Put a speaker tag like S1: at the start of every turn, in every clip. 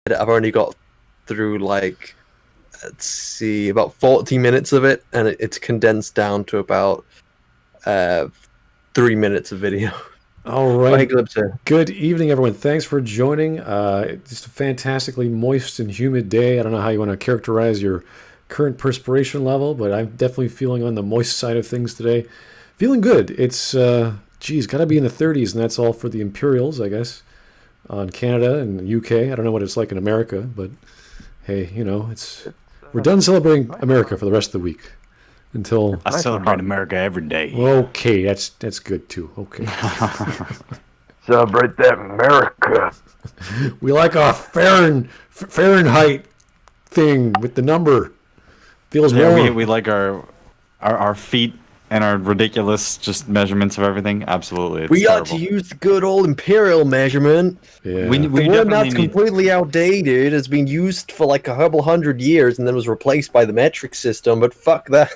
S1: I've only got through like, let's see, about 40 minutes of it, and it's condensed down to about 3 minutes of video.
S2: All right.
S1: Glib, sir.
S2: Good evening, everyone. Thanks for joining. Just a fantastically moist and humid day. I don't know how you want to characterize your current perspiration level, but I'm definitely feeling on the moist side of things today. Feeling good. It's, got to be in the 30s, and that's all for the Imperials, I guess, on Canada and the UK. I don't know what it's like in America, but hey, we're done celebrating America for the rest of the week. Until
S3: I celebrate America every day.
S2: Okay, that's good too. Okay.
S4: Celebrate that America.
S2: We like a Fahrenheit thing with the number. Feels warm.
S3: We like our feet and our ridiculous just measurements of everything. Absolutely.
S1: We ought to use the good old imperial measurement.
S2: Yeah.
S1: The one that's completely outdated, has been used for like a couple hundred years and then was replaced by the metric system, but fuck that.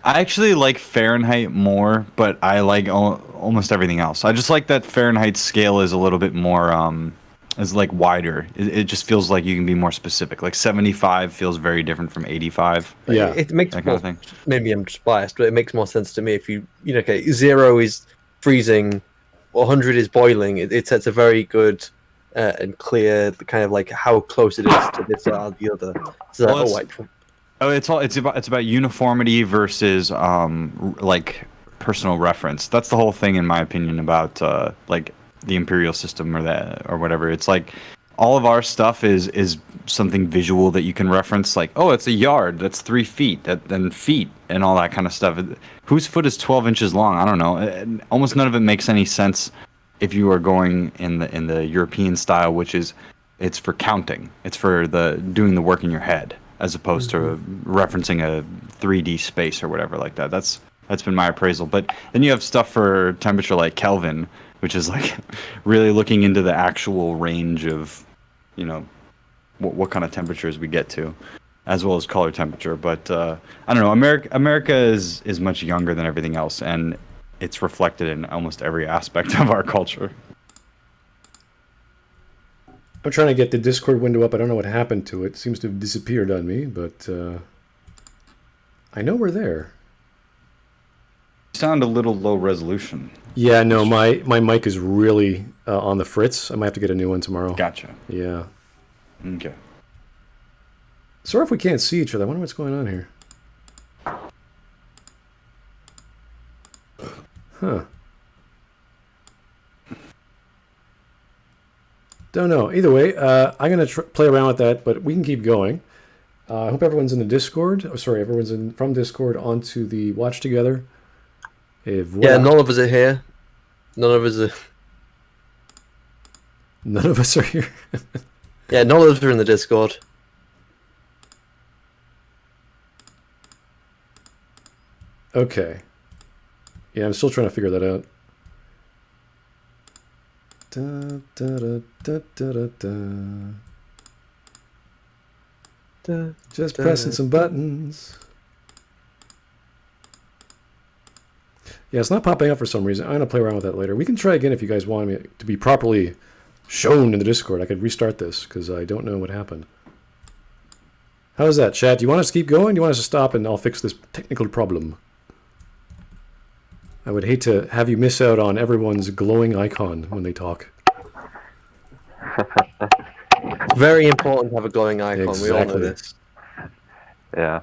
S3: I actually like Fahrenheit more, but I like almost everything else. I just like that Fahrenheit scale is a little bit more, is like wider. It just feels like you can be more specific. Like 75 feels very different from 85.
S2: Yeah.
S1: It makes
S3: that
S1: more,
S3: kind of thing.
S1: Maybe I'm just biased, but it makes more sense to me if okay, 0 is freezing, 100 is boiling. It sets a very good and clear kind of like how close it is to this or the other. So
S3: It's about uniformity versus like personal reference. That's the whole thing, in my opinion, about like the imperial system or whatever. It's like all of our stuff is something visual that you can reference. Like, oh, it's a yard. That's 3 feet. Then feet and all that kind of stuff. Whose foot is 12 inches long? I don't know. Almost none of it makes any sense if you are going in the European style, which is it's for counting. It's for doing the work in your head, as opposed to referencing a 3D space or whatever like that. That's been my appraisal. But then you have stuff for temperature like Kelvin, which is like really looking into the actual range of, what kind of temperatures we get to, as well as color temperature. But I don't know. America is much younger than everything else, and it's reflected in almost every aspect of our culture.
S2: I'm trying to get the Discord window up. I don't know what happened to it. It seems to have disappeared on me, but I know we're there.
S3: You sound a little low resolution.
S2: Yeah, no, my mic is really on the fritz. I might have to get a new one tomorrow.
S3: Gotcha.
S2: Yeah.
S3: Okay.
S2: Sorry if we can't see each other. I wonder what's going on here. Huh. Don't know. Either way, I'm going to play around with that, but we can keep going. I hope everyone's in the Discord. Oh, sorry, everyone's from Discord onto the Watch Together.
S1: Yeah, none of us are here. None of us are
S2: here.
S1: Yeah, none of us are in the Discord.
S2: Okay. Yeah, I'm still trying to figure that out. Da, da, da, da, da, da. Just pressing some buttons. Yeah, it's not popping up for some reason. I'm going to play around with that later. We can try again if you guys want me to be properly shown in the Discord. I could restart this because I don't know what happened. How's that, chat? Do you want us to keep going? Do you want us to stop and I'll fix this technical problem? I would hate to have you miss out on everyone's glowing icon when they talk.
S1: Very important to have a glowing icon.
S2: Exactly.
S1: We all know this.
S4: Yeah.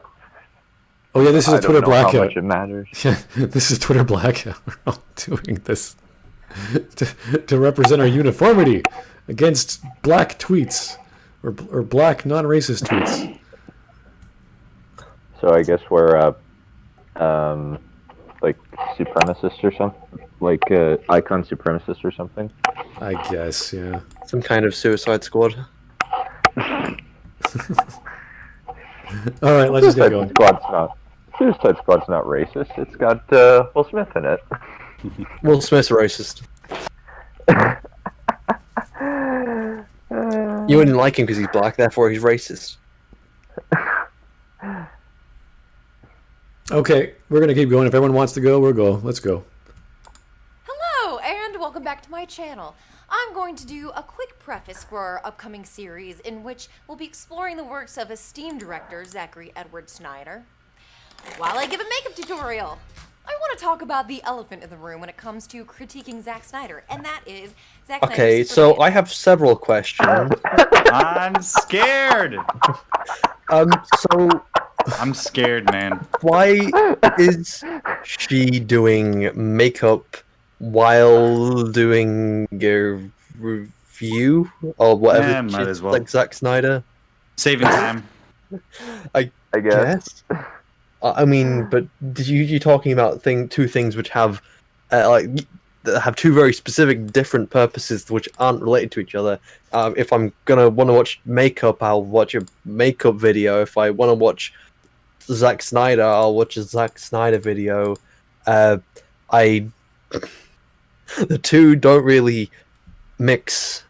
S2: Oh yeah, this is a Twitter blackout.
S4: How much it matters.
S2: Yeah, this is Twitter blackout. We're all doing this to represent our uniformity against black tweets or black non-racist tweets.
S4: So I guess we're like supremacist or something, like icon supremacist or something.
S2: I guess, yeah.
S1: Some kind of Suicide Squad.
S2: All right, let's just get going.
S4: Suicide Squad's not racist. It's got Will Smith in it.
S1: Will Smith's racist. You wouldn't like him because he's black, therefore he's racist.
S2: Okay, we're going to keep going. If everyone wants to go, we'll go. Let's go.
S5: Hello, and welcome back to my channel. I'm going to do a quick preface for our upcoming series in which we'll be exploring the works of esteemed director Zachary Edward Snyder. While I give a makeup tutorial, I want to talk about the elephant in the room when it comes to critiquing Zack Snyder, and that is Zack Snyder's
S1: Okay, so
S5: Superman.
S1: I have several questions.
S3: I'm scared.
S1: So
S3: I'm scared, man.
S1: why is she doing makeup while doing a review or whatever?
S3: Yeah, might as well.
S1: Like Zack Snyder,
S3: Saving time.
S4: I guess.
S1: yes. I mean, but you're talking about two things which have that have two very specific different purposes which aren't related to each other. If I'm gonna want to watch makeup, I'll watch a makeup video. If I want to watch Zack Snyder, I'll watch a Zack Snyder video. The two don't really mix.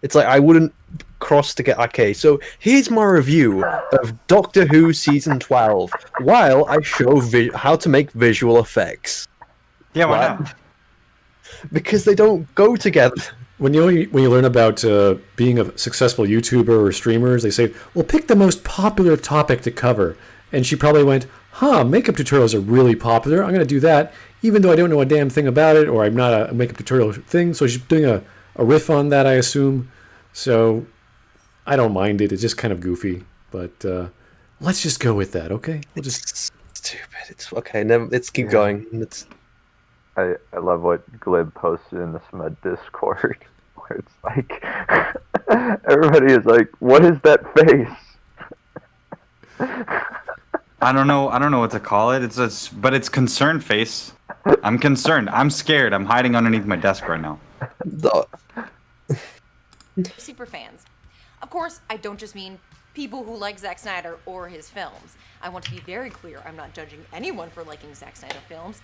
S1: It's like I wouldn't cross to get. Okay, so here's my review of Doctor Who season 12 while I show how to make visual effects.
S3: Yeah, why
S1: Right?
S3: not?
S1: Because they don't go together.
S2: When you learn about being a successful YouTuber or streamers, they say, well, pick the most popular topic to cover. And she probably went, makeup tutorials are really popular. I'm going to do that, even though I don't know a damn thing about it, or I'm not a makeup tutorial thing. So she's doing a riff on that, I assume. So I don't mind it. It's just kind of goofy. But let's just go with that, okay? We'll just...
S1: It's stupid. It's okay. Let's keep going.
S4: I love what Glib posted in the Smud Discord, where it's like everybody is like, "What is that face?"
S3: I don't know what to call it. But it's concerned face. I'm concerned. I'm scared. I'm hiding underneath my desk right now.
S5: Super fans. Of course, I don't just mean people who like Zack Snyder or his films. I want to be very clear. I'm not judging anyone for liking Zack Snyder films.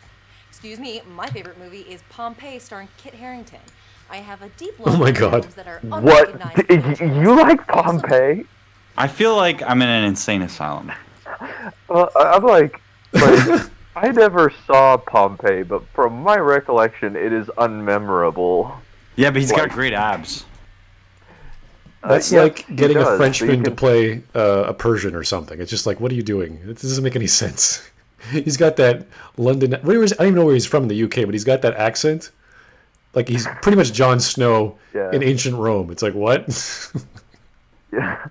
S5: Excuse me, my favorite movie is Pompeii starring Kit Harington. I have a deep love
S2: Oh my
S5: for
S2: God.
S5: films that are
S4: What?
S5: unrecognizable.
S4: You like Pompeii?
S3: I feel like I'm in an insane asylum.
S4: Well, I'm like I never saw Pompeii, but from my recollection, it is unmemorable.
S3: Yeah, but he's got great abs.
S2: That's
S4: yes,
S2: like
S4: he
S2: getting a
S4: does,
S2: Frenchman
S4: but
S2: to
S4: you
S2: play a Persian or something. It's just like, what are you doing? It doesn't make any sense. He's got that London... I don't even know where he's from in the UK, but he's got that accent. Like, he's pretty much Jon Snow in ancient Rome. It's like, what?
S4: Yeah.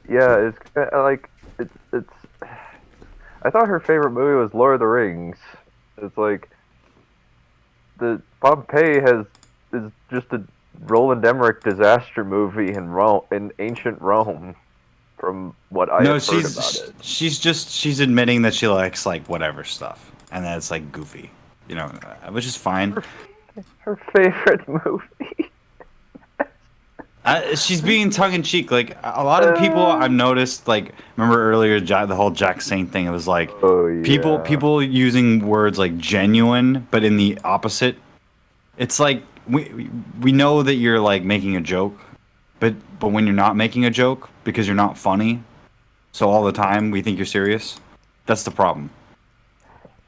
S4: Yeah, it's like it's. I thought her favorite movie was Lord of the Rings. It's like the Pompeii is just a Roland Emmerich disaster movie in ancient Rome. From what I have heard about it,
S3: she's admitting that she likes like whatever stuff, and that it's like goofy, which is fine.
S4: Her favorite movie.
S3: She's being tongue in cheek. Like a lot of people I've noticed. Like remember earlier the whole Jack Saint thing. It was like people using words like genuine, but in the opposite. It's like we know that you're like making a joke, but when you're not making a joke because you're not funny, so all the time we think you're serious. That's the problem.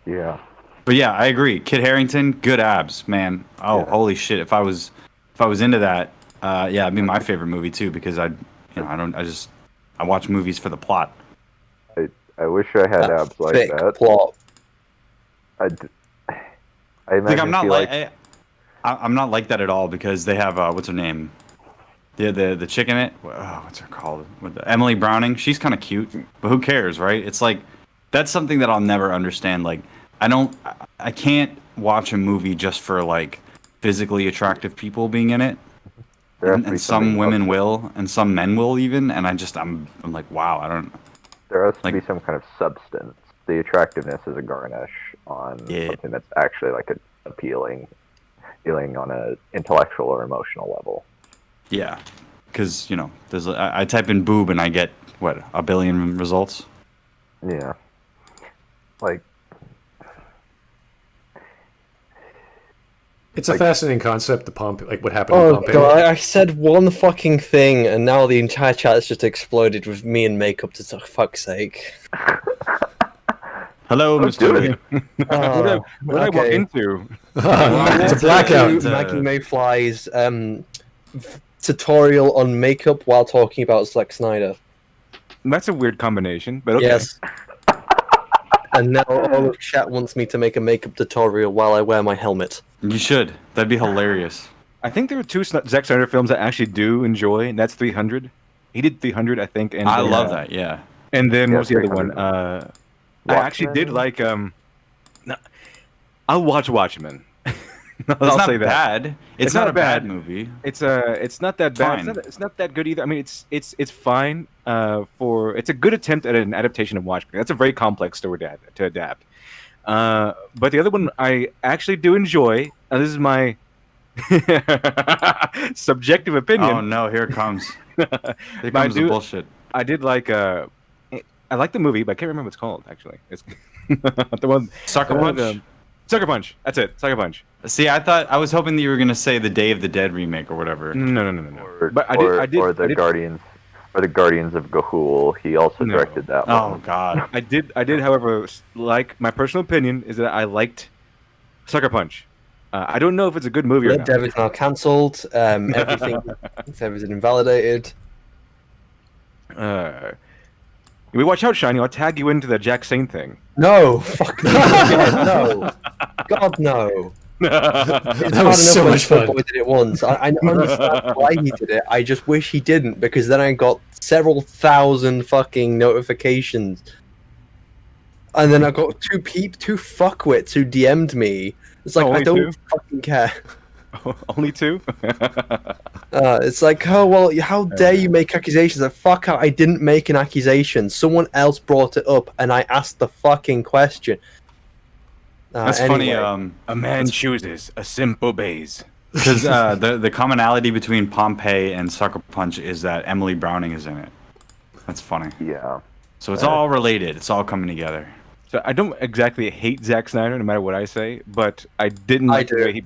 S4: Yeah.
S3: But yeah, I agree. Kit Harington, good abs, man. Oh, holy shit! If I was into that, yeah, it'd be my favorite movie too because I watch movies for the plot.
S4: I wish I had abs like
S1: Thick
S4: that.
S1: plot.
S4: I imagine
S3: Like I'm not like that at all because they have what's her name? The chick in it. What's her called? Emily Browning. She's kind of cute, but who cares, right? It's like that's something that I'll never understand. Like I can't watch a movie just for like physically attractive people being in it. And some women will, and some men will even, and I'm like, wow, I don't.
S4: There has to be some kind of substance. The attractiveness is a garnish on something that's actually like appealing on a intellectual or emotional level.
S3: Yeah, because there's I type in boob and I get what 1 billion results.
S4: Yeah, like
S2: It's a fascinating concept, the Pompeii, like what happened in
S1: Oh
S2: Pompeii.
S1: god, I said one fucking thing, and now the entire chat has just exploded with me and makeup. To fuck's sake.
S3: Hello,
S4: Let's do
S3: Mr.
S4: it.
S3: What did I walk into?
S2: It's a blackout.
S1: Maggie Mae Fly's tutorial on makeup while talking about Zack Snyder.
S6: That's a weird combination, but okay.
S1: Yes. And now all of chat wants me to make a makeup tutorial while I wear my helmet.
S3: You should. That'd be hilarious.
S6: I think there are two Zack Snyder films I actually do enjoy, and that's 300. He did 300, I think. And
S3: I love that. Yeah.
S6: And then what was the other
S4: 300.
S6: one? I actually did like I'll watch Watchmen.
S3: It's
S6: I'll
S3: not
S6: say that.
S3: bad. It's not a bad movie.
S6: It's not that bad.
S3: Fine.
S6: It's not that good either. I mean, it's fine. It's a good attempt at an adaptation of Watchmen. That's a very complex story to adapt. But the other one I actually do enjoy. This is my subjective opinion.
S3: Oh no! Here it comes. Here comes the bullshit.
S6: I did like I like the movie, but I can't remember what it's called. Actually, it's the one
S3: Sucker Punch.
S6: Sucker Punch. That's it. Sucker Punch.
S3: See, I was hoping that you were gonna say the Day of the Dead remake or whatever.
S6: No.
S4: Or,
S6: But
S4: or the Guardians of Gahul. He also
S6: No.
S4: directed that
S3: Oh
S4: one.
S3: God.
S6: I did, however, like my personal opinion is that I liked Sucker Punch. I don't know if it's a good movie or
S1: Red
S6: not.
S1: Dev is now cancelled. Everything invalidated.
S6: We watch out, Shiny. I'll tag you into the Jack Sane thing.
S1: No, fuck no. No. God, no.
S2: That was so much fun.
S1: Boy did it once. I understand why he did it. I just wish he didn't, because then I got several thousand fucking notifications. And then I got two fuckwits who DM'd me. It's like,
S6: Only
S1: I don't
S6: two?
S1: fucking care.
S6: Only two?
S1: It's like, oh, well, how dare you make accusations? Like, fuck out, I didn't make an accusation. Someone else brought it up, and I asked the fucking question.
S3: That's
S1: anyway.
S3: funny.
S6: A man chooses, a simp obeys.
S3: Because the commonality between Pompeii and Sucker Punch is that Emily Browning is in it. That's funny.
S4: Yeah.
S3: So it's all related. It's all coming together.
S6: So I don't exactly hate Zack Snyder, no matter what I say, but I didn't like the way he.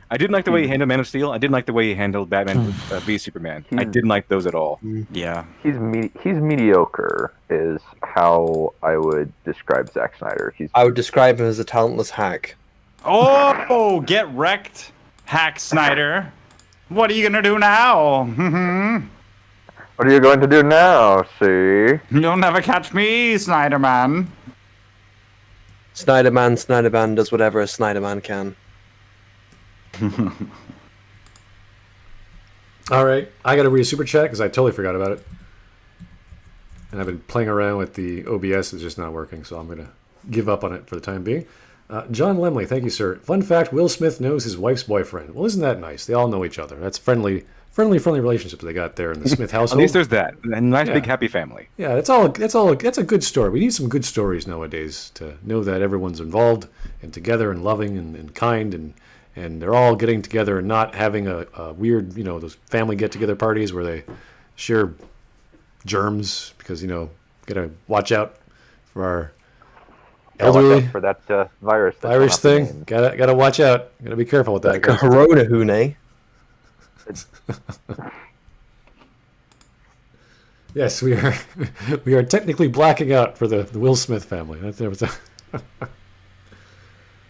S6: I didn't like the way he handled Man of Steel. I didn't like the way he handled Batman v Superman. I didn't like those at all.
S3: Yeah.
S4: He's mediocre is how I would describe Zack Snyder.
S1: I would describe him as a talentless hack.
S3: Oh, get wrecked, Hack Snyder. What are you gonna do now?
S4: What are you going to do now, see?
S3: You'll never catch me, Snyder Man.
S1: Snyderman does whatever a Snyderman can.
S2: All right, I got to read a super chat because I totally forgot about it. And I've been playing around with the OBS, it's just not working, so I'm going to give up on it for the time being. John Lemley, thank you, sir. Fun fact, Will Smith knows his wife's boyfriend. Well, isn't that nice? They all know each other. That's friendly relationships they got there in the Smith
S6: At
S2: household.
S6: least there's that. A nice
S2: Yeah.
S6: big happy family.
S2: Yeah, that's a good story. We need some good stories nowadays to know that everyone's involved and together and loving and kind and they're all getting together and not having a weird, those family get-together parties where they share germs because, gotta watch out for our elderly
S4: For that virus. that's
S2: virus
S4: come up in
S2: thing. Gotta watch out. Gotta be careful with that.
S1: Like a
S2: guys.
S1: Corona Hune.
S2: Yes, we are technically blacking out for the Will Smith family. That's oh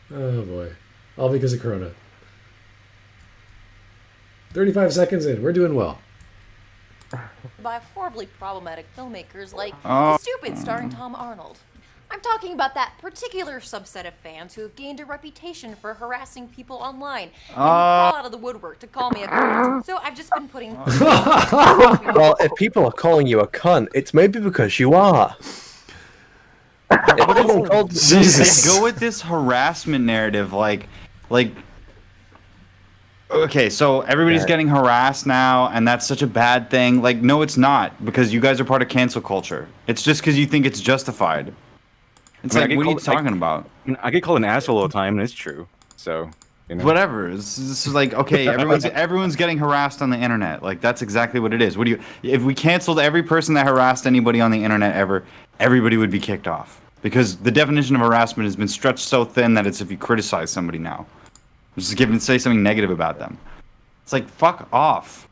S2: boy. All because of Corona. 35 seconds in. We're doing well.
S5: By horribly problematic filmmakers like
S3: Oh.
S5: The Stupid starring Tom Arnold. I'm talking about that particular subset of fans who have gained a reputation for harassing people online and who crawl out of the woodwork to call me a cunt. So I've just been putting...
S1: Well, if people are calling you a cunt, it's maybe because you are. If anyone called-
S2: Jesus.
S3: They go with this harassment narrative, like, okay, so everybody's getting harassed now, and that's such a bad thing. Like, no, it's not, because you guys are part of cancel culture. It's just because you think it's justified. It's
S6: I mean,
S3: like, what are you talking about?
S6: I get called an asshole all the time, and it's true. So,
S3: Whatever. This is like, okay, everyone's getting harassed on the internet. Like, that's exactly what it is. If we canceled every person that harassed anybody on the internet ever, everybody would be kicked off. Because the definition of harassment has been stretched so thin that it's if you criticize somebody now. Just say something negative about them. It's like, fuck off.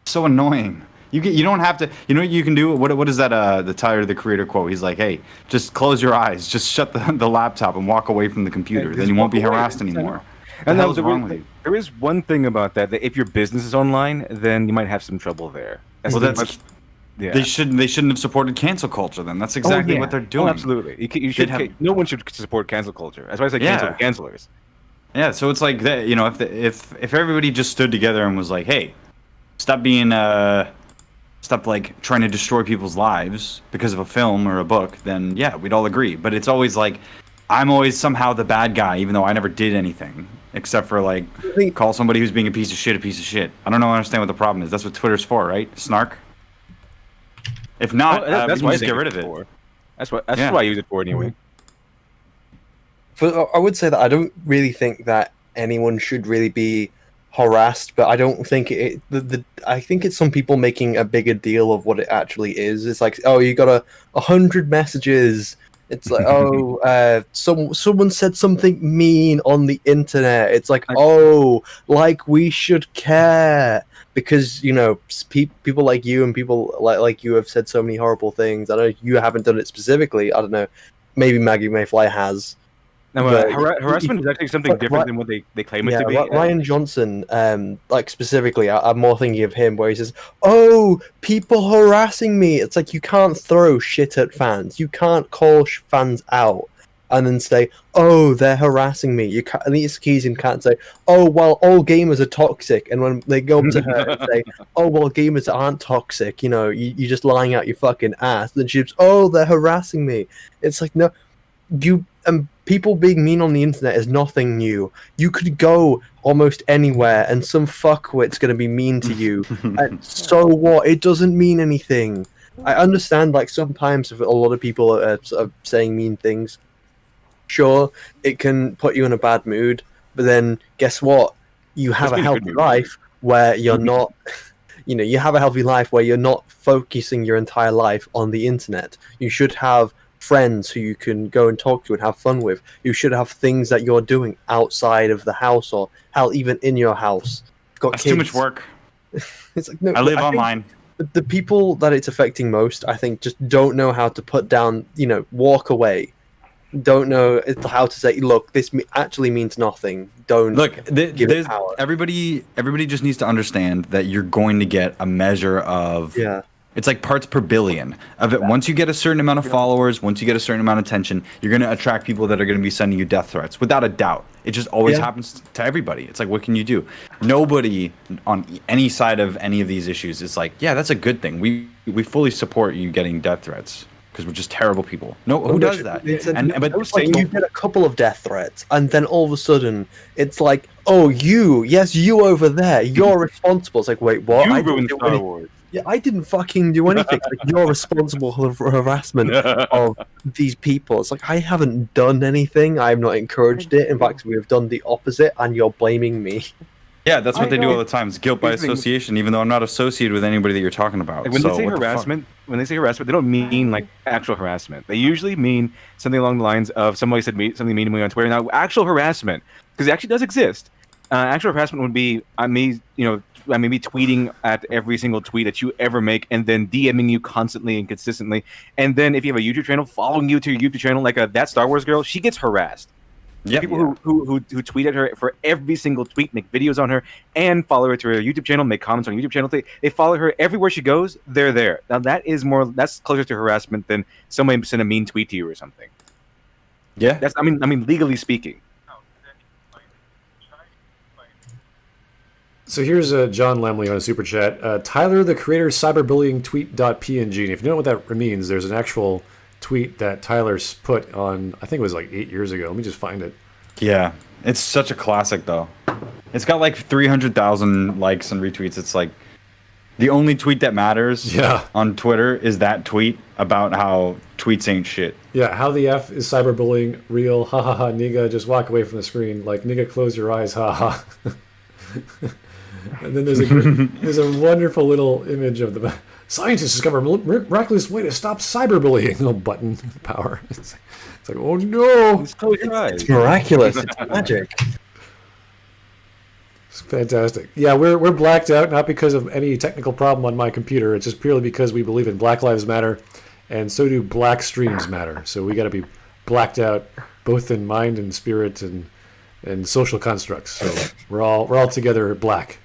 S3: So annoying. You don't have to. You know what you can do? What is that? The Tyler the Creator quote. He's like, "Hey, just close your eyes, just shut the laptop and walk away from the computer. Then you won't be harassed anymore."
S6: And
S3: the hell's wrong with you?
S6: there is one thing about that if your business is online, then you might have some trouble there.
S3: Yeah. They shouldn't have supported cancel culture. Then that's exactly what they're doing.
S6: Oh, absolutely. You should. No one should support cancel culture. That's why I say cancel the cancelers.
S3: Yeah. So it's like that. You know, if everybody just stood together and was like, "Hey, stop like trying to destroy people's lives because of a film or a book," then yeah, we'd all agree. But it's always like, I'm always somehow the bad guy, even though I never did anything except for like call somebody who's being a piece of shit. I don't understand what the problem is. That's what Twitter's for, right? Snark. If not,
S6: that's why I
S3: just get rid of it.
S6: That's why I use it for anyway.
S1: But I would say that I don't really think that anyone should really be harassed, but I don't think I think it's some people making a bigger deal of what it actually is. It's like, oh, you got 100 messages. It's like, oh, someone said something mean on the internet. It's like, oh, like we should care because, you know, people like you and people like you have said so many horrible things. I know you haven't done it specifically. I don't know. Maybe Maggie Mae has.
S6: No, harassment is actually something different than what they claim it to be.
S1: Ryan Johnson, like specifically, I'm more thinking of him where he says, "Oh, people harassing me." It's like you can't throw shit at fans. You can't call fans out and then say, "Oh, they're harassing me." You can't. Alicia Keys can't say, "Oh, well, all gamers are toxic," and when they go up to her and say, "Oh, well, gamers aren't toxic," you know, you're just lying out your fucking ass. Then she's, "Oh, they're harassing me." It's like, no, people being mean on the internet is nothing new. You could go almost anywhere and some fuckwit's going to be mean to you. And so what? It doesn't mean anything. I understand, like, sometimes if a lot of people are saying mean things, sure, it can put you in a bad mood, but then guess what? You have a healthy life where you're not... You know, you have a healthy life where you're not focusing your entire life on the internet. You should have friends who you can go and talk to and have fun with. You should have things that you're doing outside of the house, or hell, even in your house.
S3: That's too much work.
S1: It's like, no,
S3: I live online.
S1: The people that it's affecting most, I think, just don't know how to put down, you know, walk away. Don't know how to say, look, this actually means nothing. Don't
S3: look.
S1: Give it power.
S3: Everybody just needs to understand that you're going to get a measure of. Yeah. It's like parts per billion of it. Once you get a certain amount of followers, once you get a certain amount of attention, you're going to attract people that are going to be sending you death threats, without a doubt. It just always happens to everybody. It's like, what can you do? Nobody on any side of any of these issues is like, yeah, that's a good thing. We fully support you getting death threats because we're just terrible people. No, who does that?
S1: But it's like you get a couple of death threats, and then all of a sudden, it's like, oh, you over there, you're responsible. It's like, wait, what?
S6: You ruined Star Wars.
S1: Yeah, I didn't fucking do anything. Like, you're responsible for harassment of these people. It's like, I haven't done anything. I have not encouraged it. In fact, we have done the opposite, and you're blaming me.
S3: Yeah, that's what they do all the time. It's guilt by association, even though I'm not associated with anybody that you're talking about.
S6: Like when they say harassment, they don't mean like actual harassment. They usually mean something along the lines of somebody said something mean to me on Twitter. Now, actual harassment, because it actually does exist. Actual harassment would be me tweeting at every single tweet that you ever make, and then DMing you constantly and consistently. And then if you have a YouTube channel, following you to your YouTube channel, like that Star Wars girl, she gets harassed. Yeah, people who tweet at her for every single tweet, make videos on her, and follow her to her YouTube channel, make comments on her YouTube channel. They follow her everywhere she goes. They're there. Now that's closer to harassment than somebody send a mean tweet to you or something.
S3: Yeah,
S6: that's I mean legally speaking.
S2: So here's John Lemley on a super chat. Tyler the Creator cyberbullying tweet.png. And if you don't know what that means, there's an actual tweet that Tyler's put on, I think it was like 8 years ago. Let me just find it.
S3: Yeah, it's such a classic though. It's got like 300,000 likes and retweets. It's like the only tweet that matters on Twitter is that tweet about how tweets ain't shit.
S2: Yeah, how the F is cyberbullying real? Ha ha ha, nigga, just walk away from the screen. Like, nigga, close your eyes, ha ha. And then there's a wonderful little image of the scientists discover a miraculous way to stop cyberbullying. Little button power. It's like, oh no!
S6: Just close your eyes.
S1: It's miraculous. It's magic.
S2: It's fantastic. Yeah, we're blacked out, not because of any technical problem on my computer. It's just purely because we believe in Black Lives Matter, and so do black streams matter. So we got to be blacked out, both in mind and spirit and social constructs. So we're all together black.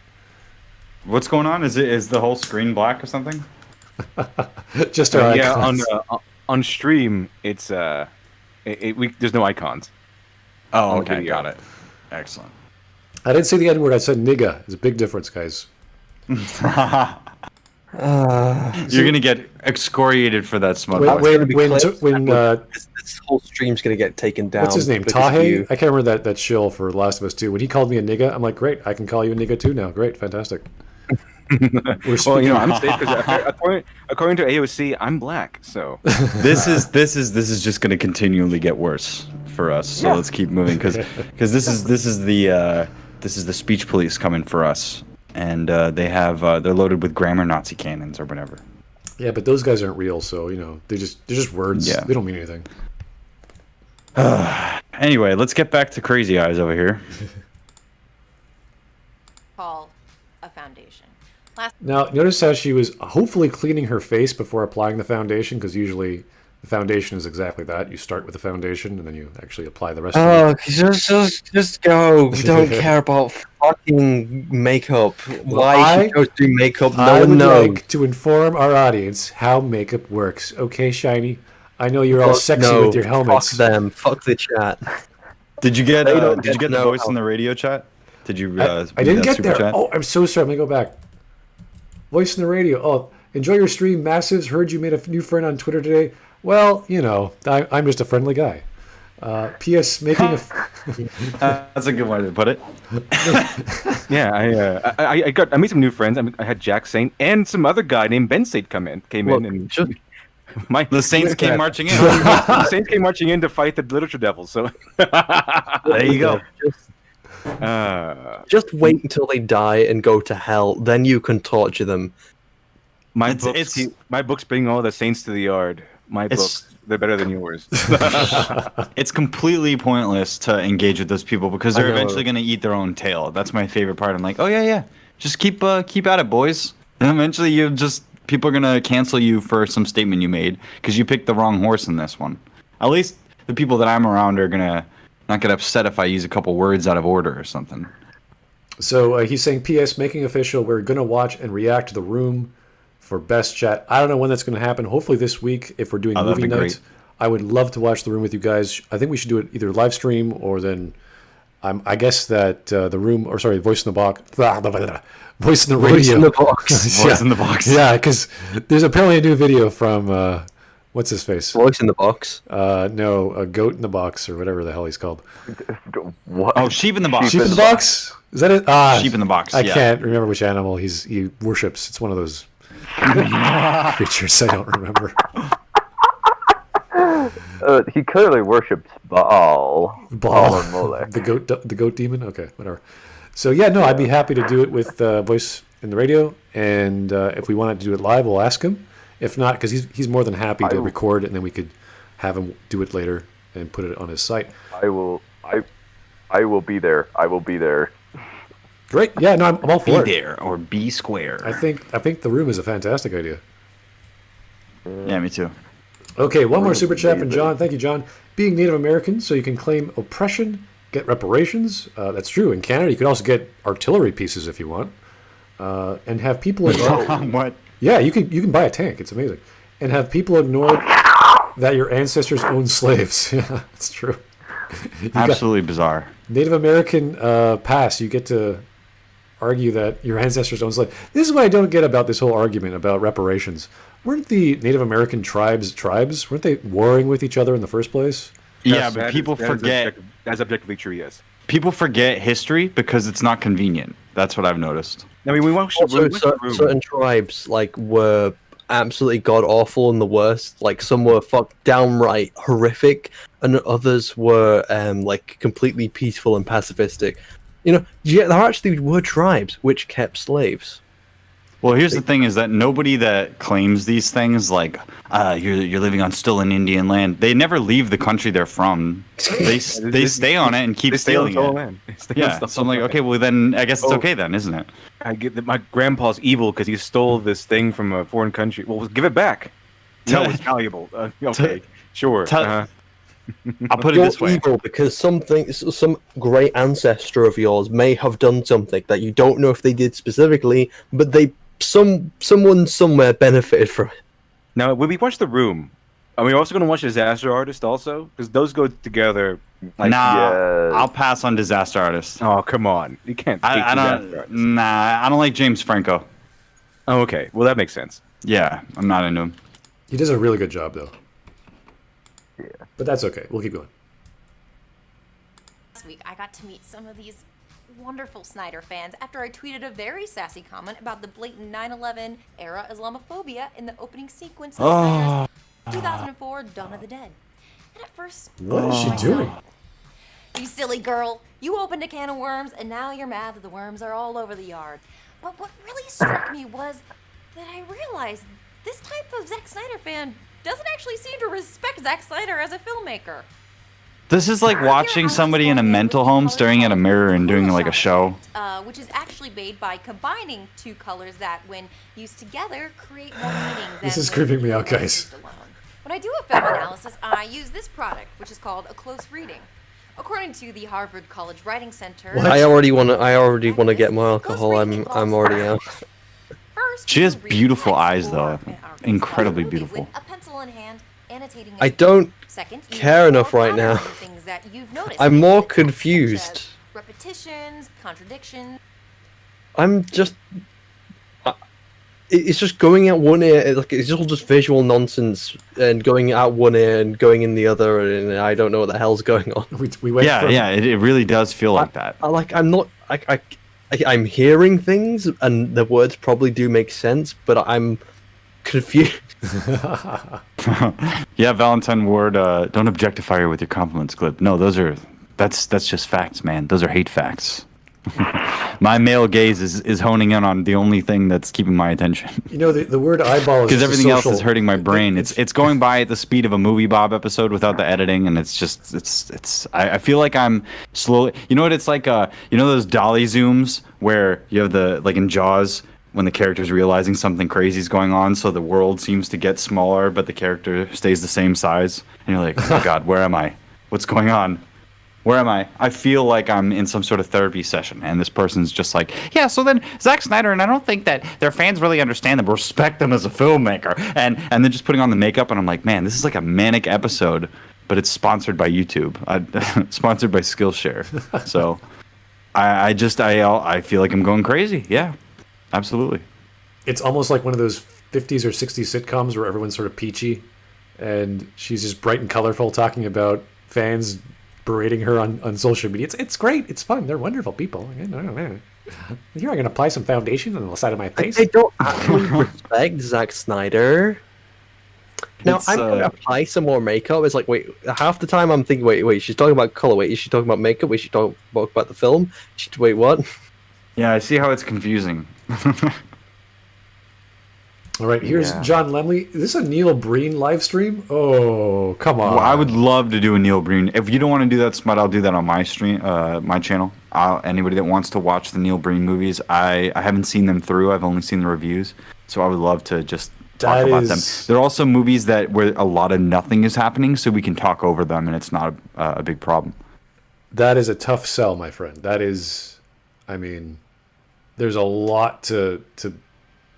S3: What's going on? Is the whole screen black or something?
S2: Just our
S6: Yeah,
S2: icons.
S6: on stream, it's there's no icons.
S3: Oh,
S6: On
S3: okay,
S6: video.
S3: got it. Excellent.
S2: I didn't say the N word. I said nigga. There's a big difference, guys.
S3: You're gonna get excoriated for that smug.
S2: When-
S3: voice.
S2: when-
S1: Gonna be
S2: when-
S1: clipped,
S2: when,
S1: and this whole stream's gonna get taken down.
S2: What's his name?
S1: because of
S2: Tahe?
S1: you.
S2: I can't remember that shill for Last of Us 2. When he called me a nigga, I'm like, great, I can call you a nigga too now. Great, fantastic. We're
S6: Well,
S2: speaking.
S6: you know, I'm safe because according to AOC, I'm black. So
S3: this is just going to continually get worse for us. So let's keep moving because this is the speech police coming for us, and they're loaded with grammar Nazi cannons or whatever.
S2: Yeah, but those guys aren't real, so they're just words.
S3: Yeah.
S2: They don't mean anything.
S3: Anyway, let's get back to Crazy Eyes over here.
S5: Call a foundation.
S2: Now, notice how she was hopefully cleaning her face before applying the foundation, because usually the foundation is exactly that. You start with the foundation, and then you actually apply the rest of it.
S1: Just go. We don't care about fucking makeup. Why she goes through makeup, no
S2: I
S1: one
S2: would
S1: knows.
S2: like to inform our audience how makeup works. Okay, Shiny? I know you're all sexy
S1: No,
S2: with your helmets.
S1: Fuck them. Fuck the chat.
S3: Did you get
S1: They don't
S3: did you
S1: get
S3: get the
S1: to know
S3: voice
S1: how-
S3: in the radio chat? Did you?
S2: I
S3: read
S2: didn't
S3: that
S2: get
S3: super
S2: there.
S3: chat?
S2: Oh, I'm so sorry. Let me go back. Voice in the radio. Oh, enjoy your stream, Massives. Heard you made a new friend on Twitter today. Well, I'm just a friendly guy. P.S. Making a...
S3: That's a good way to put it.
S6: yeah, I made some new friends. I had Jack Saint and some other guy named Ben Saint came in and
S1: just-
S3: The Saints came marching in.
S6: the Saints came marching in to fight the LiteratureDevil. So
S3: There you go.
S1: Just wait until they die and go to hell. Then you can torture them.
S6: my
S3: It's-
S6: books bring all the Saints to the yard. My
S3: It's-
S6: books, they're better than yours.
S3: It's completely pointless to engage with those people because
S1: I
S3: they're
S1: know.
S3: eventually going to eat their own tail. That's my favorite part. I'm like, oh yeah, just keep at it, boys. And eventually, people are going to cancel you for some statement you made because you picked the wrong horse in this one. At least the people that I'm around are gonna not get upset if I use a couple words out of order or something.
S2: So he's saying, P.S. Making official, we're going to watch and react to the room for best chat. I don't know when that's going to happen. Hopefully this week if we're doing
S3: Oh, that'd
S2: movie
S3: be
S2: night.
S3: great.
S2: I would love to watch the room with you guys. I think we should do it either live stream or then I guess that the room, or sorry, voice in the box. Voice in the radio.
S1: Voice in the box.
S3: Voice in the box.
S2: Yeah, because there's apparently a new video from, what's his face?
S1: Voice in the box.
S2: No, a goat in the box or whatever the hell he's called.
S4: What?
S3: Oh, sheep in the box.
S2: Sheep in the box? Is that it?
S3: Sheep in the box.
S2: I
S3: yeah.
S2: can't remember which animal he worships. It's one of those creatures I don't remember.
S4: He clearly worships Baal.
S2: Baal.
S4: and Molech.
S2: The goat demon. Okay, whatever. So yeah, no, I'd be happy to do it with voice in the radio, and if we wanted to do it live, we'll ask him. If not, because he's more than happy to record it, and then we could have him do it later and put it on his site.
S4: I will be there. I will be there.
S2: Great. Yeah, no, I'm all
S3: Be
S2: for it.
S3: there or be square.
S2: I think the room is a fantastic idea.
S3: Yeah, me too.
S2: Okay, one more super chat from John. Thank you, John. Being Native American, so you can claim oppression, get reparations. That's true. In Canada, you could also get artillery pieces if you want, and have people ignore.
S3: What?
S2: Yeah, you can buy a tank. It's amazing, and have people ignore that your ancestors owned slaves. Yeah, that's true. You got
S3: Absolutely bizarre.
S2: Native American pass. You get to argue that your ancestors owned slaves. This is what I don't get about this whole argument about reparations. Weren't the Native American tribes? Weren't they warring with each other in the first place?
S3: Yeah, but people
S6: That is
S3: forget.
S6: That's objectively true. Yes.
S3: People forget history because it's not convenient. That's what I've noticed.
S6: I mean, we went.
S1: Also, certain tribes were absolutely god awful and the worst. Like some were downright horrific, and others were completely peaceful and pacifistic. Yeah, there actually were tribes which kept slaves.
S3: Well, here's the thing: is that nobody that claims these things, like you're living on stolen Indian land, they never leave the country they're from. They stay on it and keep stealing it. Yeah. So I'm like, okay, well then I guess it's okay then, isn't it?
S6: I get that my grandpa's evil because he stole this thing from a foreign country. Well, give it back. No, it's valuable. Okay, sure.
S3: I'll put it
S1: You're
S3: this way.
S1: evil because some great ancestor of yours may have done something that you don't know if they did specifically, but someone somewhere benefited from it.
S6: Now, when we watch The Room, are we also going to watch Disaster Artist also? Because those go together. Like,
S3: Nah, I'll pass on Disaster Artist.
S6: Oh, come on. You can't take Disaster Artist.
S3: Nah, I don't like James Franco.
S6: Oh, okay. Well, that makes sense.
S3: Yeah, I'm not into him.
S2: He does a really good job, though.
S4: Yeah.
S2: But that's okay. We'll keep going.
S5: Last week, I got to meet some of these wonderful Snyder fans after I tweeted a very sassy comment about the blatant 9/11 era Islamophobia in the opening sequence of Snyder's 2004 Donna the Dead. And at first,
S2: What is she doing?
S5: You silly girl, you opened a can of worms and now you're mad that the worms are all over the yard. But what really struck me was that I realized this type of Zack Snyder fan doesn't actually seem to respect Zack Snyder as a filmmaker.
S3: This is like watching somebody in a mental home staring at a mirror and doing like a show.
S5: Which is actually made by combining two colors that, when used together, create more meaning than
S2: This is
S5: when
S2: creeping me out,
S5: used
S2: guys.
S5: alone. When I do a film analysis, I use this product, which is called a close reading. According to the Harvard College Writing Center,
S2: What?
S1: I already want to get my alcohol. I'm already out.
S5: first,
S3: She has
S5: you read
S3: beautiful
S5: text
S3: eyes,
S5: or,
S3: though.
S5: in our case,
S3: Incredibly
S5: movie
S3: beautiful.
S5: With a pencil in hand, annotating
S1: I
S5: it.
S1: don't
S5: Second, you
S1: care
S5: read
S1: enough
S5: more
S1: right now.
S5: comments on things that you've noticed,
S1: I'm more
S5: such as
S1: confused.
S5: repetitions, contradictions.
S1: I'm just. It's just going out one ear. It's all just visual nonsense and going out one ear and going in the other, and I don't know what the hell's going on.
S2: We went from,
S3: It really does feel like that.
S1: I'm not. I'm hearing things, and the words probably do make sense, but I'm confused.
S3: Yeah, Valentine Ward, don't objectify her with your compliments, Glib. No, that's just facts, man. Those are hate facts. My male gaze is honing in on the only thing that's keeping my attention.
S2: You know, the word eyeball is
S3: Because
S2: just a
S3: everything else is
S2: social-
S3: hurting my brain. It's going by at the speed of a Movie Bob episode without the editing, and I feel like I'm slowly. You know what it's like? You know those dolly zooms where you have the, like in Jaws, when the character's realizing something crazy is going on, so the world seems to get smaller, but the character stays the same size, and you're like, oh my god, where am I? What's going on? Where am I? I feel like I'm in some sort of therapy session, and this person's just like, yeah, so then Zack Snyder, and I don't think that their fans really understand them, respect them as a filmmaker, and then just putting on the makeup, and I'm like, man, this is like a manic episode, but it's sponsored by YouTube, sponsored by Skillshare, so I feel like I'm going crazy, yeah, absolutely.
S2: It's almost like one of those 50s or 60s sitcoms where everyone's sort of peachy, and she's just bright and colorful, talking about fans berating her on social media. It's great. It's fun. They're wonderful people. I don't know. Here, I'm going to apply some foundation on the side of my face.
S1: I don't actually respect Zack Snyder. Now, I'm going to apply some more makeup. It's like, wait, half the time I'm thinking, wait, she's talking about color. Wait, is she talking about makeup? Wait, she's talking about the film? Wait, what?
S3: Yeah, I see how it's confusing.
S2: All right, here's John Lemley. Is this a Neil Breen live stream? Oh, come on.
S3: Well, I would love to do a Neil Breen. If you don't want to do that, Smut, I'll do that on my stream, my channel. Anybody that wants to watch the Neil Breen movies, I haven't seen them through. I've only seen the reviews, so I would love to just talk about them. There are also movies where a lot of nothing is happening, so we can talk over them, and it's not a big problem.
S2: That is a tough sell, my friend. That is, I mean, there's a lot to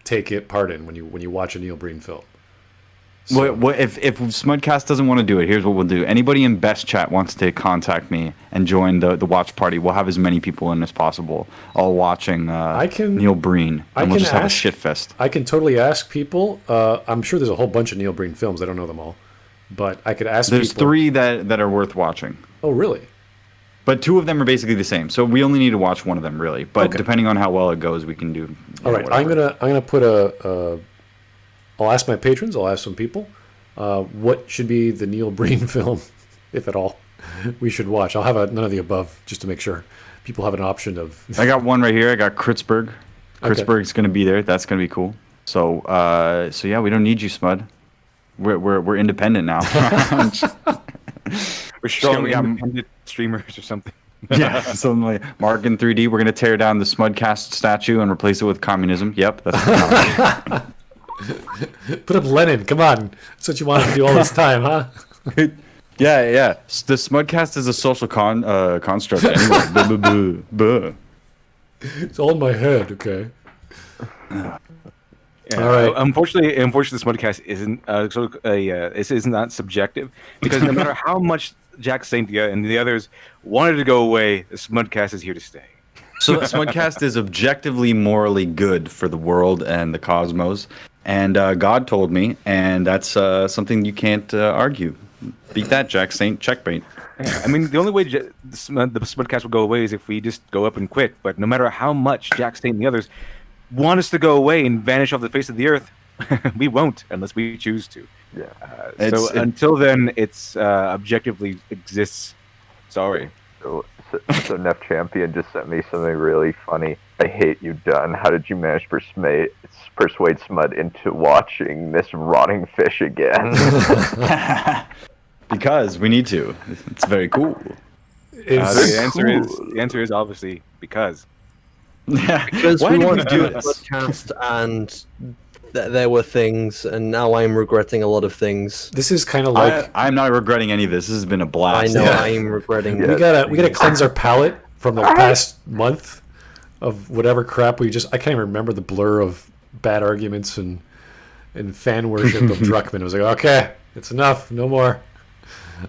S2: take it part in when you watch a Neil Breen film. So,
S3: If Smudcast doesn't want to do it, here's what we'll do. Anybody in Best Chat wants to contact me and join the watch party. We'll have as many people in as possible, all watching Neil Breen, and we'll just have a shit fest.
S2: I can totally ask people. I'm sure there's a whole bunch of Neil Breen films. I don't know them all, but I could ask.
S3: There's
S2: people.
S3: 3 that are worth watching.
S2: Oh, really?
S3: But 2 of them are basically the same, so we only need to watch one of them, really. But depending on how well it goes, we can do.
S2: All right, whatever. I'm gonna put I'll ask my patrons. I'll ask some people. What should be the Neil Breen film, if at all, we should watch? I'll have none of the above just to make sure people have an option of.
S3: I got one right here. I got Kritzberg. Chrisberg's going to be there. That's going to be cool. So yeah, we don't need you, Smud. We're independent now.
S6: We're strong
S3: we got-
S6: independent streamers or something.
S3: Yeah, something like Mark in 3D. We're going to tear down the Smudcast statue and replace it with communism. Yep, that's
S2: Put up Lenin. Come on. That's what you wanted to do all this time, huh?
S3: yeah. The Smudcast is a social construct. Anyway. Buh, buh, buh, buh.
S2: It's all in my head, okay.
S6: Yeah,
S2: All right.
S6: Unfortunately, the Smudcast isn't this is not subjective, because no matter how much Jack Saintia and the others wanted to go away, the Smudcast is here to stay.
S3: So Smudcast is objectively morally good for the world and the cosmos, and God told me, and that's something you can't argue. Beat that, Jack Saint. Checkmate.
S6: Yeah, I mean, the only way the Smudcast will go away is if we just go up and quit. But no matter how much Jack Saint and the others want us to go away and vanish off the face of the earth, we won't unless we choose to.
S4: Yeah.
S6: Until then, it's objectively exists. Sorry.
S4: So Neff Champion just sent me something really funny. I hate you, Dunn. How did you manage to persuade Smud into watching this rotting fish again?
S3: Because we need to. It's very cool.
S6: The answer is obviously because.
S1: Because
S3: Why
S1: we
S3: did
S1: wanted to do a
S3: this?
S1: podcast and there were things, and now I'm regretting a lot of things.
S2: This is kind of like
S3: I'm not regretting any of this. This has been a
S1: I
S3: blast.
S1: know
S2: Yeah.
S1: I'm regretting.
S2: we gotta cleanse our palate from the past month of whatever crap we just. I can't even remember the blur of bad arguments and fan worship of Druckmann. I was like, okay, it's enough, no more.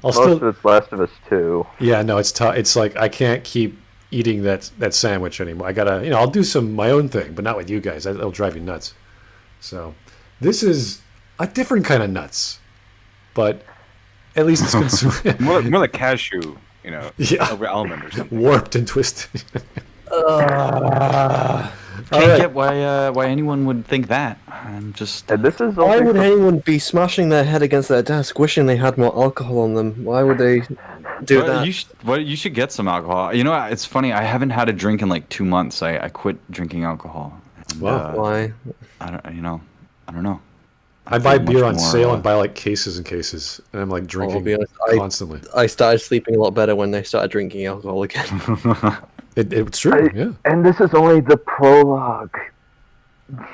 S4: Most of it's Last of Us 2.
S2: Yeah, no, it's tough. It's like I can't keep eating that sandwich anymore. I gotta, I'll do my own thing, but not with you guys. That'll drive you nuts. So, this is a different kind of nuts, but at least it's consumed.
S6: more like cashew,
S2: Yeah.
S6: over almond or something.
S2: Warped and twisted.
S3: Can't get why anyone would think that. I'm just.
S4: And this is
S1: Why
S4: only
S1: would
S4: for-
S1: anyone be smashing their head against their desk, wishing they had more alcohol on them? Why would they do that?
S3: You should get some alcohol. You know, it's funny. I haven't had a drink in like 2 months. I quit drinking alcohol. And,
S2: Wow.
S1: Why?
S3: I don't know.
S2: I buy
S3: feel much
S2: beer on
S3: more,
S2: sale and buy like cases and cases, and I'm like
S1: I'll
S2: drinking
S1: be honest,
S2: constantly.
S1: I started sleeping a lot better when they started drinking alcohol again.
S2: It's true. Yeah.
S4: And this is only the prologue.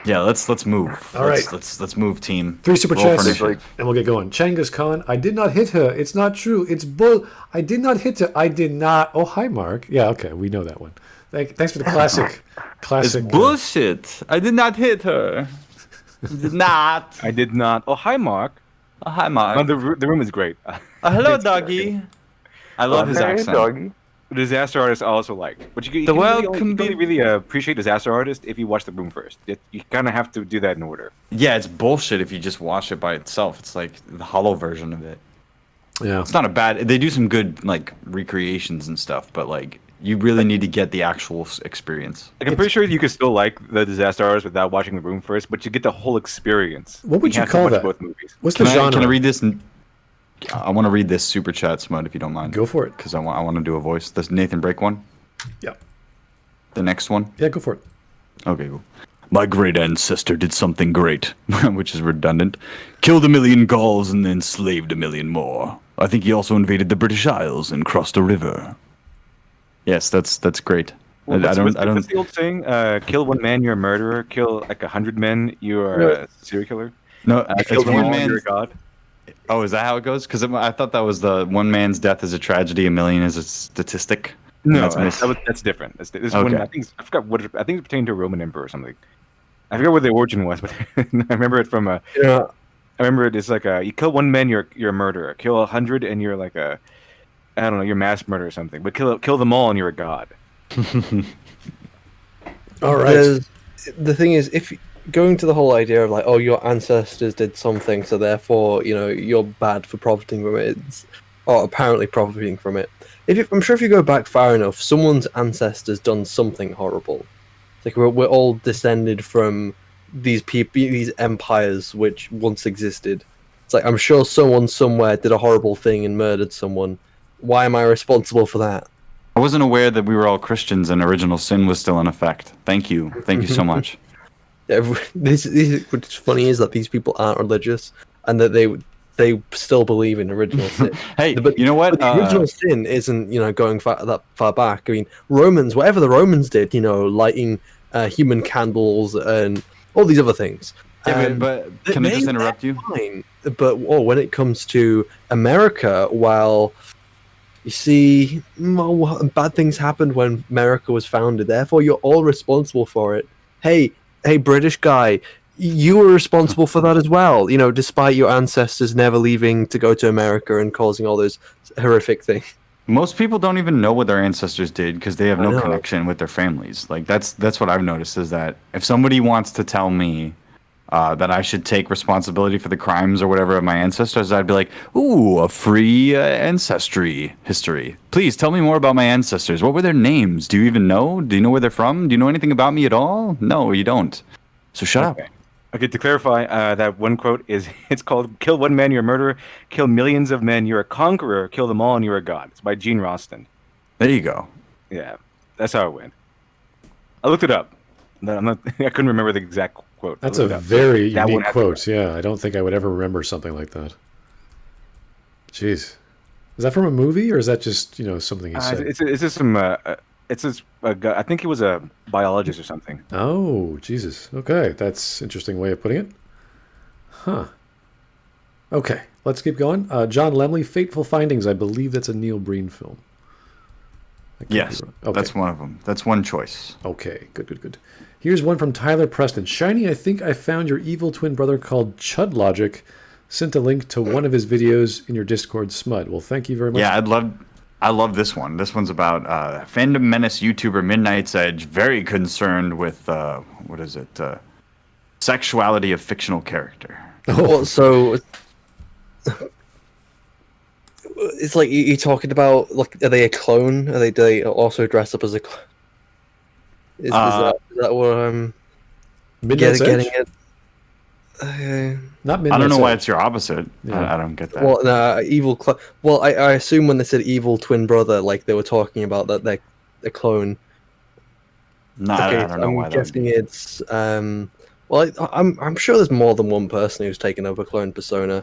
S3: Yeah, let's move.
S2: All right.
S3: Let's move, team.
S2: 3 super
S3: Roll for
S2: chats,
S3: initiative.
S2: and we'll get going. Changas Khan, I did not hit her. It's not true. It's bull. I did not hit her. I did not. Oh, hi, Mark. Yeah, okay, we know that one. Thanks for the classic.
S3: It's bullshit. I did not hit her. I did not.
S6: I did not. Oh, hi, Mark.
S3: Oh, hi, Mark.
S6: No, the room is great.
S3: Hello, doggy. I love his
S4: Hey,
S3: accent.
S4: doggy.
S6: Disaster artist I also like, but you
S3: The
S6: can
S3: world
S6: really,
S3: can
S6: you
S3: be-
S6: can really appreciate disaster artist if you watch the room first. You kind of have to do that in order.
S3: Yeah, it's bullshit if you just watch it by itself. It's like the hollow version of it.
S2: Yeah.
S3: It's not a bad. They do some good like recreations and stuff, but like you really need to get the actual experience.
S6: Like, I'm pretty sure you could still like the disaster artist without watching the room first, but you get the whole experience.
S2: What would you
S6: have to
S2: call
S6: watch
S2: that?
S6: Both movies.
S2: What's the
S3: Can
S2: genre?
S3: I read this? I want to read this super chat, Smud, if you don't mind.
S2: Go for it.
S3: Because I want to do a voice. This Nathan Break one.
S2: Yeah.
S3: The next one.
S2: Yeah, go for it.
S3: Okay, cool. My great ancestor did something great, which is redundant. Killed 1 million Gauls and then enslaved 1 million more. I think he also invaded the British Isles and crossed a river. Yes, that's great.
S6: Well,
S3: I don't.
S6: What's the old saying? Kill 1 man, you're a murderer. Kill like 100 men, you are a serial killer.
S3: No,
S6: Kill
S3: it's
S6: them
S3: one
S6: all,
S3: man.
S6: you're a god.
S3: Oh, is that how it goes? Because I thought that was the one man's death is a tragedy, 1 million is a statistic.
S6: No,
S3: That's
S6: that's different. This
S3: Okay.
S6: one, I forgot what. I think it pertained to a Roman emperor or something. I forgot what the origin was, but I remember it from a.
S1: Yeah.
S6: I remember it is like you kill 1 man, you're a murderer. Kill 100, and you're like a, I don't know, you're mass murder or something. But kill them all, and you're a god.
S2: All right.
S1: The thing is, if going to the whole idea of like, oh, your ancestors did something, so therefore, you're bad for profiting from it, or apparently profiting from it. I'm sure if you go back far enough, someone's ancestors done something horrible. It's like we're all descended from these people, these empires which once existed. It's like I'm sure someone somewhere did a horrible thing and murdered someone. Why am I responsible for that?
S3: I wasn't aware that we were all Christians and original sin was still in effect. Thank you so much.
S1: What's funny is that these people aren't religious, and that they still believe in original sin.
S3: Hey,
S1: but
S3: you know what?
S1: But the original sin isn't going that far back. I mean, Romans, whatever the Romans did, lighting human candles and all these other things.
S3: Yeah, but can I just interrupt you?
S1: Fine. But when it comes to America, well, you see, bad things happened when America was founded. Therefore, you're all responsible for it. Hey, British guy, you were responsible for that as well. Despite your ancestors never leaving to go to America and causing all those horrific things.
S3: Most people don't even know what their ancestors did because they have no connection with their families. Like that's what I've noticed is that if somebody wants to tell me that I should take responsibility for the crimes or whatever of my ancestors, I'd be like, ooh, a free ancestry history. Please tell me more about my ancestors. What were their names? Do you even know? Do you know where they're from? Do you know anything about me at all? No, you don't. So shut up.
S6: Okay, to clarify, that one quote it's called "Kill one man, you're a murderer. Kill millions of men, you're a conqueror. Kill them all, and you're a god." It's by Gene Roston.
S3: There you go.
S6: Yeah, that's how it went. I looked it up. I couldn't remember the exact quote.
S2: That's a very unique quote. Yeah, I don't think I would ever remember something like that. Jeez, is that from a movie or is that just something he said?
S6: It's just some. It's just a guy. I think he was a biologist or something.
S2: Oh, Jesus. Okay, that's an interesting way of putting it. Huh. Okay, let's keep going. John Lemley, Fateful Findings. I believe that's a Neil Breen film.
S3: Yes,
S2: okay.
S3: That's one of them. That's one choice.
S2: Okay, good. Here's one from Tyler Preston. Shiny, I think I found your evil twin brother called Chud Logic. Sent a link to one of his videos in your Discord, Smud. Well, thank you very much.
S3: Yeah, I love this one. This one's about fandom menace YouTuber Midnight's Edge, very concerned with sexuality of fictional character.
S1: Oh, so it's like you're talking about, like, are they a clone? Do they also dress up as a clone? Is that what I'm getting at?
S2: Not Midnight's
S3: I don't know why
S2: Edge.
S3: it's your opposite.
S2: Yeah.
S3: I don't get that.
S1: Well, no, evil clone. Well, I assume when they said evil twin brother, like they were talking about that they're a clone.
S3: No,
S1: Okay,
S3: I don't know why
S1: I'm
S3: that would
S1: guessing
S3: be.
S1: it's well, I'm sure there's more than one person who's taken over clone persona.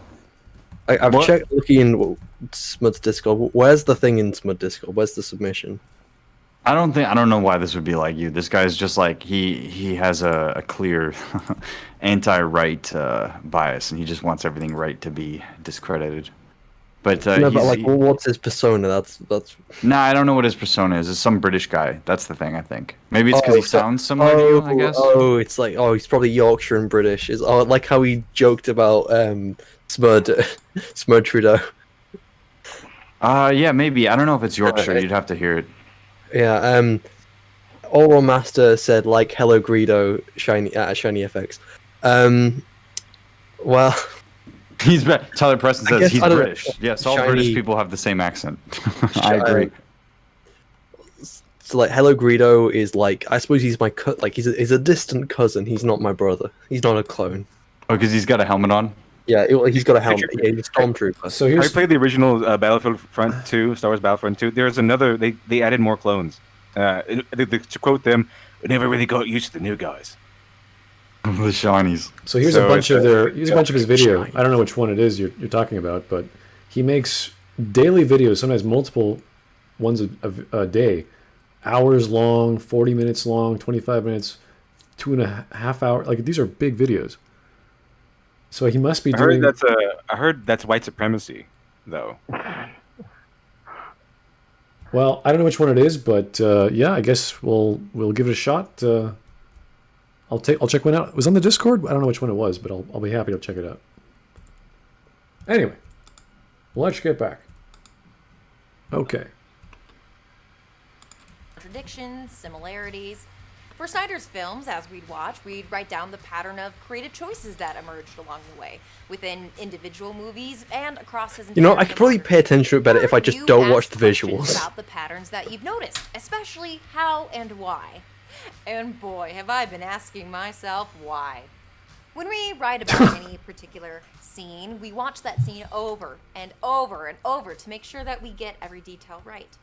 S1: I've checked looking in Smud's Discord. Where's the thing in Smud Discord? Where's the submission?
S3: I don't know why this would be like you. This guy's just like he has a clear anti-right bias, and he just wants everything right to be discredited. But
S1: No, but like, what's his persona? That's.
S3: Nah, I don't know what his persona is. It's some British guy. That's the thing, I think. Maybe it's because he sounds similar to you, I guess.
S1: Oh, it's like, he's probably Yorkshire and British. Like how he joked about Smud Trudeau.
S3: Yeah, maybe. I don't know if it's Yorkshire. You'd have to hear it.
S1: Yeah. Oral Master said, like, hello Greedo, Shiny FX. Well.
S3: Tyler Preston says he's British. Yes, all
S1: Shiny,
S3: British people have the same accent. I agree.
S1: So, like, hello Greedo is like, I suppose he's my he's a distant cousin. He's not my brother. He's not a clone.
S3: Oh, because he's got a helmet on?
S1: Yeah, he's got a helmet. Yeah, he's a stormtrooper.
S2: So
S6: Have you played the original Battlefield Front 2, Star Wars Battlefront 2? There's another. They added more clones. To quote them, "We never really got used to the new guys."
S3: The Shinies.
S2: So here's a bunch of his video. I don't know which one it is you're talking about, but he makes daily videos, sometimes multiple ones a day, hours long, 40 minutes long, 25 minutes, 2.5 hours. Like, these are big videos. So he must be doing.
S6: I heard that's white supremacy, though.
S2: Well, I don't know which one it is, but yeah, I guess we'll give it a shot. I'll check one out. It was on the Discord. I don't know which one it was, but I'll be happy to check it out. Anyway, let's get back. Okay.
S5: Contradictions, similarities. For Snyder's films, as we'd watch, we'd write down the pattern of creative choices that emerged along the way, within individual movies and across his entire
S1: I could probably pay attention to it better if I just don't watch the visuals.
S5: About the patterns that you've noticed, especially how and why. And boy, have I been asking myself why. When we write about any particular scene, we watch that scene over and over and over to make sure that we get every detail right.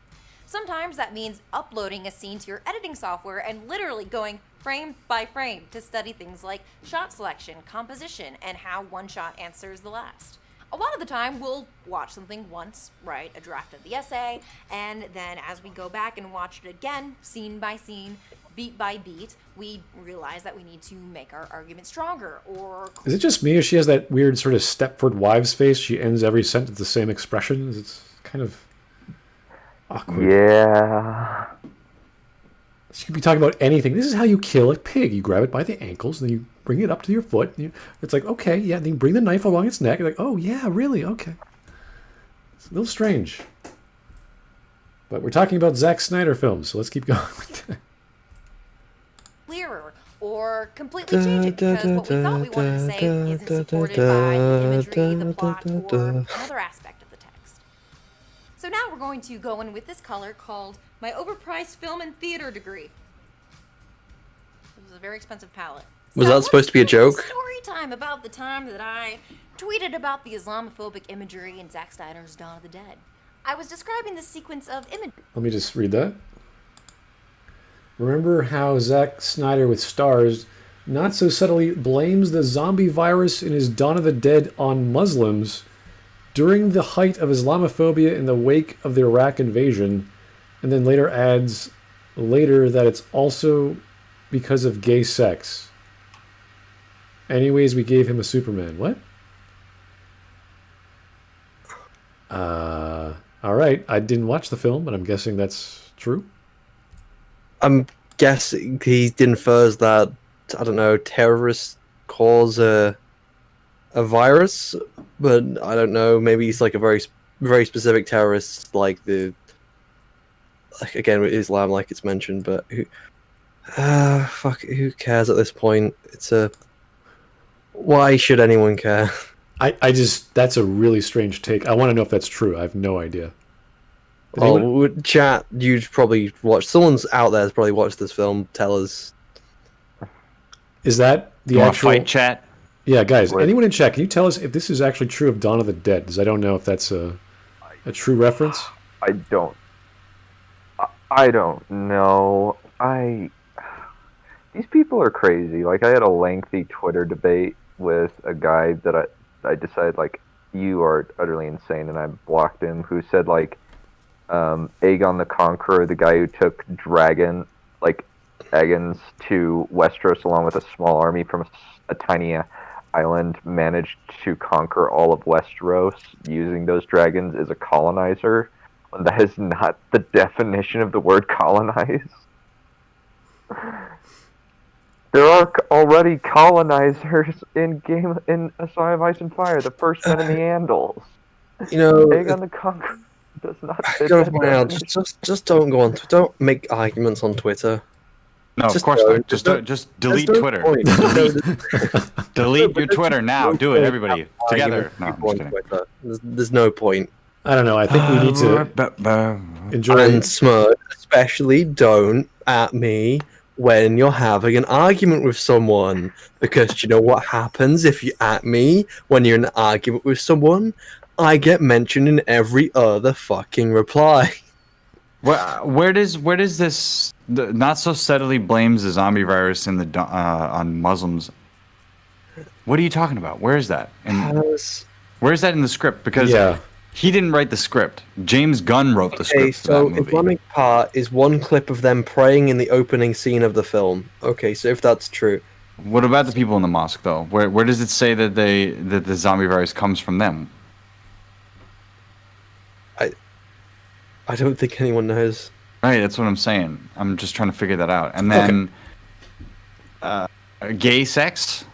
S5: Sometimes that means uploading a scene to your editing software and literally going frame by frame to study things like shot selection, composition, and how one shot answers the last. A lot of the time, we'll watch something once, write a draft of the essay, and then as we go back and watch it again, scene by scene, beat by beat, we realize that we need to make our argument stronger, or...
S2: Is it just me, or she has that weird sort of Stepford Wives face? She ends every sentence the same expression? It's kind of awkward.
S4: Yeah.
S2: She could be talking about anything. This is how you kill a pig. You grab it by the ankles, and then you bring it up to your foot. And it's like, okay, yeah. Then you bring the knife along its neck. You're like, oh, yeah, really? Okay. It's a little strange. But we're talking about Zack Snyder films, so let's keep going with that.
S5: Clearer, or completely change it, because what we thought we wanted to say isn't supported by the imagery, the plot, or another aspect of the text. So now we're going to go in with this color called My Overpriced Film and Theater Degree. This is a very expensive palette.
S1: Was that supposed to be a joke?
S5: Story time about the time that I tweeted about the Islamophobic imagery in Zack Snyder's Dawn of the Dead. I was describing the sequence of imagery.
S2: Let me just read that. Remember how Zack Snyder with stars not so subtly blames the zombie virus in his Dawn of the Dead on Muslims during the height of Islamophobia in the wake of the Iraq invasion, and then later adds later that it's also because of gay sex. Anyways, we gave him a Superman. What? All right. I didn't watch the film, but I'm guessing that's true.
S1: I'm guessing he infers that, I don't know, terrorists cause a virus, but I don't know. Maybe he's like a very specific terrorist, like again with Islam, like it's mentioned. But who cares at this point? Why should anyone care?
S2: I just, that's a really strange take. I want to know if that's true. I have no idea.
S1: Chat, you'd probably watch. Someone's out there has probably watched this film. Tell us.
S2: Is that the
S3: You want
S2: actual
S3: fight chat?
S2: Yeah, guys. Anyone in chat? Can you tell us if this is actually true of Dawn of the Dead? Because I don't know if that's a true reference.
S4: I don't know. These people are crazy. Like, I had a lengthy Twitter debate with a guy that I decided, like, you are utterly insane, and I blocked him, who said, like, Aegon the Conqueror, the guy who took dragons to Westeros along with a small army from a tiny island, managed to conquer all of Westeros using those dragons as a colonizer, when that is not the definition of the word colonize. There are already colonizers in A Song of Ice and Fire, the first men in the Andals.
S1: You know,
S4: Aegon the Conqueror does not fit
S1: go
S4: that
S1: now.
S4: definition.
S1: Just don't go on. Don't make arguments on Twitter.
S3: No, of
S1: Just
S3: course
S1: don't.
S3: not. Just
S1: There's
S3: just delete
S1: There's no
S3: Twitter.
S1: point.
S3: Delete your Twitter now. Do it, everybody, together. No, I'm just kidding.
S1: Twitter. There's no point.
S2: I don't know. I think we need to enjoy.
S1: And Smut, especially don't at me when you're having an argument with someone, because you know what happens if you at me when you're in an argument with someone? I get mentioned in every other fucking reply.
S3: Where does this not so subtly blames the zombie virus in the on Muslims? What are you talking about? Where is that? And where is that in the script? Because he didn't write the script. James Gunn wrote the script for that movie.
S1: Islamic part is one clip of them praying in the opening scene of the film. Okay, so if that's true,
S3: what about the people in the mosque though? Where does it say that the zombie virus comes from them?
S1: I don't think anyone knows.
S3: Right, that's what I'm saying. I'm just trying to figure that out. And then, gay sex.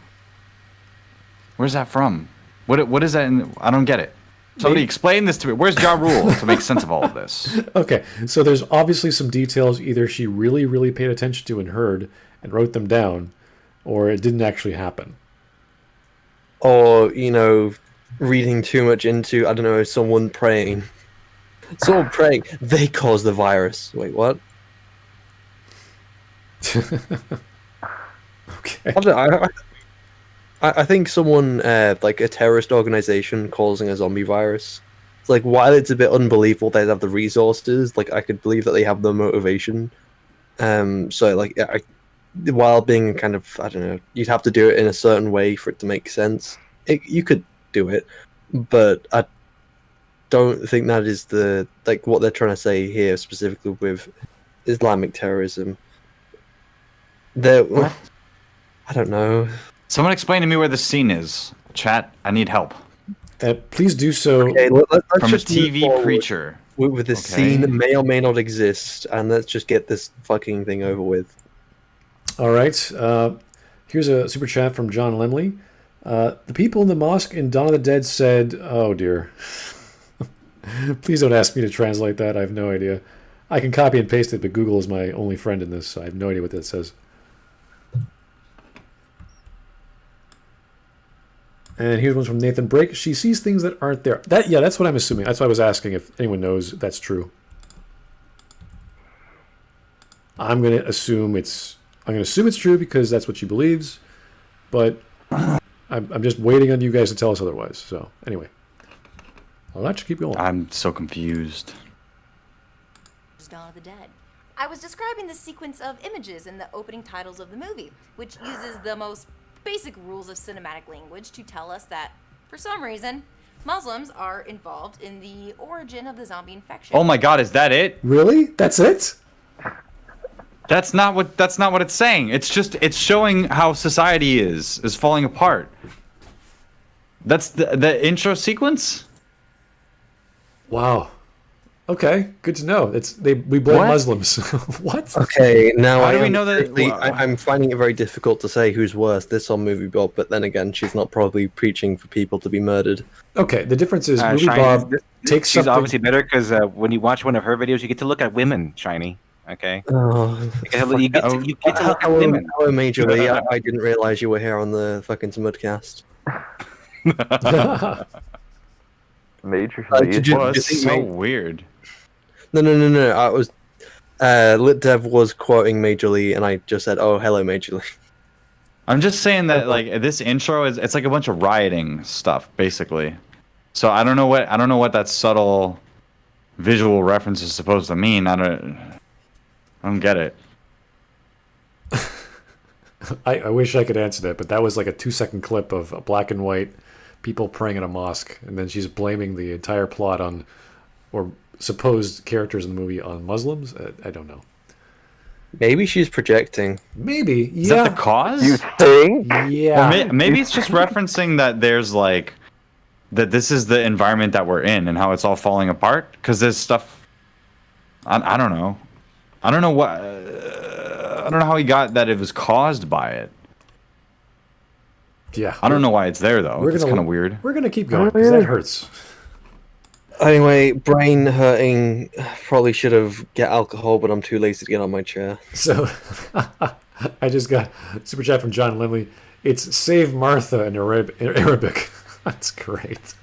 S3: Where's that from? What is that? I don't get it. Somebody explain this to me. Where's Ja Rule to make sense of all of this?
S2: Okay, so there's obviously some details either she really, really paid attention to and heard and wrote them down, or it didn't actually happen.
S1: Or, you know, reading too much into, I don't know, someone praying. Someone praying, they caused the virus. Wait, what?
S2: Okay.
S1: I think someone, like a terrorist organization causing a zombie virus. It's like, while it's a bit unbelievable they have the resources, like I could believe that they have the motivation. So like, while being kind of, I don't know, you'd have to do it in a certain way for it to make sense. You could do it, but I don't think that is the like what they're trying to say here specifically with Islamic terrorism. I don't know.
S3: Someone explain to me where the scene is. Chat, I need help.
S2: Please do so.
S1: Okay, let's
S3: From a
S1: just move
S3: TV
S1: forward
S3: preacher.
S1: with this scene that may or may not exist, and let's just get this fucking thing over with.
S2: All right. Here's a super chat from John Lemley. The people in the mosque in Dawn of the Dead said, oh dear. Please don't ask me to translate that. I have no idea. I can copy and paste it, but Google is my only friend in this, so I have no idea what that says. And here's one from Nathan Brake. She sees things that aren't there. That's what I'm assuming. That's why I was asking if anyone knows if that's true. I'm gonna assume it's true because that's what she believes, but I'm just waiting on you guys to tell us otherwise. So anyway, I'll let you keep going.
S3: I'm so confused.
S5: Dawn of the Dead. I was describing the sequence of images in the opening titles of the movie, which uses the most basic rules of cinematic language to tell us that, for some reason, Muslims are involved in the origin of the zombie infection.
S3: Oh my god, is that it?
S2: Really? That's it?
S3: That's not what it's saying. It's showing how society is falling apart. That's the intro sequence?
S2: Wow. Okay, good to know. We blame
S3: What?
S2: Muslims. What?
S1: Okay, now
S3: How do we know that?
S1: I'm finding it very difficult to say who's worse, this or Movie Bob. But then again, she's not probably preaching for people to be murdered.
S2: Okay, the difference is Movie
S6: Shiny,
S2: Bob takes
S6: she's
S2: something.
S6: obviously better because when you watch one of her videos, you get to look at women, Shiny. Okay,
S1: Oh,
S6: you get to look at women.
S1: Hello, Major Lee. I didn't realize you were here on the fucking Smudcast.
S4: Major
S1: did you-
S3: Well,
S1: do you
S3: it's
S1: think
S3: so
S1: May-
S3: weird.
S1: No. I was LitDev was quoting Major Lee, and I just said, "Oh, hello, Major Lee."
S3: I'm just saying that like this intro it's like a bunch of rioting stuff basically. So I don't know what that subtle visual reference is supposed to mean. I don't get it.
S2: I wish I could answer that, but that was like a 2-second clip of a black and white people praying in a mosque, and then she's blaming the entire plot on, or supposed characters in the movie on Muslims. I don't know.
S1: Maybe she's projecting.
S2: Maybe,
S3: Is
S2: yeah.
S3: that the cause?
S4: You think?
S2: Yeah.
S3: Or maybe it's just referencing that there's like that this is the environment that we're in and how it's all falling apart because there's stuff I don't know. I don't know what I don't know how he got that it was caused by it.
S2: Yeah.
S3: I don't know why it's there though. It's kind of weird.
S2: We're gonna keep going because that hurts.
S1: Anyway, brain hurting. Probably should have get alcohol, but I'm too lazy to get on my chair.
S2: So I just got a super chat from John Lemley. It's Save Martha in Arabic. That's great.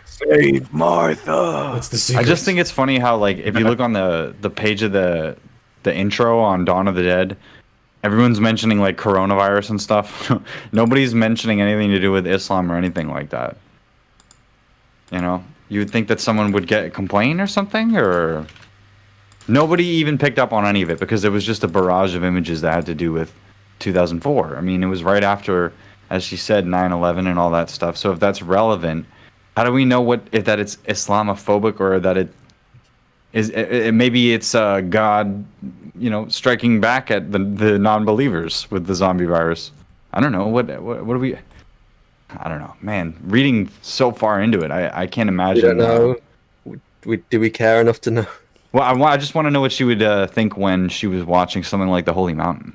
S6: Save Martha.
S2: That's the secret.
S3: I just think it's funny how like if you look on the page of the intro on Dawn of the Dead, everyone's mentioning like coronavirus and stuff. Nobody's mentioning anything to do with Islam or anything like that. You know, you would think that someone would get a complaint or something, or nobody even picked up on any of it because it was just a barrage of images that had to do with 2004. I mean, it was right after, as she said, 9/11 and all that stuff. So if that's relevant, how do we know if that it's Islamophobic or that it is? Maybe it's God, you know, striking back at the non-believers with the zombie virus. I don't know. What do we? I don't know, man. Reading so far into it, I can't imagine.
S1: We don't know. Do we care enough to know?
S3: Well, I just want to know what she would think when she was watching something like The Holy Mountain.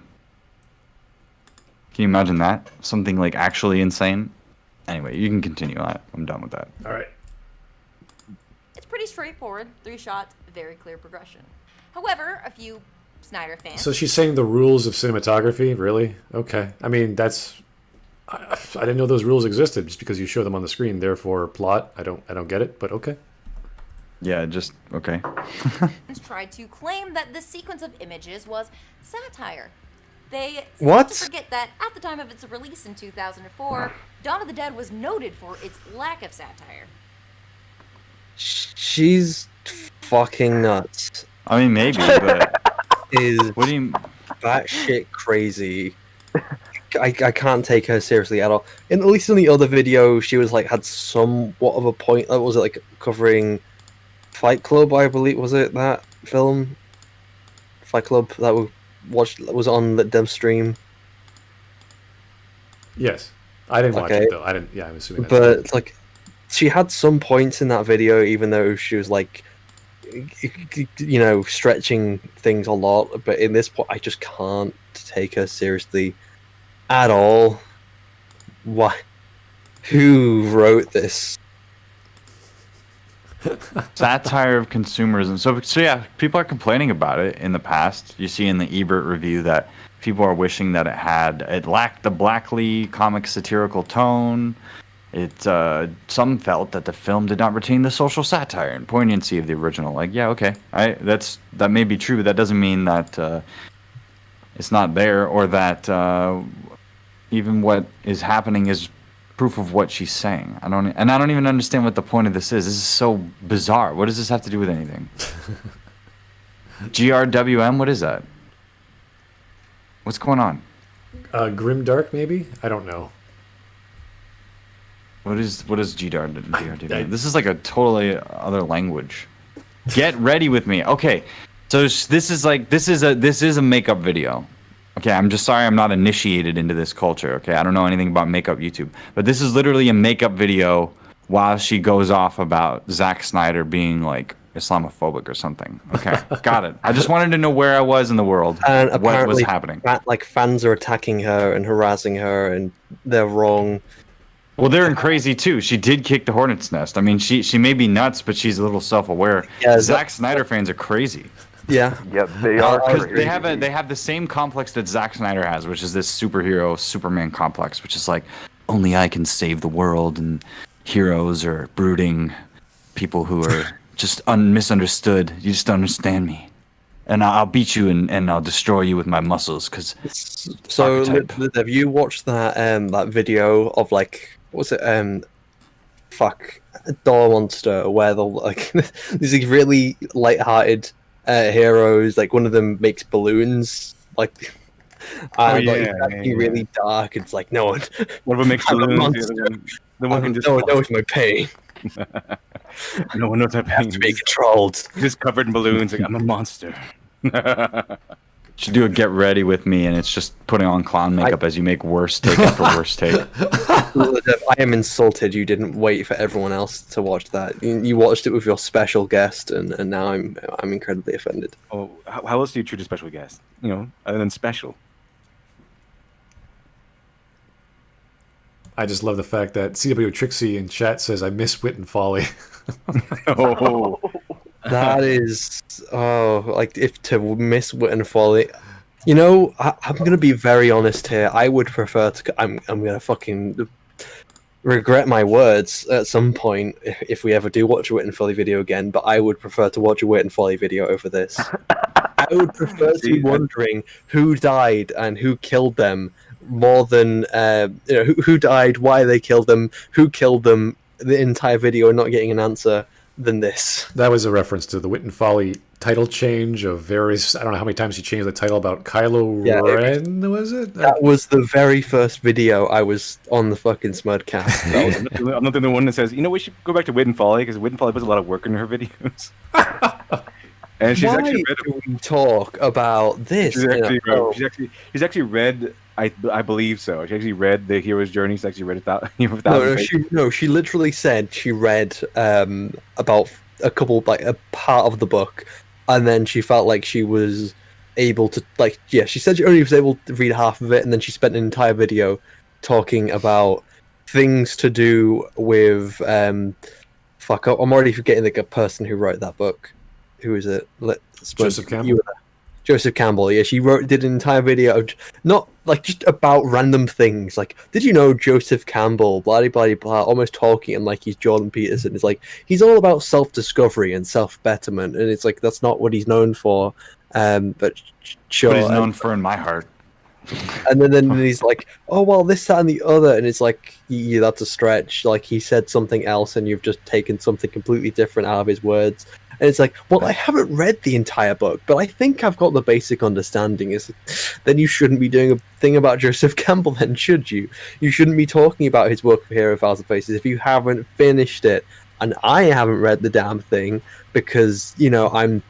S3: Can you imagine that? Something like actually insane? Anyway, you can continue. I'm done with that.
S2: All right.
S5: It's pretty straightforward. 3 shots, very clear progression. However, a few Snyder fans...
S2: So she's saying the rules of cinematography? Really? Okay. I mean, I didn't know those rules existed just because you show them on the screen. Therefore, plot. I don't get it, but okay.
S3: Yeah, just okay.
S5: tried to claim that this sequence of images was satire. They
S1: What?
S5: seem to forget that at the time of its release in 2004, Dawn of the Dead was noted for its lack of satire.
S1: She's fucking nuts.
S3: I mean, maybe, but
S1: Is
S3: what do you?
S1: batshit crazy. I can't take her seriously at all. And at least in the other video, she was like had somewhat of a point. Was it like covering Fight Club? I believe was it that film, Fight Club that we watched was on the Dev stream.
S2: Yes, I didn't watch
S1: Okay.
S2: it though. I didn't. Yeah, I'm assuming. That's
S1: But like, she had some points in that video, even though she was like, you know, stretching things a lot. But in this point, I just can't take her seriously at all. Why? Who wrote this?
S3: Satire of consumerism. So yeah, people are complaining about it in the past. You see in the Ebert review that people are wishing that it lacked the Blackley comic satirical tone. Some felt that the film did not retain the social satire and poignancy of the original. Like, yeah, okay, that may be true, but that doesn't mean that it's not there, or that even what is happening is proof of what she's saying. I don't even understand what the point of this is. This is so bizarre. What does this have to do with anything? GRWM, what is that? What's going on?
S2: Grim Dark, maybe. I don't know.
S3: What is GRWM? This is like a totally other language. Get ready with me. Okay, so this is a makeup video. Okay, I'm just sorry I'm not initiated into this culture. Okay, I don't know anything about makeup YouTube, but this is literally a makeup video while she goes off about Zack Snyder being like Islamophobic or something. Okay, got it. I just wanted to know where I was in the world,
S1: And
S3: what was
S1: apparently,
S3: happening.
S1: like fans are attacking her and harassing her, and they're wrong.
S3: Well, they're crazy too. She did kick the hornet's nest. I mean, she may be nuts, but she's a little self-aware.
S1: Yeah,
S3: Zack Snyder fans are crazy.
S1: Yeah,
S4: Yep, they are.
S3: Because
S4: crazy.
S3: they have the same complex that Zack Snyder has, which is this superhero Superman complex, which is like only I can save the world, and heroes are brooding people who are just misunderstood. You just don't understand me, and I'll beat you and I'll destroy you with my muscles. Because
S1: So,
S3: archetype.
S1: have you watched that video of like what's it Door Monster, where the like these really light-hearted heroes, like one of them makes balloons, like but
S6: yeah,
S1: it's actually
S6: yeah.
S1: really dark. It's like no one,
S6: One of them makes
S1: I'm a
S6: balloons. The one can just
S1: no one knows my pain.
S6: no one knows that
S1: I have
S6: pain.
S1: to be controlled.
S6: Just covered in balloons. Like, I'm a monster.
S3: should do a get ready with me, and it's just putting on clown makeup as you make worst take after worst take.
S1: I am insulted. You didn't wait for everyone else to watch that. You watched it with your special guest, and now I'm incredibly offended.
S6: Oh, how else do you treat a special guest? You know, other than special.
S2: I just love the fact that CW Trixie in chat says, "I miss Wit and Folly."
S6: Oh,
S1: That is, like if to miss Wit and Folly. You know, I'm gonna be very honest here. I would prefer to. I'm gonna fucking regret my words at some point if we ever do watch a Wit and Folly video again. But I would prefer to watch a Wit and Folly video over this. I would prefer to be wondering who died and who killed them more than who died, why they killed them, who killed them. The entire video and not getting an answer than this.
S2: That was a reference to the Wit and Folly title change of various. I don't know how many times he changed the title about Kylo Ren. Was it?
S1: That was the very first video I was on the fucking Smudcast. That was
S6: I'm not the one that says, you know, we should go back to Wit and Folly, because Wit and Folly puts a lot of work in her videos. And she's
S1: Why
S6: actually read.
S1: do we talk about this?
S6: She's actually read. I believe so. She actually read the hero's journey. She's actually read
S1: She literally said she read about a couple, like a part of the book, and then she felt like she was able to, like, yeah, she said she only was able to read half of it, and then she spent an entire video talking about things to do with I'm already forgetting the person who wrote that book. Who is it?
S2: Joseph Campbell.
S1: Joseph Campbell, yeah, did an entire video of not like just about random things. Like, did you know Joseph Campbell, blah blah blah, almost talking and like he's Jordan Peterson. It's like he's all about self-discovery and self-betterment, and it's like that's not what he's known for. But sure,
S3: What he's known for in my heart.
S1: And then he's like, oh, well, this, that, and the other. And it's like, yeah, that's a stretch. Like, he said something else, and you've just taken something completely different out of his words. And it's like, well, I haven't read the entire book, but I think I've got the basic understanding. Then you shouldn't be doing a thing about Joseph Campbell, then, should you? You shouldn't be talking about his work for Hero Thousand Faces if you haven't finished it. And I haven't read the damn thing because, you know, I'm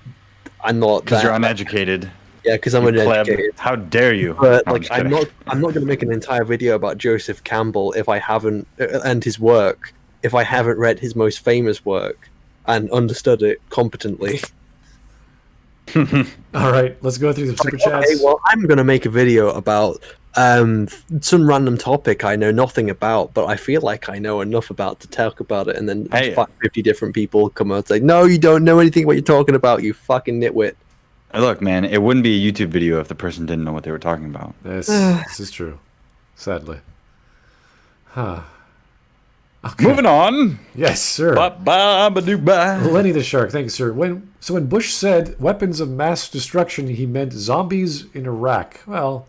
S1: not.
S3: Because you're uneducated.
S1: Yeah, because I'm
S3: You pleb.
S1: uneducated.
S3: How dare you?
S1: But
S3: No,
S1: like,
S3: I'm
S1: I'm
S3: just
S1: not going to make an entire video about Joseph Campbell if I haven't and his work if I haven't read his most famous work and understood it competently.
S2: All right, let's go through the super chats.
S1: Okay, well, I'm going to make a video about some random topic I know nothing about, but I feel like I know enough about to talk about it, and then
S3: Hey.
S1: 50 different people come out and say, no, you don't know anything what you're talking about, you fucking nitwit.
S3: Look, man, it wouldn't be a YouTube video if the person didn't know what they were talking about.
S2: This is true, sadly. Huh. Okay.
S3: Moving on.
S2: Yes, sir.
S3: Ba-ba-ba-doo-ba.
S2: Lenny the Shark, thank you, sir. When Bush said weapons of mass destruction, he meant zombies in Iraq. Well,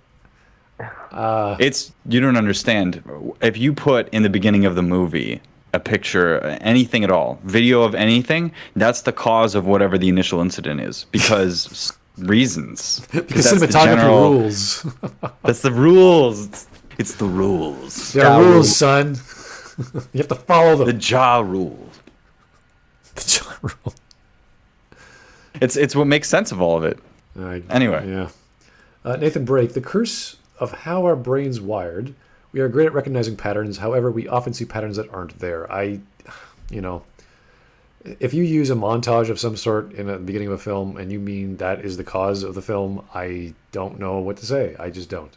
S3: You don't understand. If you put in the beginning of the movie a picture, anything at all, video of anything, that's the cause of whatever the initial incident is. Because reasons.
S2: because
S3: that's the
S2: cinematography
S3: general-
S2: rules.
S3: That's the rules. It's the rules.
S2: There are rules, son. You have to follow them.
S3: The jaw rule.
S2: The jaw rule.
S3: It's what makes sense of all of it. Anyway.
S2: Yeah. Nathan Brake, the curse of how our brains wired. We are great at recognizing patterns. However, we often see patterns that aren't there. If you use a montage of some sort in the beginning of a film and you mean that is the cause of the film, I don't know what to say. I just don't.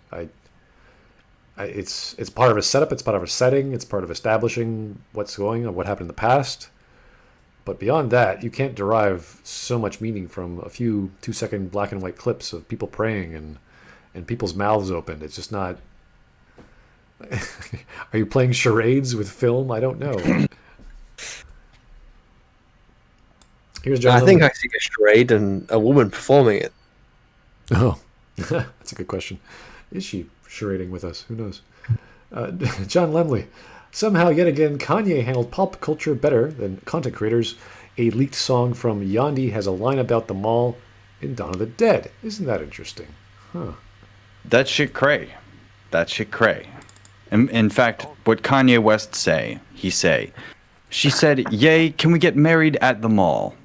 S2: It's part of a setup. It's part of a setting. It's part of establishing what's going on, what happened in the past. But beyond that, you can't derive so much meaning from a few 2-second black and white clips of people praying and people's mouths opened. It's just not. Are you playing charades with film? I don't know. Here's John.
S1: I think I see a charade and a woman performing it.
S2: Oh, that's a good question. Is she charading with us? Who knows? John Lemley. Somehow, yet again, Kanye handled pop culture better than content creators. A leaked song from Yandhi has a line about the mall in Donna the Dead. Isn't that interesting? Huh.
S3: That shit cray. That shit cray. In fact, what Kanye West she said, yay, can we get married at the mall?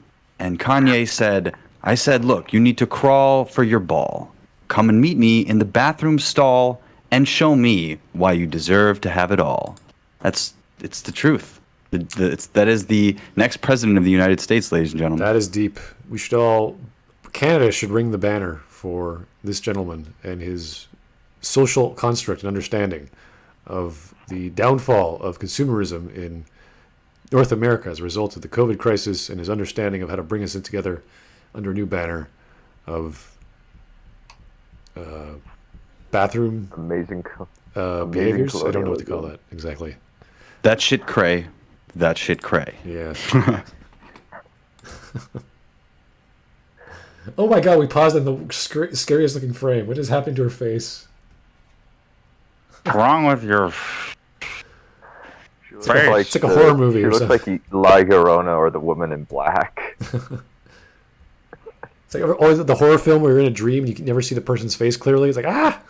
S3: And Kanye said, I said, look, you need to crawl for your ball. Come and meet me in the bathroom stall and show me why you deserve to have it all. It's the truth. That is the next president of the United States, ladies and gentlemen.
S2: That is deep. Canada should ring the banner for this gentleman and his social construct and understanding of the downfall of consumerism in North America as a result of the COVID crisis and his understanding of how to bring us in together under a new banner of bathroom
S4: Amazing
S2: behaviors. I don't know what to call that exactly.
S3: That shit cray. That shit cray.
S2: Yeah. Oh my god, we paused in the scariest looking frame. What is happening to her face?
S3: What's wrong with your
S4: It's
S2: It's like a horror movie
S4: She
S2: or
S4: looks
S2: something.
S4: like La Llorona or the Woman in Black.
S2: It's like always the horror film where you're in a dream and you can never see the person's face clearly. It's like, ah!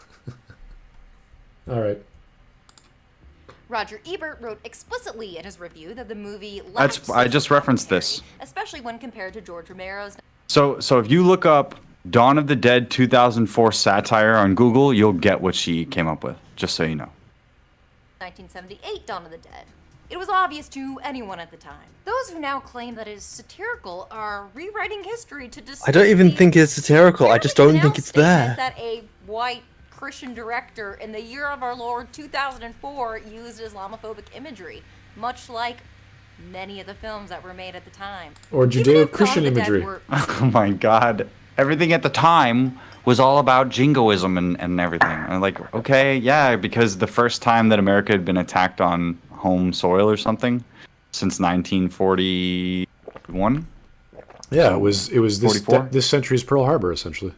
S2: All right.
S5: Roger Ebert wrote explicitly in his review that the movie
S3: That's- I just referenced this.
S5: especially when compared to George Romero's
S3: So if you look up Dawn of the Dead 2004 satire on Google, you'll get what she came up with, just so you know.
S5: 1978 Dawn of the Dead. It was obvious to anyone at the time. Those who now claim that it is satirical are rewriting history to dismiss
S1: I don't even
S5: the
S1: think it's satirical. I just don't
S5: fairly
S1: think it's
S5: denounced
S1: there.
S5: statement that a white Christian director in the year of our Lord 2004 used Islamophobic imagery, much like many of the films that were made at the time.
S2: Or
S5: Even if
S2: Judeo-Christian
S5: Dawn of the Dead
S2: imagery.
S5: were-
S3: Oh my god. Everything at the time was all about jingoism and everything. And like, okay, yeah, because the first time that America had been attacked on home soil or something since 1941.
S2: Yeah, it was this
S3: 44?
S2: this century's Pearl Harbor essentially.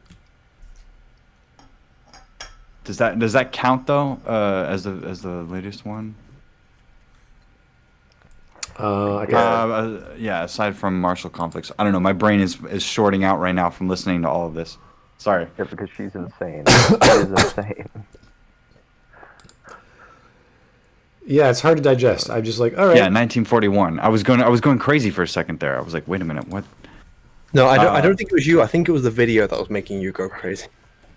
S3: Does that count though as the latest one?
S2: I guess.
S3: Yeah. Aside from martial conflicts, I don't know. My brain is shorting out right now from listening to all of this. Sorry.
S4: Yeah, because she's insane. She is insane.
S2: Yeah, it's hard to digest. I'm just like, all right.
S3: Yeah, 1941. I was going crazy for a second there. I was like, wait a minute, what?
S1: No, I don't think it was you. I think it was the video that was making you go crazy.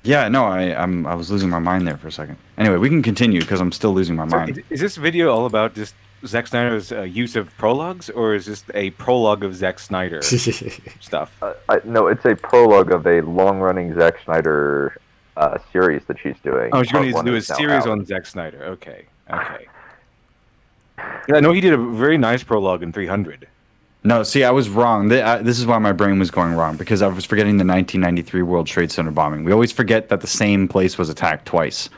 S3: Yeah, no, I was losing my mind there for a second. Anyway, we can continue because I'm still losing my mind.
S6: Is this video all about just Zack Snyder's use of prologues, or is this a prologue of Zack Snyder stuff?
S4: No, it's a prologue of a long-running Zack Snyder series that she's doing.
S6: Oh, she's going to do a series on Zack Snyder. Okay. Yeah, I know he did a very nice prologue in 300.
S3: No, see, I was wrong. This is why my brain was going wrong, because I was forgetting the 1993 World Trade Center bombing. We always forget that the same place was attacked twice,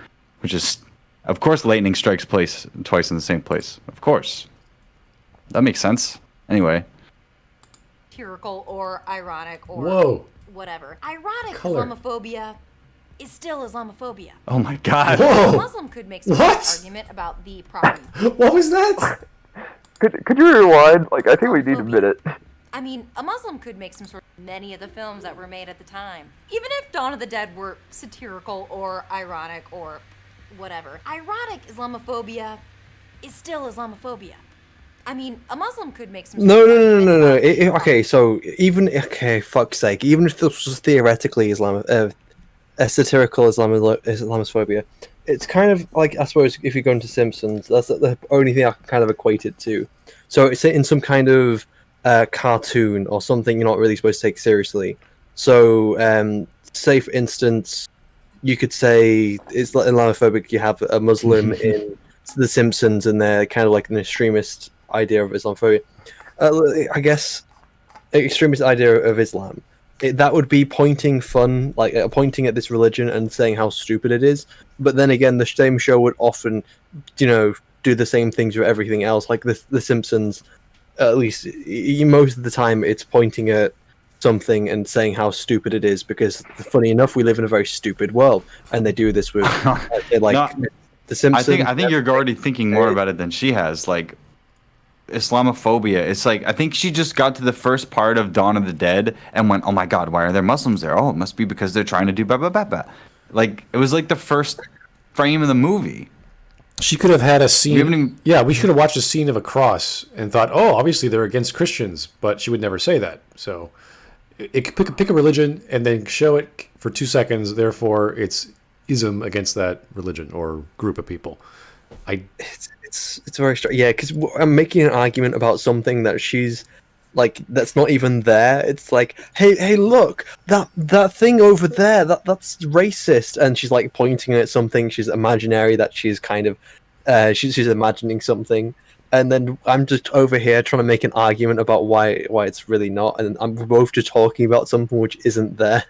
S3: which is, of course, lightning strikes place twice in the same place. Of course. That makes sense. Anyway.
S5: Satirical or ironic or
S2: Whoa.
S5: whatever. Ironic
S2: Color.
S5: Islamophobia is still Islamophobia.
S3: Oh my God.
S5: A
S2: Whoa.
S5: Muslim could make some
S2: What?
S5: argument about the property.
S2: What was that?
S4: Could you rewind? Like, I think we need a minute.
S5: I mean, a Muslim could make some sort of many of the films that were made at the time. Even if Dawn of the Dead were satirical or ironic or whatever. Ironic Islamophobia is still Islamophobia. I mean, a Muslim could make some.
S1: No. Okay, so fuck's sake. Even if this was theoretically satirical Islamophobia, it's kind of like, I suppose, if you go into Simpsons, that's the only thing I can kind of equate it to. So it's in some kind of cartoon or something you're not really supposed to take seriously. So, say for instance, you could say it's Islamophobic. You have a Muslim in The Simpsons, and they're kind of like an extremist idea of Islamophobia. I guess extremist idea of Islam. That would be pointing at this religion and saying how stupid it is. But then again, the same show would often, do the same things with everything else. Like the Simpsons, at least most of the time, it's pointing at something and saying how stupid it is. Because funny enough, we live in a very stupid world, and they do this with the Simpsons.
S3: I think you're already thinking more about it than she has. Like, Islamophobia. It's like, I think she just got to the first part of Dawn of the Dead and went, oh my God, why are there Muslims there? Oh, it must be because they're trying to do blah, blah, blah, blah. Like, it was like the first frame of the movie.
S2: She could have had a scene. Yeah, we should have watched a scene of a cross and thought, oh, obviously they're against Christians, but she would never say that. So it could pick a religion and then show it for 2 seconds. Therefore, it's ism against that religion or group of people.
S1: It's very strange. Yeah, because I'm making an argument about something that she's like, that's not even there. It's like, hey, look, that thing over there, that's racist, and she's like pointing at something. She's imaginary that she's kind of, she's imagining something, and then I'm just over here trying to make an argument about why it's really not, and I'm both just talking about something which isn't there.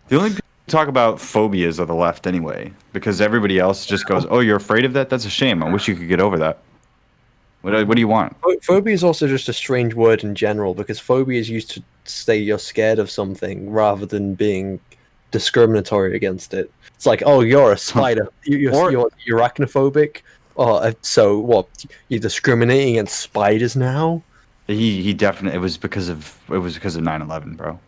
S3: The only people who talk about phobias are the left anyway, because everybody else just goes, oh, you're afraid of that? That's a shame. I wish you could get over that. What do you want?
S1: Phobia is also just a strange word in general, because phobia is used to say you're scared of something rather than being discriminatory against it. It's like, oh, you're a spider. You're arachnophobic. Oh, so what? You're discriminating against spiders now?
S3: He definitely. It was because of 9/11, bro.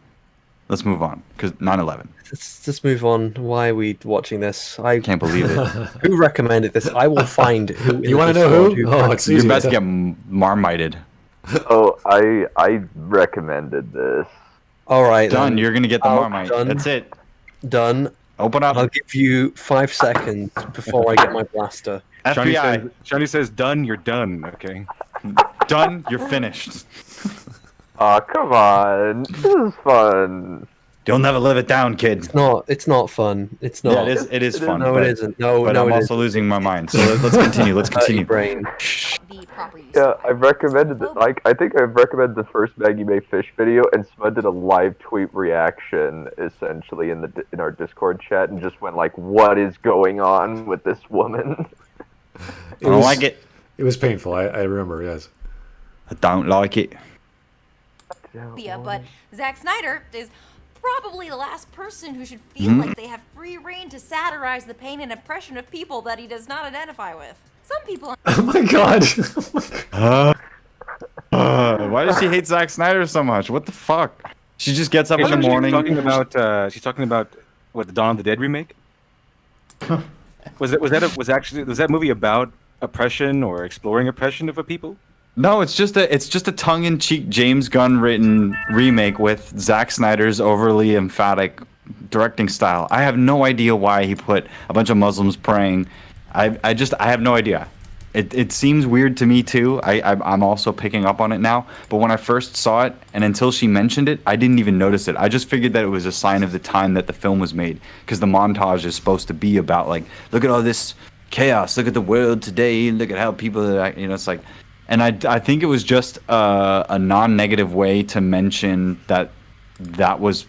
S3: Let's move on, because 9/11.
S1: Let's move on. Why are we watching this? I
S3: can't believe it.
S1: Who recommended this? I will find who.
S2: You want to know who? Oh, it's easy.
S3: You're about to get marmited.
S4: Oh, I recommended this.
S1: All right,
S3: Dunn, you're gonna get the marmite. That's it.
S1: Done.
S3: Open up.
S1: I'll give you 5 seconds before I get my blaster.
S3: FBI.
S6: Johnny says, "Done. You're done." Okay.
S3: Done. You're finished.
S4: Aw, come on. This is fun.
S3: You'll never live it down, kid.
S1: It's not fun. It's not.
S3: Yeah, it is fun.
S1: No, it isn't.
S3: But I'm also losing my mind. So let's continue. Let's continue.
S1: Brain.
S4: Yeah, I've recommended it. Like, I think I've recommended the first Maggie Mae Fish video, and Smud did a live tweet reaction, essentially, in our Discord chat, and just went like, "What is going on with this woman?"
S3: I don't like it.
S2: It was painful. I remember. Yes.
S3: I don't like it.
S5: But Zack Snyder is probably the last person who should feel like they have free reign to satirize the pain and oppression of people that he does not identify with. Some people.
S2: Oh my god. Oh my god.
S3: Why does she hate Zack Snyder so much? What the fuck? She just gets up in the morning.
S6: She's talking about what, the Dawn of the Dead remake? was that movie about oppression or exploring oppression of a people?
S3: No, it's just a tongue-in-cheek James Gunn written remake with Zack Snyder's overly emphatic directing style. I have no idea why he put a bunch of Muslims praying. I have no idea. It seems weird to me too. I'm also picking up on it now. But when I first saw it, and until she mentioned it, I didn't even notice it. I just figured that it was a sign of the time that the film was made, because the montage is supposed to be about, like, look at all this chaos, look at the world today, look at how people are, it's like. And I think it was just a non-negative way to mention that was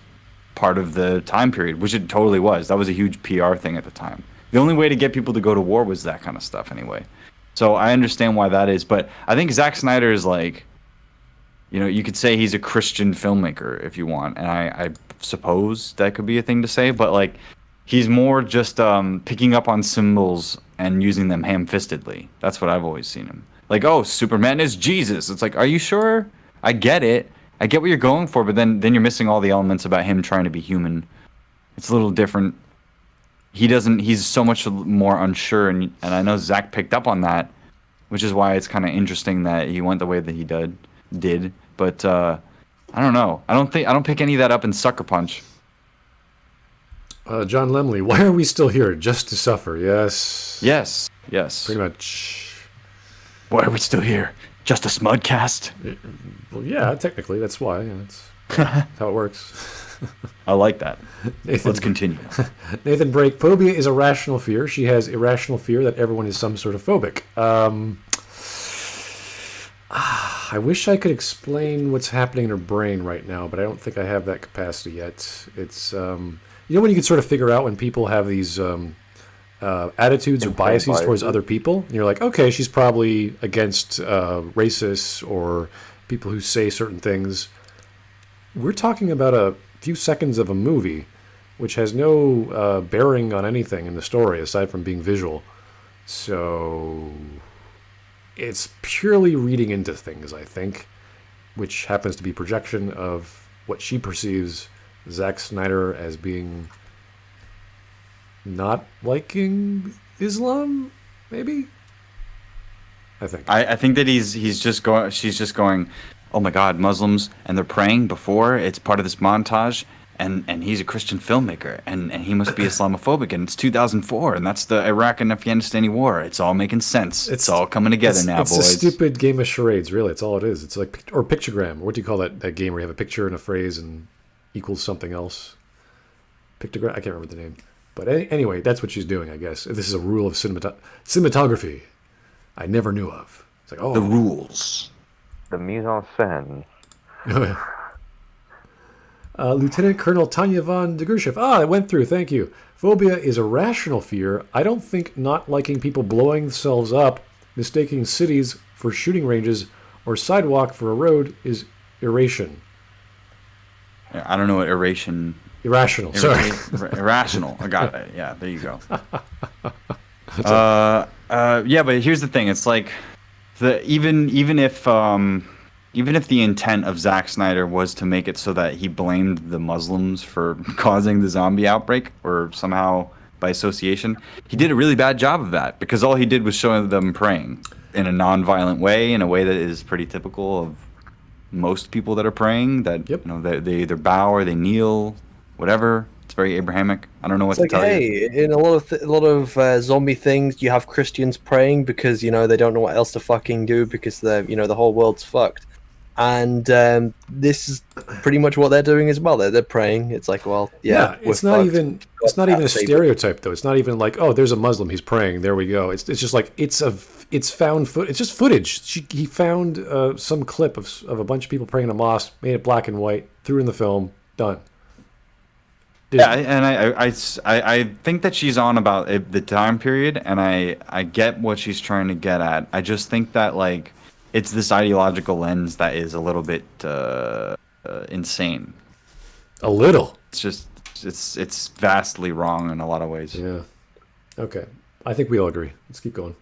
S3: part of the time period, which it totally was. That was a huge PR thing at the time. The only way to get people to go to war was that kind of stuff anyway. So I understand why that is. But I think Zack Snyder is like, you could say he's a Christian filmmaker if you want. And I suppose that could be a thing to say. But, like, he's more just picking up on symbols and using them ham-fistedly. That's what I've always seen him. Like, oh, Superman is Jesus. It's like, are you sure? I get it. I get what you're going for, but then you're missing all the elements about him trying to be human. It's a little different. He's so much more unsure, and I know Zack picked up on that, which is why it's kind of interesting that he went the way that he did. But I don't know. I don't pick any of that up in Sucker Punch.
S2: John Lemley, why are we still here? Just to suffer? Yes.
S3: Yes.
S2: Pretty much.
S3: Why are we still here? Just a Smudcast?
S2: Well, yeah, technically, that's why. Yeah, that's how it works.
S3: I like that. Let's continue.
S2: Nathan Brake, phobia is a rational fear. She has irrational fear that everyone is some sort of phobic. I wish I could explain what's happening in her brain right now, but I don't think I have that capacity yet. It's, when you can sort of figure out when people have these attitudes or biases towards other people, and you're like, okay, she's probably against racists or people who say certain things. We're talking about a few seconds of a movie which has no bearing on anything in the story aside from being visual. So it's purely reading into things, I think, which happens to be projection of what she perceives Zack Snyder as being not liking Islam, maybe? I think.
S3: I think that she's just going, oh my God, Muslims, and they're praying before, it's part of this montage, and he's a Christian filmmaker, and he must be Islamophobic, and it's 2004, and that's the Iraq and Afghanistan war. It's all making sense. It's all coming together now, boys.
S2: It's a stupid game of charades, really. It's all it is. It's like, or pictogram. What do you call that game where you have a picture and a phrase and equals something else? Pictogram? I can't remember the name. But anyway, that's what she's doing, I guess. This is a rule of cinematography I never knew of. It's like, oh.
S3: The rules.
S4: The mise en scène.
S2: Lieutenant Colonel Tanya von de Gershev. It went through. Thank you. Phobia is a rational fear. I don't think not liking people blowing themselves up, mistaking cities for shooting ranges, or sidewalk for a road is irration.
S3: I don't know what irration...
S2: Irrational, sorry.
S3: Irrational. I got it. Yeah, there you go. Yeah, but here's the thing. It's like, even if the intent of Zack Snyder was to make it so that he blamed the Muslims for causing the zombie outbreak, or somehow by association, he did a really bad job of that, because all he did was show them praying in a non-violent way, in a way that is pretty typical of most people that are praying. That they either bow or they kneel. Whatever, it's very Abrahamic. I don't know what to tell you.
S1: In a lot of zombie things, you have Christians praying because they don't know what else to fucking do because the whole world's fucked, and this is pretty much what they're doing as well. They're praying. It's like, well, yeah,
S2: it's not even a stereotype though. It's not even like, oh, there's a Muslim, he's praying. There we go. It's just like it's found foot. It's just footage. He found some clip of a bunch of people praying in a mosque, made it black and white, threw in the film, done.
S3: Yeah, and I think that she's on about the time period, and I get what she's trying to get at. I just think that, like, it's this ideological lens that is a little bit insane.
S2: A little.
S3: It's just it's vastly wrong in a lot of ways.
S2: Yeah. Okay. I think we all agree. Let's keep going.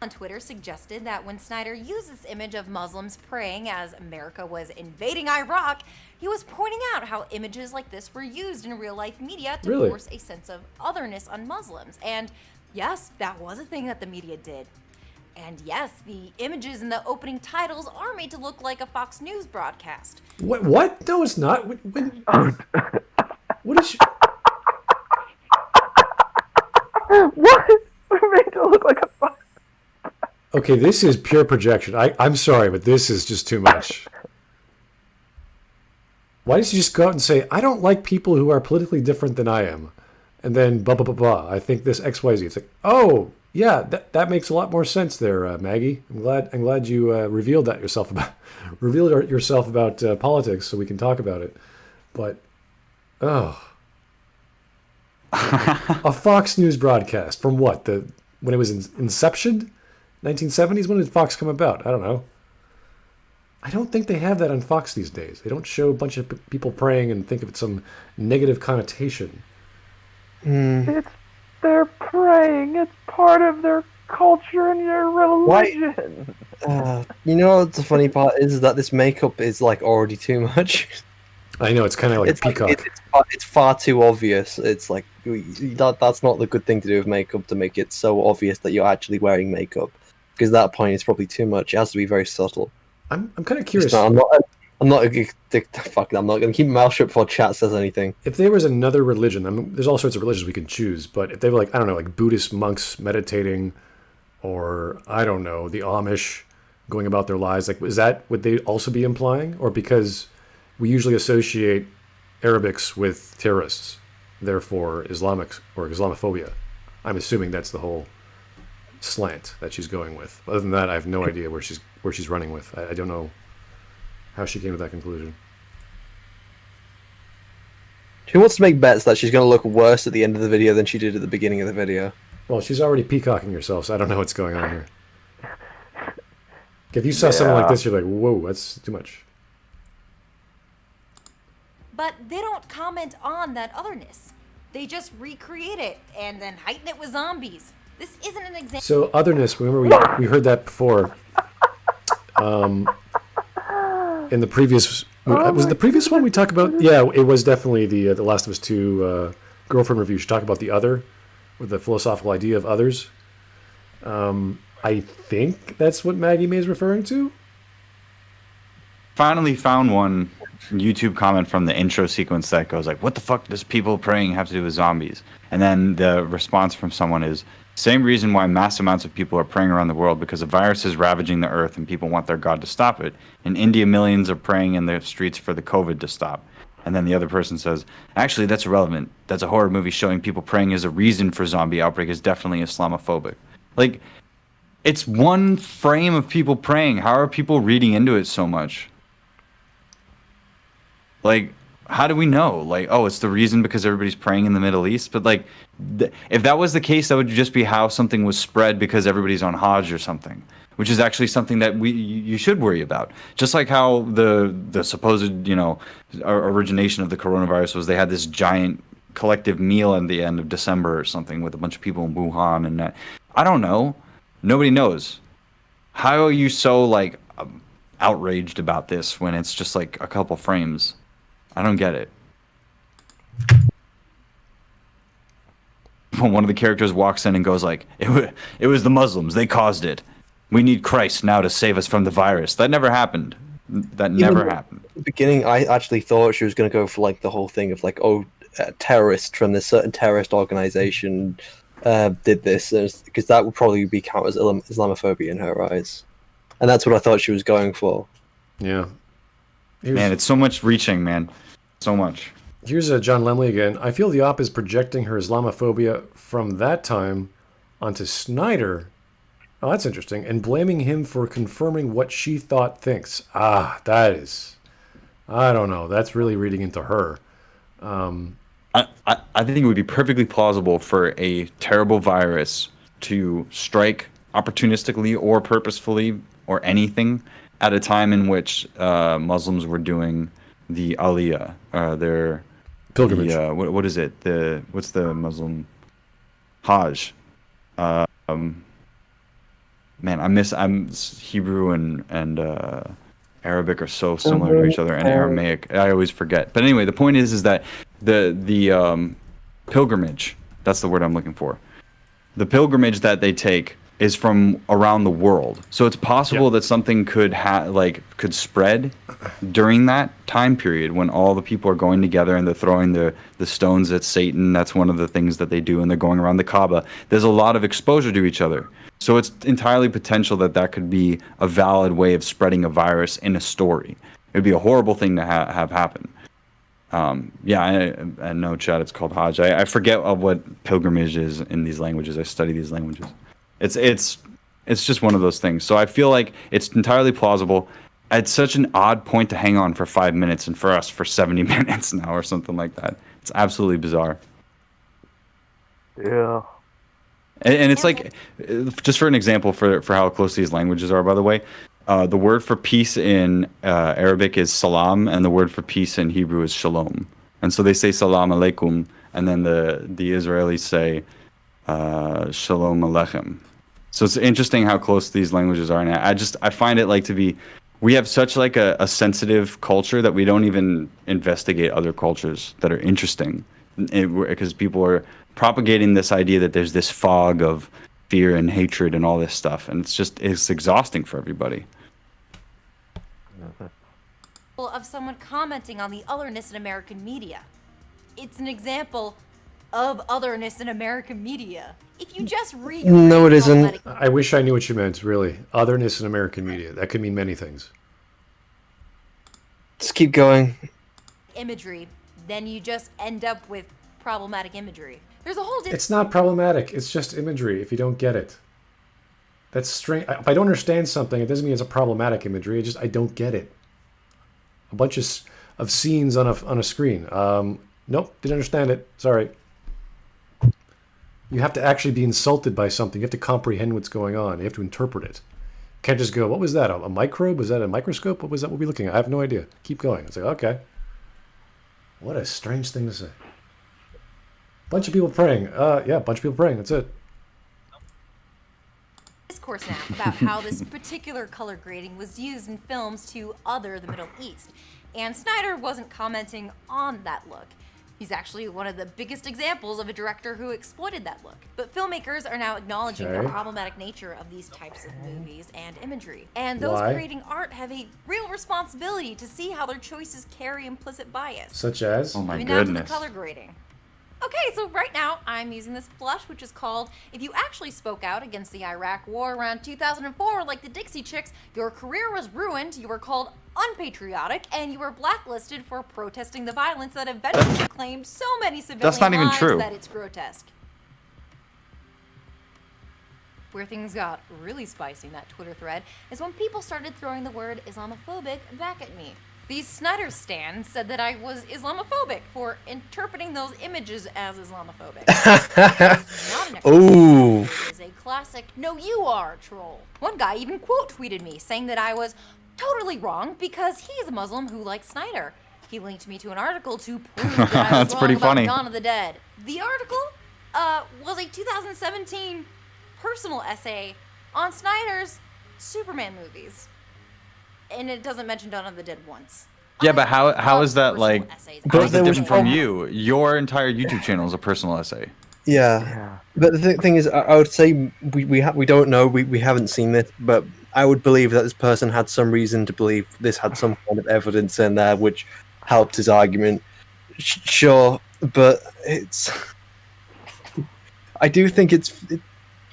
S5: On Twitter suggested that when Snyder used this image of Muslims praying as America was invading Iraq, he was pointing out how images like this were used in real-life media to
S2: Really?
S5: force a sense of otherness on Muslims. And yes, that was a thing that the media did. And yes, the images in the opening titles are made to look like a Fox News broadcast.
S2: What? No, it's not. What is...
S4: What? We're made to look like a fuck.
S2: Okay, this is pure projection. I'm sorry, but this is just too much. Why don't you just go out and say, I don't like people who are politically different than I am, and then blah, blah, blah, blah. I think this X, Y, Z. It's like, oh, yeah, that makes a lot more sense there, Maggie. I'm glad you revealed yourself about politics so we can talk about it. But, oh. A Fox News broadcast from what? When it was inception? 1970s? When did Fox come about? I don't know. I don't think they have that on Fox these days. They don't show a bunch of people praying and think of it some negative connotation.
S4: They're praying. It's part of their culture and their religion.
S1: You know the funny part is that this makeup is like already too much.
S2: I know, it's kind of like
S1: It's
S2: Peacock.
S1: it's far too obvious. It's like that's not the good thing to do with makeup, to make it so obvious that you're actually wearing makeup. Because at that point it's probably too much. It has to be very subtle.
S2: I'm kind of curious.
S1: I'm not fuck. I'm not going to keep my mouth shut before chat says anything.
S2: If there was another religion, I mean, there's all sorts of religions we can choose, but if they were like, I don't know, like Buddhist monks meditating, or I don't know, the Amish going about their lives, like would they also be implying? Or because we usually associate Arabics with terrorists, therefore Islamics or Islamophobia. I'm assuming that's the whole slant that she's going with. Other than that, I have no idea where she's running with. I don't know how she came to that conclusion.
S1: Who wants to make bets that she's going to look worse at the end of the video than she did at the beginning of the video?
S2: Well, she's already peacocking herself, so I don't know what's going on here. If you saw something like this, you're like, whoa, that's too much.
S5: But they don't comment on that otherness. They just recreate it and then heighten it with zombies. This isn't an example.
S2: So otherness, remember we heard that before. In the previous, was it the previous one we talked about? Yeah, it was definitely the Last of Us 2 girlfriend review. She talked about the other, with the philosophical idea of others. I think that's what Maggie Mae is referring to.
S3: Finally found one YouTube comment from the intro sequence that goes like, what the fuck does people praying have to do with zombies? And then the response from someone is, same reason why mass amounts of people are praying around the world, because a virus is ravaging the earth and people want their God to stop it. In India, millions are praying in the streets for the COVID to stop. And then the other person says, actually, that's irrelevant. That's a horror movie showing people praying as a reason for zombie outbreak is definitely Islamophobic. Like, it's one frame of people praying. How are people reading into it so much? Like, how do we know? Like, oh, it's the reason because everybody's praying in the Middle East? But, like, if that was the case, that would just be how something was spread because everybody's on Hajj or something, which is actually something that you should worry about. Just like how the supposed, origination of the coronavirus was, they had this giant collective meal at the end of December or something with a bunch of people in Wuhan, and I don't know. Nobody knows. How are you so, like, outraged about this when it's just, like, a couple frames? I don't get it. When one of the characters walks in and goes like, it was the Muslims. They caused it. We need Christ now to save us from the virus. That never happened. That never happened.
S1: At the beginning, I actually thought she was going to go for like the whole thing of like, terrorists from this certain terrorist organization did this, because that would probably be counted as Islamophobia in her eyes. And that's what I thought she was going for.
S2: Yeah.
S3: Man, it's so much reaching, man. So much.
S2: Here's John Lemley again. I feel the op is projecting her Islamophobia from that time onto Snyder. Oh, that's interesting. And blaming him for confirming what she thinks. Ah, that is... I don't know. That's really reading into her.
S3: I think it would be perfectly plausible for a terrible virus to strike opportunistically or purposefully or anything at a time in which Muslims were doing the Aliyah, their
S2: Pilgrimage.
S3: What is it? What's the Muslim Hajj? Man, I'm Hebrew and Arabic are so similar to each other, and Aramaic I always forget. But anyway, the point is that the pilgrimage, that's the word I'm looking for. The pilgrimage that they take is from around the world. So it's possible that something could spread during that time period when all the people are going together and they're throwing the stones at Satan. That's one of the things that they do, and they're going around the Kaaba. There's a lot of exposure to each other. So it's entirely potential that could be a valid way of spreading a virus in a story. It would be a horrible thing to have happen. I know, Chad, it's called Hajj. I forget what pilgrimage is in these languages. I study these languages. It's just one of those things. So I feel like it's entirely plausible. It's such an odd point to hang on for 5 minutes, and for us for 70 minutes now or something like that. It's absolutely bizarre.
S4: Yeah.
S3: And it's like, just for an example for how close these languages are, by the way, the word for peace in Arabic is salam, and the word for peace in Hebrew is shalom. And so they say salam alaikum, and then the Israelis say shalom aleichem. So it's interesting how close these languages are. And I find it like to be, we have such like a sensitive culture that we don't even investigate other cultures that are interesting, because people are propagating this idea that there's this fog of fear and hatred and all this stuff, and it's exhausting for everybody.
S5: Of someone commenting on the otherness in American media. It's an example of otherness in American media. If you just read...
S1: No, it isn't.
S2: I wish I knew what you meant, really. Otherness in American media. That could mean many things.
S1: Just keep going.
S5: Imagery, then you just end up with problematic imagery. There's a whole...
S2: It's not problematic. It's just imagery, if you don't get it. That's strange. If I don't understand something, it doesn't mean it's a problematic imagery. I don't get it. A bunch of scenes on a screen. Nope, didn't understand it. Sorry. You have to actually be insulted by something. You have to comprehend what's going on. You have to interpret it. You can't just go, what was that? A microbe? Was that a microscope? What was that? What were we looking at? I have no idea. Keep going. It's like, okay. What a strange thing to say. Bunch of people praying. Yeah, a bunch of people praying. That's it.
S5: Discourse now about how this particular color grading was used in films to other the Middle East. And Snyder wasn't commenting on that look. He's actually one of the biggest examples of a director who exploited that look. But filmmakers are now acknowledging the problematic nature of these types of movies and imagery. And those creating art have a real responsibility to see how their choices carry implicit bias.
S2: Such as?
S3: Oh my
S5: Moving down to the
S3: goodness.
S5: color grading. Okay, so right now I'm using this blush, which is called If You Actually Spoke Out Against the Iraq War around 2004, like the Dixie Chicks, your career was ruined, you were called unpatriotic, and you were blacklisted for protesting the violence that eventually claimed so many civilian
S3: That's not even
S5: lives
S3: true.
S5: that it's grotesque. Where things got really spicy in that Twitter thread is when people started throwing the word Islamophobic back at me. These Snyder stands said that I was Islamophobic for interpreting those images as Islamophobic.
S1: Ooh.
S5: It is a classic "No, you are" troll. One guy even quote tweeted me saying that I was totally wrong because he's a Muslim who likes Snyder. He linked me to an article to prove that I was
S3: That's
S5: wrong
S3: pretty
S5: about
S3: funny.
S5: Donna the Dead. The article was a 2017 personal essay on Snyder's Superman movies. And it doesn't mention Dawn of the Dead once.
S3: Yeah, but how is that like? How is
S1: there
S3: it
S1: was
S3: different from you? Your entire YouTube channel is a personal essay.
S1: Yeah. But the thing is, I would say we don't know. We haven't seen this, but I would believe that this person had some reason to believe this had some kind of evidence in there which helped his argument. Sure, but it's... I do think it's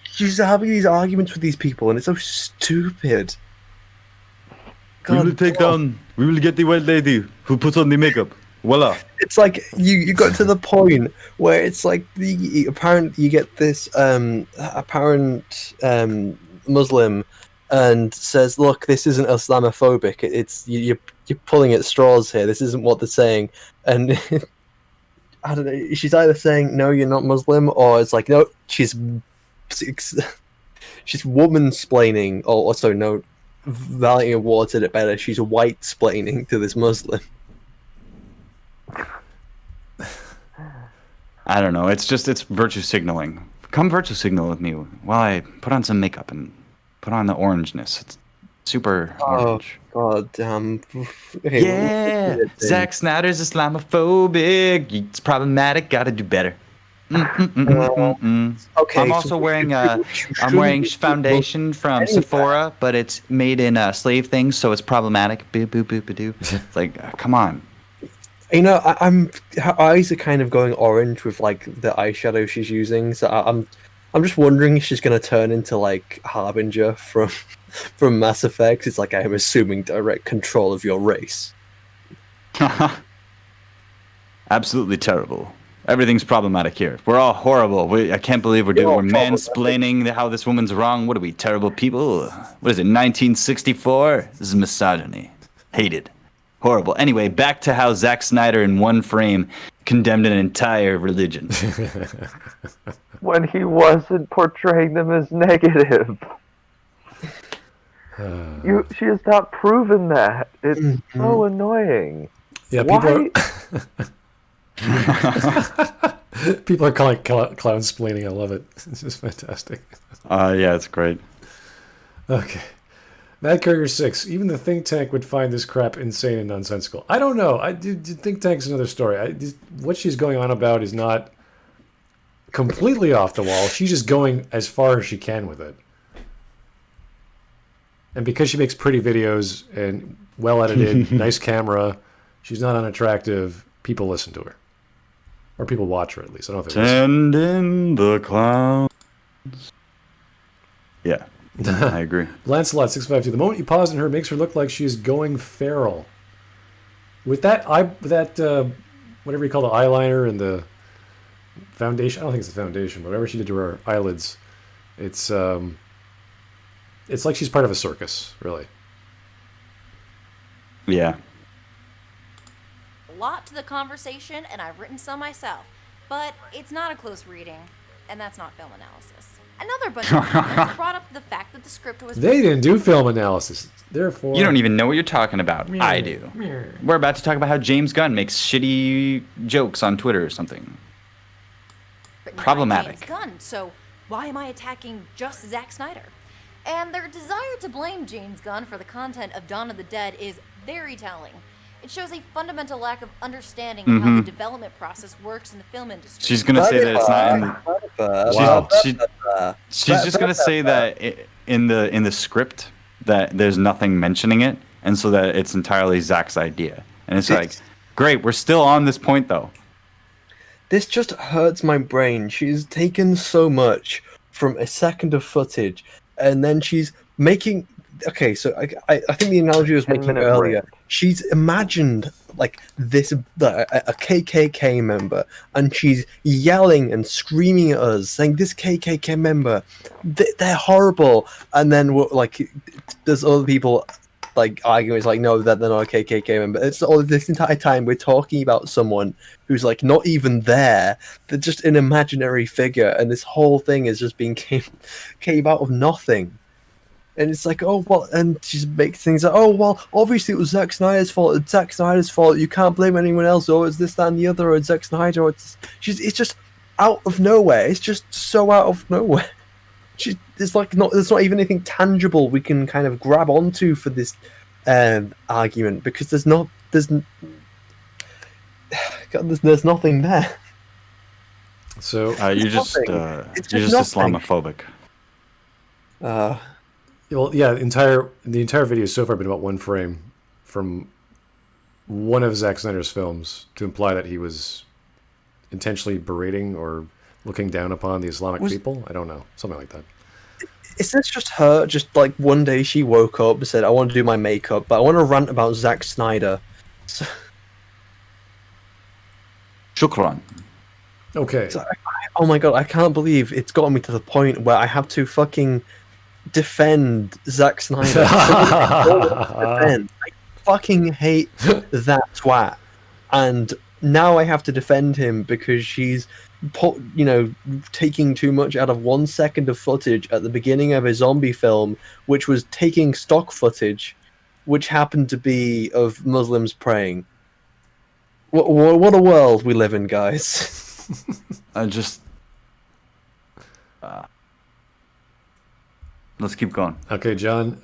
S1: just having these arguments with these people, and it's so stupid.
S3: We will take down. We will get the white lady who puts on the makeup. Voila.
S1: It's like you got to the point where it's like you get this apparent Muslim and says, look, this isn't Islamophobic. It's you're pulling at straws here. This isn't what they're saying. And I don't know. She's either saying no, you're not Muslim, or it's like no, she's woman-splaining. Or also no, Valentine Ward said it better. She's white-splaining to this Muslim.
S3: I don't know. It's virtue signaling. Come virtue signal with me while I put on some makeup and put on the orangeness. It's super orange.
S1: God damn.
S3: Yeah, Zack Snyder's Islamophobic. It's problematic. Gotta do better.
S1: Okay.
S3: I'm also wearing foundation from Sephora, but it's made in slave things, so it's problematic. Boo boo boo boo doo. Like, come on.
S1: You know, her eyes are kind of going orange with like the eyeshadow she's using. So I'm just wondering if she's gonna turn into like Harbinger from Mass Effect. It's like, I am assuming direct control of your race.
S3: Absolutely terrible. Everything's problematic here. We're all horrible. I can't believe we're mansplaining how this woman's wrong. What are we, terrible people? What is it, 1964? This is misogyny. Hated. Horrible. Anyway, back to how Zack Snyder in one frame condemned an entire religion.
S4: When he wasn't portraying them as negative. She has not proven that. It's so annoying.
S2: Yeah,
S4: Why?
S2: People are calling clown splaining. I love it. It's just fantastic.
S3: Yeah, it's great.
S2: Okay. Mad Courier 6. Even the think tank would find this crap insane and nonsensical. I don't know. Think tank's another story. What she's going on about is not completely off the wall. She's just going as far as she can with it. And because she makes pretty videos and well edited, nice camera, she's not unattractive. People listen to her. Or people watch her, at least. I don't know if they listen.
S3: Tend in the clouds. Yeah, I agree.
S2: Lancelot 652. The moment you pause in her makes her look like she is going feral. With that whatever you call the eyeliner and the foundation. I don't think it's the foundation. Whatever she did to her eyelids, it's like she's part of a circus, really.
S3: Yeah.
S5: A lot to the conversation, and I've written some myself, but it's not a close reading, and that's not film analysis. Another bunch of comments brought up the fact that the script was...
S2: They didn't do film analysis, therefore...
S3: You don't even know what you're talking about. I do. We're about to talk about how James Gunn makes shitty jokes on Twitter or something. Problematic.
S5: James Gunn, so why am I attacking just Zack Snyder? And their desire to blame James Gunn for the content of Donna the Dead is very telling. It shows a fundamental lack of understanding of how the development process works in the film industry.
S3: She's gonna say that it's not in the...
S2: Wow.
S3: She's just gonna say that in the script that there's nothing mentioning it, and so that it's entirely Zack's idea. And it's like, great, we're still on this point though.
S1: This just hurts my brain. She's taken so much from a second of footage, and then she's making... Okay, so I think the analogy I was making earlier, she's imagined like this, a KKK member, and she's yelling and screaming at us, saying, this KKK member, they're horrible. And then there's other people like arguing, it's like, no, that they're not a KKK member. It's all this entire time we're talking about someone who's like not even there. They're just an imaginary figure, and this whole thing is just being came out of nothing. And it's like, oh, well, and she makes things like, oh, well, obviously it was Zack Snyder's fault. It's Zack Snyder's fault. You can't blame anyone else. Or it's this, that, and the other. Or it's Zack Snyder. Or it's just out of nowhere. It's just so out of nowhere. There's not even anything tangible we can kind of grab onto for this argument, because there's nothing there.
S2: So
S3: you're just Islamophobic.
S2: Well, yeah, the entire video has so far been about one frame from one of Zack Snyder's films to imply that he was intentionally berating or looking down upon the Islamic people. I don't know, something like that.
S1: Is this just her? Just like one day she woke up and said, "I want to do my makeup, but I want to rant about Zack Snyder."
S3: Shukran.
S2: Okay.
S1: So oh my god, I can't believe it's gotten me to the point where I have to fucking defend Zack Snyder. I fucking hate that twat, and now I have to defend him because she's taking too much out of 1 second of footage at the beginning of a zombie film, which was taking stock footage, which happened to be of Muslims praying. What a world we live in, guys.
S3: I just. Let's keep going.
S2: Okay, John.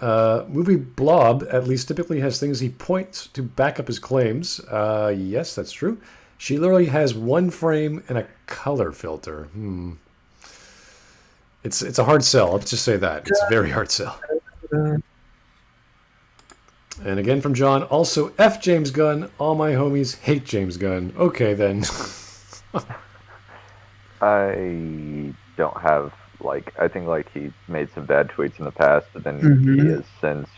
S2: Movie Blob at least typically has things he points to back up his claims. Yes, that's true. She literally has one frame and a color filter. It's a hard sell. Let's just say that. It's a very hard sell. And again from John. Also, F James Gunn. All my homies hate James Gunn. Okay, then.
S4: I don't have, like, I think, like, he made some bad tweets in the past, but then he has since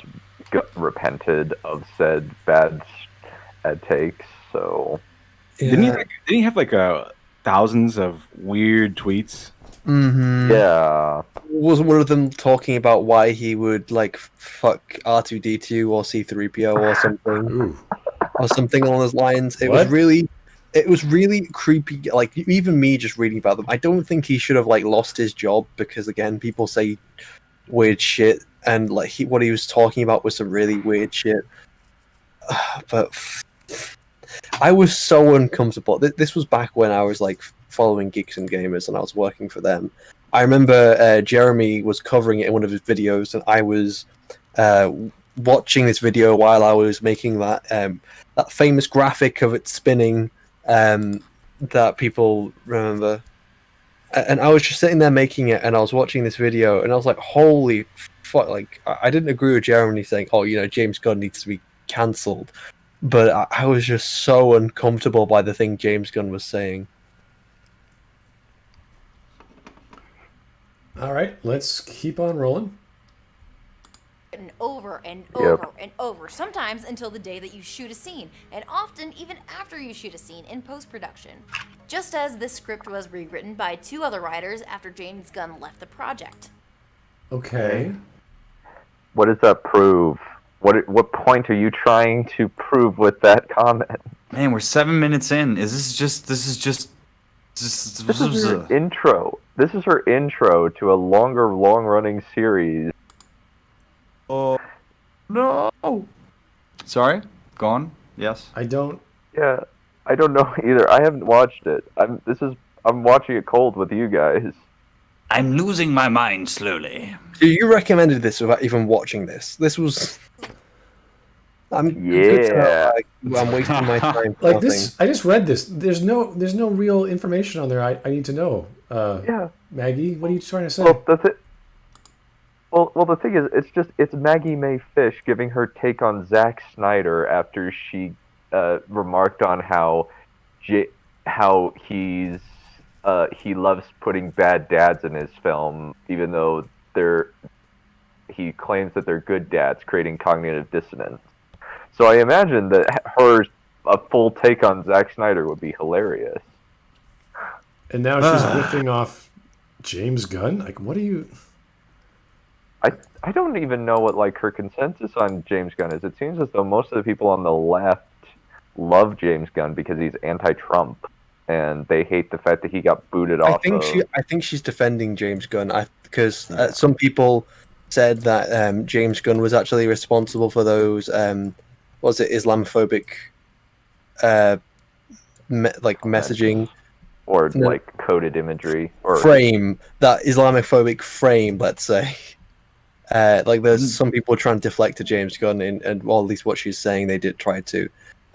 S4: repented of said bad takes, so...
S1: Yeah.
S6: Didn't he have, like, thousands of weird tweets?
S4: Yeah.
S1: Wasn't one of them talking about why he would like fuck R2D2 or C3PO or something,
S2: Ooh.
S1: or something along those lines? It
S2: What?
S1: was really creepy. Like even me just reading about them, I don't think he should have like lost his job because again, people say weird shit, and like what he was talking about was some really weird shit. But I was so uncomfortable. This was back when I was like following Geeks and Gamers and I was working for them. I remember Jeremy was covering it in one of his videos, and I was watching this video while I was making that famous graphic of it spinning that people remember. And I was just sitting there making it, and I was watching this video, and I was like, "Holy fuck!" Like I didn't agree with Jeremy saying, "Oh, you know, James Gunn needs to be cancelled," but I was just so uncomfortable by the thing James Gunn was saying.
S2: All right, let's keep on rolling.
S5: And over and over and over, sometimes until the day that you shoot a scene, and often even after you shoot a scene in post-production. Just as this script was rewritten by 2 other writers after James Gunn left the project.
S2: Okay.
S4: What does that prove? What point are you trying to prove with that comment?
S3: Man, we're 7 minutes in. This is
S4: her intro. This is her intro to a longer, long-running series.
S3: Oh no! Sorry, go on. Yes.
S2: I don't.
S4: Yeah, I don't know either. I haven't watched it. I'm watching it cold with you guys.
S3: I'm losing my mind slowly.
S1: So you recommended this without even watching this. This was. I'm wasting my time.
S2: Like this, I just read this. There's no real information on there. I need to know.
S4: Yeah.
S2: Maggie, what are you trying to say?
S4: Well, that's it. Well, the thing is, it's Maggie Mae Fish giving her take on Zack Snyder after she remarked on how he loves putting bad dads in his film, even though he claims that they're good dads, creating cognitive dissonance. So I imagine that a full take on Zack Snyder would be hilarious.
S2: And now she's riffing off James Gunn? Like, what are you...
S4: I don't even know what like her consensus on James Gunn is. It seems as though most of the people on the left love James Gunn because he's anti-Trump, and they hate the fact that he got booted off.
S1: I think she's defending James Gunn because some people said that James Gunn was actually responsible for those Islamophobic messaging
S4: or like coded imagery or
S1: frame, that Islamophobic frame, let's say. There's some people trying to deflect to James Gunn, and well, at least what she's saying, they did try to.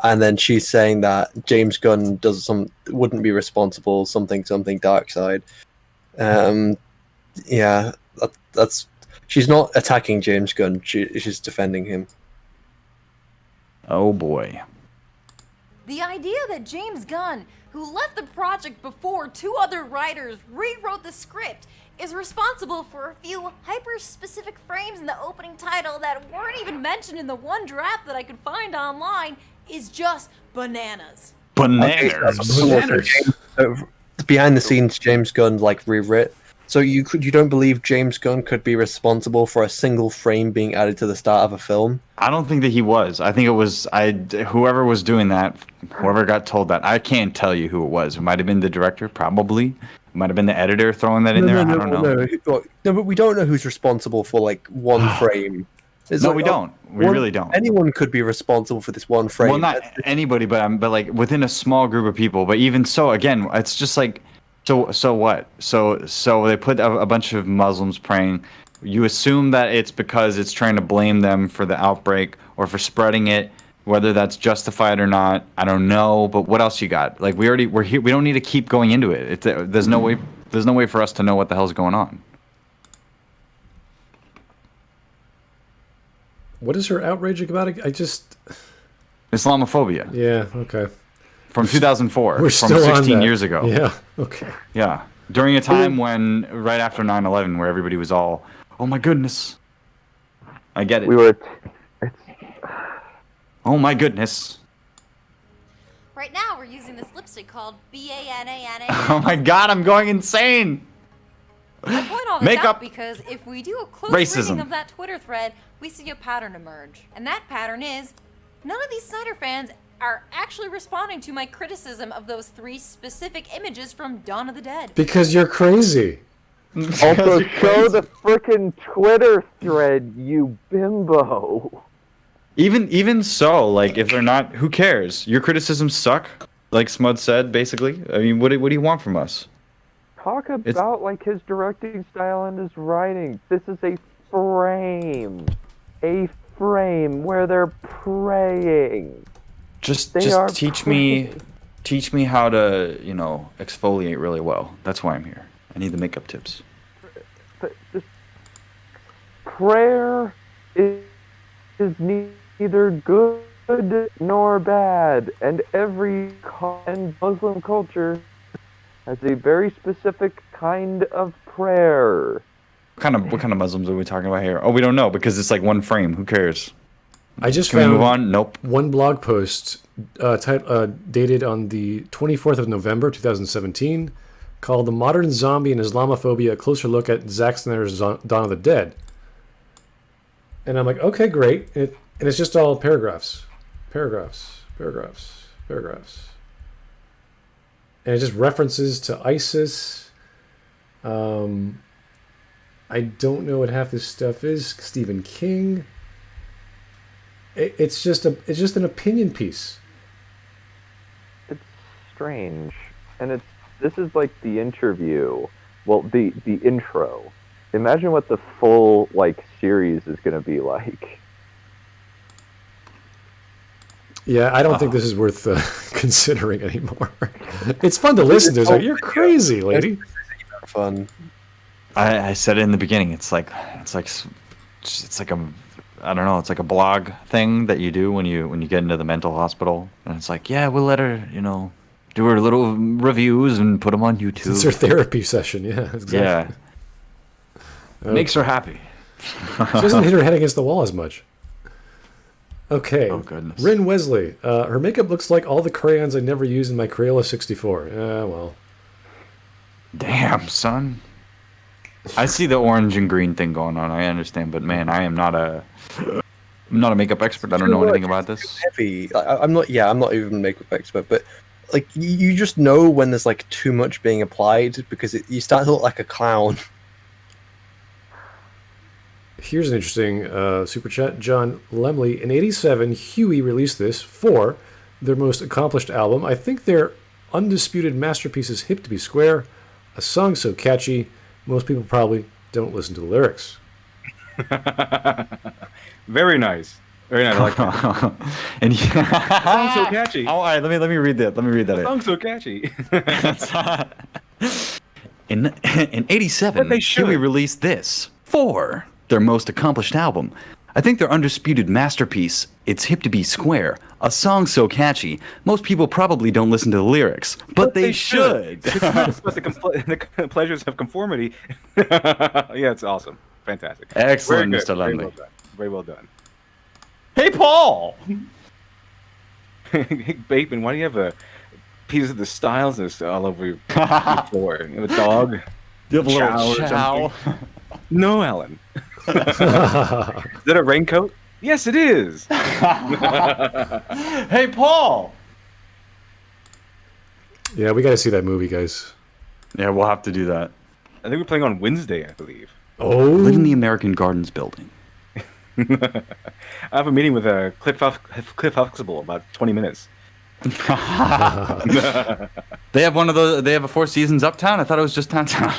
S1: And then she's saying that James Gunn wouldn't be responsible, something dark side. Yeah, that's she's not attacking James Gunn. She's defending him.
S3: Oh boy.
S5: The idea that James Gunn, who left the project before 2 other writers rewrote the script, is responsible for a few hyper-specific frames in the opening title that weren't even mentioned in the one draft that I could find online is just bananas.
S3: Bananas.
S1: Behind the scenes, James Gunn rewrit. So you don't believe James Gunn could be responsible for a single frame being added to the start of a film?
S3: I don't think that he was. I think it was whoever was doing that, whoever got told that. I can't tell you who it was. It might have been the director, probably. It might have been the editor throwing that in there. I don't know.
S1: No, but we don't know who's responsible for one frame.
S3: No, we don't. We really don't.
S1: Anyone could be responsible for this one frame.
S3: Well, not anybody, but like within a small group of people. But even so, again, it's just like, so what? So they put a bunch of Muslims praying. You assume that it's because it's trying to blame them for the outbreak or for spreading it. Whether that's justified or not, I don't know. But what else you got? Like we're here. We don't need to keep going into it. There's no way for us to know what the hell's going on.
S2: What is her outrage about?
S3: Islamophobia.
S2: Yeah, okay.
S3: From 2004.
S2: We're
S3: from
S2: still
S3: 16
S2: on that.
S3: years ago.
S2: Yeah, okay.
S3: Yeah. During a time when, right after 9/11, where everybody was all, oh my goodness. I get it.
S4: We were.
S3: Oh my goodness.
S5: Right now, we're using this lipstick called BANANA.
S3: Oh my god, I'm going insane.
S5: I point all this
S3: Makeup.
S5: out because if we do a close
S3: Racism.
S5: reading of that Twitter thread, we see a pattern emerge. And that pattern is, none of these Snyder fans are actually responding to my criticism of those 3 specific images from Donna the Dead.
S2: Because you're crazy.
S4: Also, show the frickin' Twitter thread, you bimbo.
S3: Even so, like, if they're not, who cares? Your criticisms suck, like Smud said, basically. I mean, what do you want from us?
S4: Talk about like his directing style and his writing. This is a frame where they're praying.
S3: Just
S4: They are
S3: teach me how to, exfoliate really well. That's why I'm here. I need the makeup tips.
S4: But just prayer is neither good nor bad, and every Muslim culture has a very specific kind of prayer.
S3: What kind of Muslims are we talking about here? Oh, we don't know because it's like one frame. Who cares?
S2: I just
S3: Can we
S2: found
S3: move on? Nope.
S2: one blog post dated on the 24th of November, 2017, called "The Modern Zombie and Islamophobia: A Closer Look at Zack Snyder's Dawn of the Dead." And I'm like, okay, great. And it's just all paragraphs. And it just references to ISIS. I don't know what half this stuff is. Stephen King. It's just an opinion piece.
S4: It's strange, and this is like the interview. Well, the intro. Imagine what the full series is going to be like.
S2: Yeah, I don't think this is worth considering anymore. It's fun to listen to. It's like, you're crazy, lady.
S1: Fun.
S3: I said it in the beginning. It's like a, I don't know. It's like a blog thing that you do when you get into the mental hospital, and it's like, yeah, we'll let her, do her little reviews and put them on YouTube.
S2: It's her therapy session. Yeah, exactly.
S3: Yeah. Makes her happy.
S2: She doesn't hit her head against the wall as much. Okay.
S3: Oh, goodness.
S2: Rin Wesley. Her makeup looks like all the crayons I never used in my Crayola 64. Well.
S3: Damn, son. I see the orange and green thing going on. I understand, but man, I'm not a makeup expert. I don't know anything about this.
S1: Heavy. I'm not even a makeup expert, but you just know when there's too much being applied because you start to look like a clown.
S2: Here's an interesting super chat. John Lemley. In 87, Huey released this for their most accomplished album. I think their undisputed masterpiece is Hip to Be Square, a song so catchy, most people probably don't listen to the lyrics.
S6: Very nice. Very nice. I like that.
S3: And
S6: Song's so catchy.
S3: Oh, all right, let me read that. Let me read that.
S6: Song's so catchy.
S3: In 87, Huey released this for their most accomplished album. I think their undisputed masterpiece, It's Hip to Be Square, a song so catchy, most people probably don't listen to the lyrics, but they should.
S6: It's about the pleasures of conformity. Yeah, it's awesome. Fantastic.
S3: Excellent, Mr. Lumley.
S6: Very well done.
S3: Hey, Paul!
S6: Hey, Bateman, why do you have a piece of the styles all over your floor? You have a dog?
S3: You have a little
S6: or
S3: chow.
S6: something? No, Alan. Is that a raincoat? Yes, it is.
S3: Hey, Paul!
S2: Yeah, we got to see that movie, guys.
S3: Yeah, we'll have to do that.
S6: I think we're playing on Wednesday, I believe.
S2: Oh.
S3: Live in the American Gardens building.
S6: I have a meeting with Cliff Huxtable about 20 minutes.
S3: They have one of those. They have a Four Seasons uptown. I thought it was just downtown.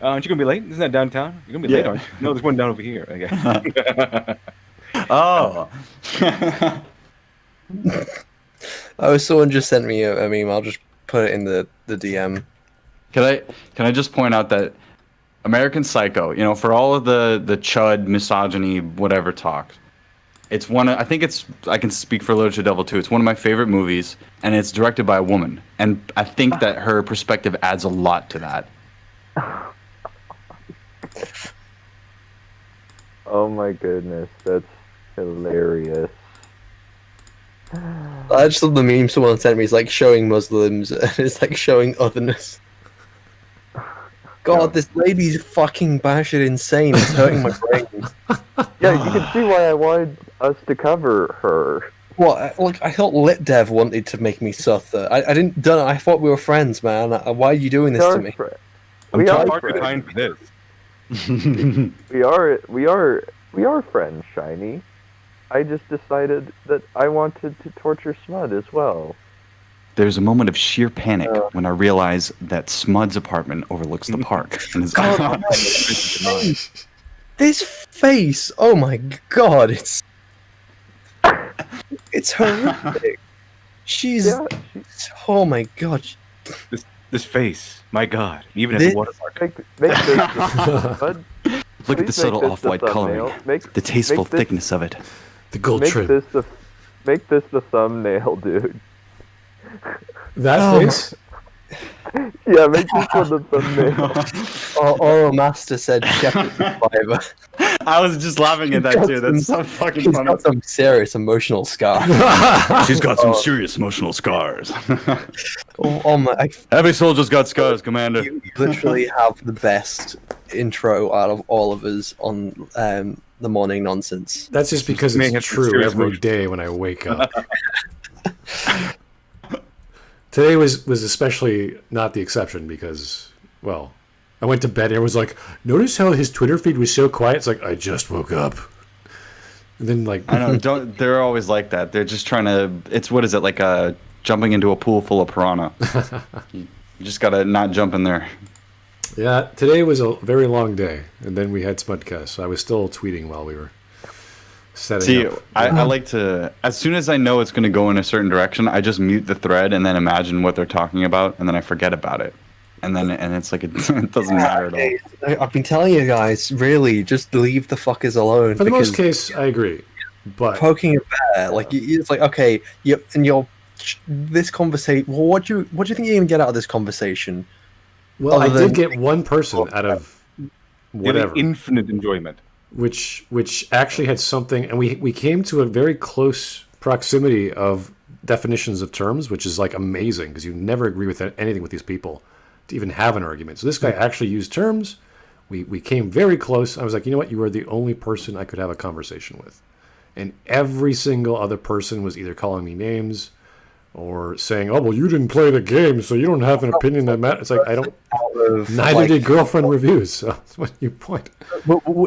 S6: Aren't you gonna be late? Isn't that downtown? You're gonna be late, aren't you? No, there's one down over here. Okay.
S3: Oh.
S1: Oh, someone just sent me a meme. I'll just put it in the DM.
S3: Can I just point out that American Psycho, for all of the chud, misogyny, whatever talk, it's I can speak for LiteratureDevil too. It's one of my favorite movies, and it's directed by a woman, and I think that her perspective adds a lot to that.
S4: Oh my goodness, that's hilarious.
S1: I just love the meme someone sent me. It's like showing Muslims, and it's like showing otherness. God, this lady's fucking batshit insane. It's hurting my brain.
S4: Yeah, you can see why I wanted us to cover her.
S1: What? Like, I thought LitDev wanted to make me suffer. I didn't. Dunn, I thought we were friends, man. Why are you doing this to me?
S4: We are
S6: far too
S4: friends.
S6: kind for this.
S4: We are friends, Shiny. I just decided that I wanted to torture Smud as well.
S3: There's a moment of sheer panic when I realize that Smud's apartment overlooks the park. And his
S1: This face! Oh my god, it's horrific. She's oh my god.
S6: This face, my God, even at the waterpark.
S4: Make this the, Smud,
S3: Look at the
S4: please
S3: subtle
S4: make this
S3: off-white
S4: the
S3: coloring,
S4: thumbnail.
S3: the tasteful
S4: make this-
S3: thickness of it.
S2: The gold trim.
S4: Make this the thumbnail, dude.
S2: That face?
S4: Yeah, make this one the thumbnail.
S1: Oral Master said Shepherd Survivor.
S3: I was just laughing at that too. That's so fucking
S1: He's
S3: funny.
S1: got some serious emotional scar.
S3: She's got some serious emotional scars.
S1: Oh my!
S3: Every soldier's got scars, Commander.
S1: You literally have the best intro out of all of us on the morning nonsense.
S2: That's just because
S6: May
S2: it's
S6: have some
S2: true
S6: serious
S2: every
S6: emotions.
S2: day when I wake up. Today was especially not the exception because, well, I went to bed and everyone's like, notice how his Twitter feed was so quiet? It's like, I just woke up. And then, like...
S3: I know, they're always like that. They're just trying to... What is it, like jumping into a pool full of piranha. You just gotta not jump in there.
S2: Yeah, today was a very long day. And then we had Smudcast, so I was still tweeting while we were setting up.
S3: I like to, as soon as I know it's going to go in a certain direction, I just mute the thread and then imagine what they're talking about, and then I forget about it. And it's like, it doesn't matter at all.
S1: I've been telling you guys, really, just leave the fuckers alone.
S2: For the most case, I agree. But
S1: poking a bear, like it's like, okay, this conversation. Well, what do you think you're gonna get out of this conversation?
S2: well, I
S1: other
S2: did
S1: than-
S2: get one person out of whatever.
S6: Giving infinite enjoyment.
S2: which actually had something, and we came to a very close proximity of definitions of terms, which is like amazing because you never agree with anything with these people to even have an argument. So this guy actually used terms. We came very close. I was like, you know what? You are the only person I could have a conversation with. And every single other person was either calling me names or saying, oh, well, you didn't play the game, so you don't have an opinion that matters. It's like, I don't... Neither did Girlfriend Reviews, so that's what you point.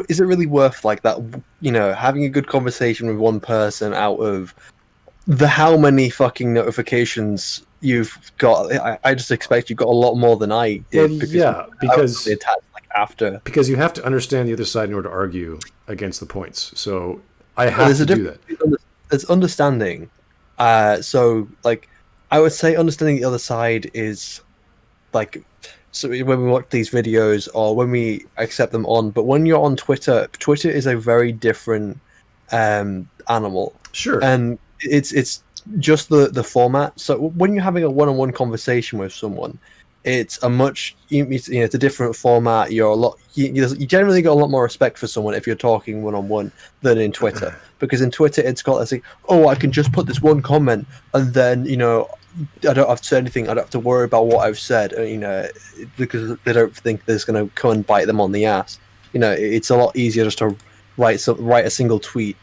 S1: Is it really worth like that? Having a good conversation with one person out of the how many fucking notifications you've got? I just expect you've got a lot more than I did.
S2: Well, because
S1: the attack after.
S2: Because you have to understand the other side in order to argue against the points. So I have to do that.
S1: There's understanding. So like, I would say understanding the other side is like. So when we watch these videos or when we accept them on, but when you're on Twitter is a very different animal. Sure. And it's just the format. So when you're having a one-on-one conversation with someone, it's a much it's a different format. You generally got a lot more respect for someone if you're talking one-on-one than in Twitter, because in Twitter it's got this like, oh, I can just put this one comment and then I don't have to say anything. I don't have to worry about what I've said, because they don't think there's going to come and bite them on the ass. It's a lot easier just to write a single tweet.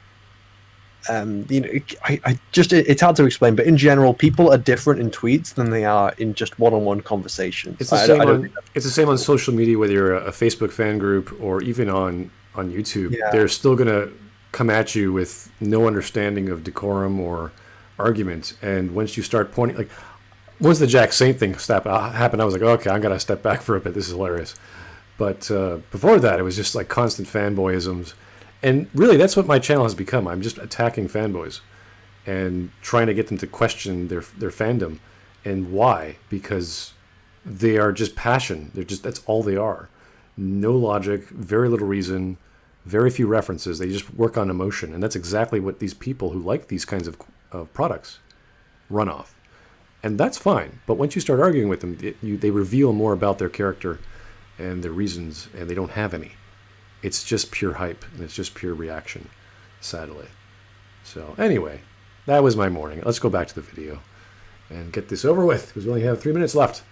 S1: It's hard to explain, but in general, people are different in tweets than they are in just one-on-one conversations.
S2: It's the same on social media, whether you're a Facebook fan group or even on YouTube. Yeah. They're still going to come at you with no understanding of decorum or argument. And once you start pointing, like, once the Jack Saint thing happened, I was like, okay, I'm going to step back for a bit. This is hilarious. But before that, it was just like constant fanboyisms. And really, that's what my channel has become. I'm just attacking fanboys and trying to get them to question their fandom. And why? Because they are just passion. That's all they are. No logic, very little reason, very few references. They just work on emotion. And that's exactly what these people who like these kinds of products run off. And that's fine. But once you start arguing with them, they reveal more about their character and their reasons, and they don't have any. It's just pure hype, and it's just pure reaction, sadly. So anyway, that was my morning. Let's go back to the video and get this over with, because we only have 3 minutes left.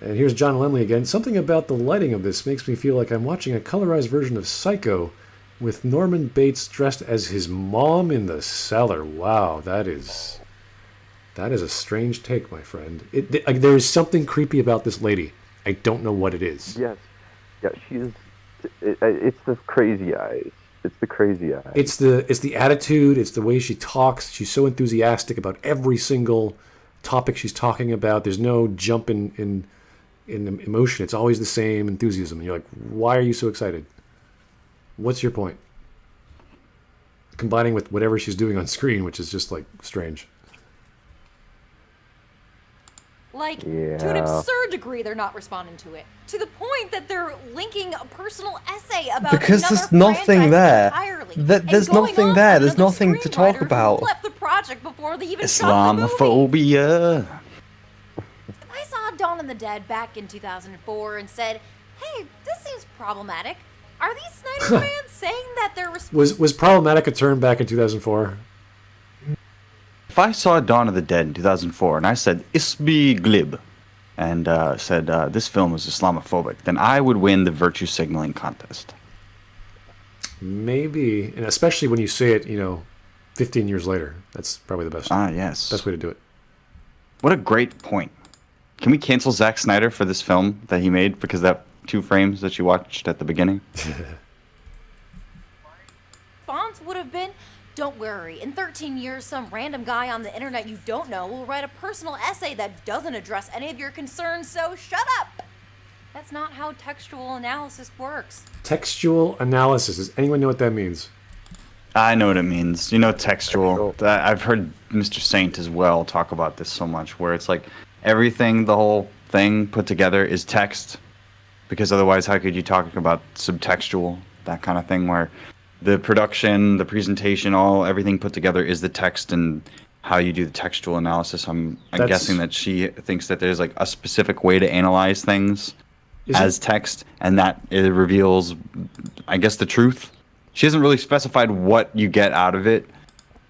S2: And here's John Lemley again. Something about the lighting of this makes me feel like I'm watching a colorized version of Psycho with Norman Bates dressed as his mom in the cellar. Wow, that is a strange take, my friend. There is something creepy about this lady. I don't know what it is.
S4: Yes. Yeah, she is. It's the crazy eyes. It's the crazy eyes.
S2: It's the attitude. It's the way she talks. She's so enthusiastic about every single topic she's talking about. There's no jump in emotion. It's always the same enthusiasm. And you're like, why are you so excited? What's your point? Combining with whatever she's doing on screen, which is just like strange.
S5: Like, to an absurd degree, they're not responding to it. To the point that they're linking a personal essay about
S1: because
S5: another
S1: there's nothing there.
S5: Entirely,
S1: There's nothing there. There's nothing to talk about.
S5: Left the project before they even shot the movie.
S3: Islamophobia.
S5: If I saw Donna the Dead back in 2004 and said, "Hey, this seems problematic," are these Snyder fans saying that they're
S2: was problematic a term back in 2004?
S3: If I saw Dawn of the Dead in 2004 and I said, "Isbi glib," and said this film is Islamophobic, then I would win the virtue signaling contest.
S2: Maybe, and especially when you say it, 15 years later. That's probably the best.
S3: Yes.
S2: Best way to do it.
S3: What a great point. Can we cancel Zack Snyder for this film that he made because that 2 frames that you watched at the beginning?
S5: Response would have been, "Don't worry, in 13 years, some random guy on the internet you don't know will write a personal essay that doesn't address any of your concerns, so shut up." That's not how textual analysis works.
S2: Textual analysis. Does anyone know what that means?
S3: I know what it means. Textual. I've heard Mr. Saint as well talk about this so much, where it's like everything, the whole thing put together is text, because otherwise how could you talk about subtextual, that kind of thing, where the production, the presentation, everything put together is the text, and how you do the textual analysis. I'm guessing that she thinks that there's like a specific way to analyze things as text, and that it reveals, I guess, the truth. She hasn't really specified what you get out of it.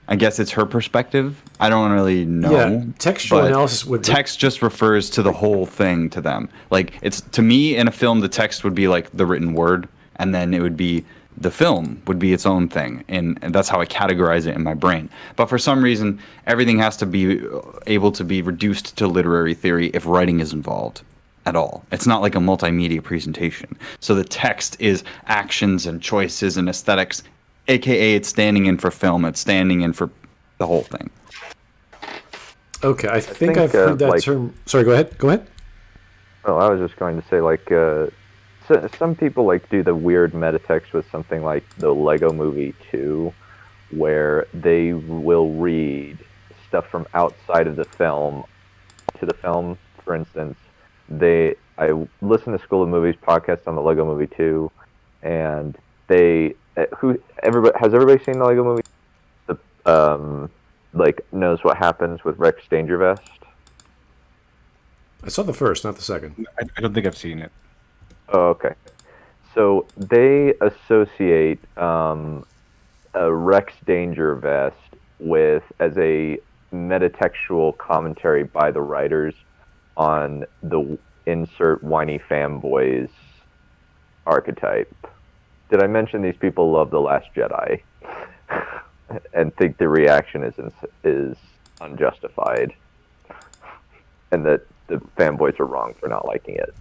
S3: I guess it's her perspective. I don't really know.
S2: Yeah, textual analysis would...
S3: Text just refers to the whole thing to them. Like, it's, to me, in a film, the text would be like the written word, and then it would be, the film would be its own thing. And that's how I categorize it in my brain. But for some reason, everything has to be able to be reduced to literary theory if writing is involved at all. It's not like a multimedia presentation. So the text is actions and choices and aesthetics, aka it's standing in for film, it's standing in for the whole thing.
S2: Okay, I think I've heard that term. Sorry, go ahead.
S4: Oh, I was just going to say, so some people do the weird metatext with something like the Lego Movie 2, where they will read stuff from outside of the film to the film. For instance, I listened to School of Movies podcast on the Lego Movie 2, and has everybody seen the Lego Movie? Knows what happens with Rex Dangervest?
S2: I saw the first, not the second.
S6: I don't think I've seen it.
S4: Oh, okay. So they associate a Rex Dangervest as a metatextual commentary by the writers on the insert whiny fanboys archetype. Did I mention these people love The Last Jedi and think the reaction is unjustified, and that the fanboys are wrong for not liking it?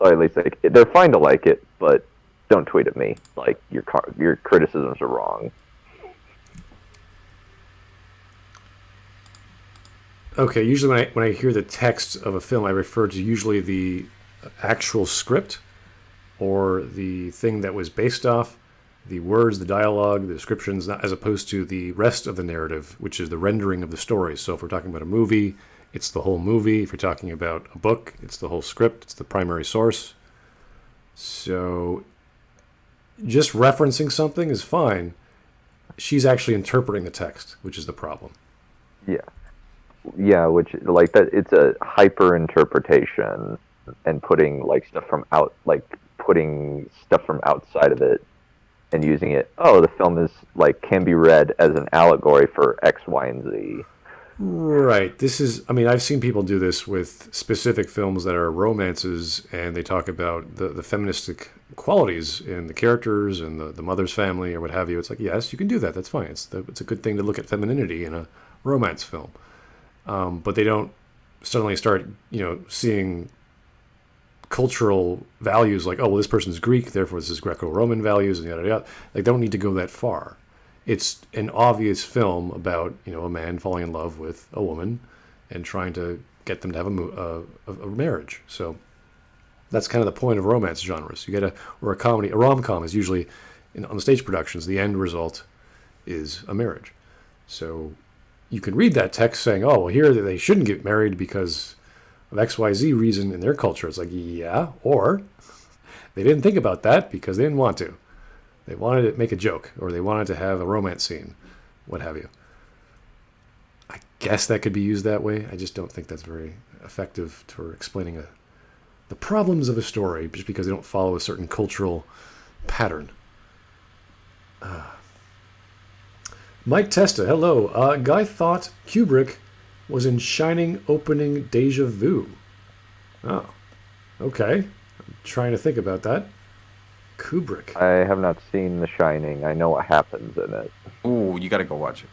S4: Or at least they're fine to like it, but don't tweet at me. Like, your criticisms are wrong.
S2: Okay, usually when I hear the text of a film, I refer to usually the actual script or the thing that was based off, the words, the dialogue, the descriptions, as opposed to the rest of the narrative, which is the rendering of the story. So if we're talking about a movie, it's the whole movie. If you're talking about a book, it's the whole script. It's the primary source. So just referencing something is fine. She's actually interpreting the text, which is the problem.
S4: Yeah, which, like, that, it's a hyper interpretation and putting putting stuff from outside of it and using it. Oh, the film is like can be read as an allegory for X, Y, and Z.
S2: Right. I've seen people do this with specific films that are romances, and they talk about the feministic qualities in the characters and the mother's family or what have you. It's like, yes, you can do that. That's fine. It's a good thing to look at femininity in a romance film. But they don't suddenly start, seeing cultural values like, oh, well, this person's Greek, therefore this is Greco-Roman values, and yada, yada. Like, they don't need to go that far. It's an obvious film about, a man falling in love with a woman and trying to get them to have a marriage. So that's kind of the point of romance genres. Or a comedy, a rom-com is usually, on the stage productions, the end result is a marriage. So you can read that text saying, oh, well, here they shouldn't get married because of XYZ reason in their culture. It's like, yeah, or they didn't think about that because they didn't want to. They wanted to make a joke, or they wanted to have a romance scene, what have you. I guess that could be used that way. I just don't think that's very effective for explaining the problems of a story just because they don't follow a certain cultural pattern. Mike Testa, hello. Guy thought Kubrick was in Shining opening Deja Vu. Oh, okay. I'm trying to think about that. Kubrick.
S4: I have not seen The Shining. I know what happens in it.
S3: Ooh, you gotta go watch it.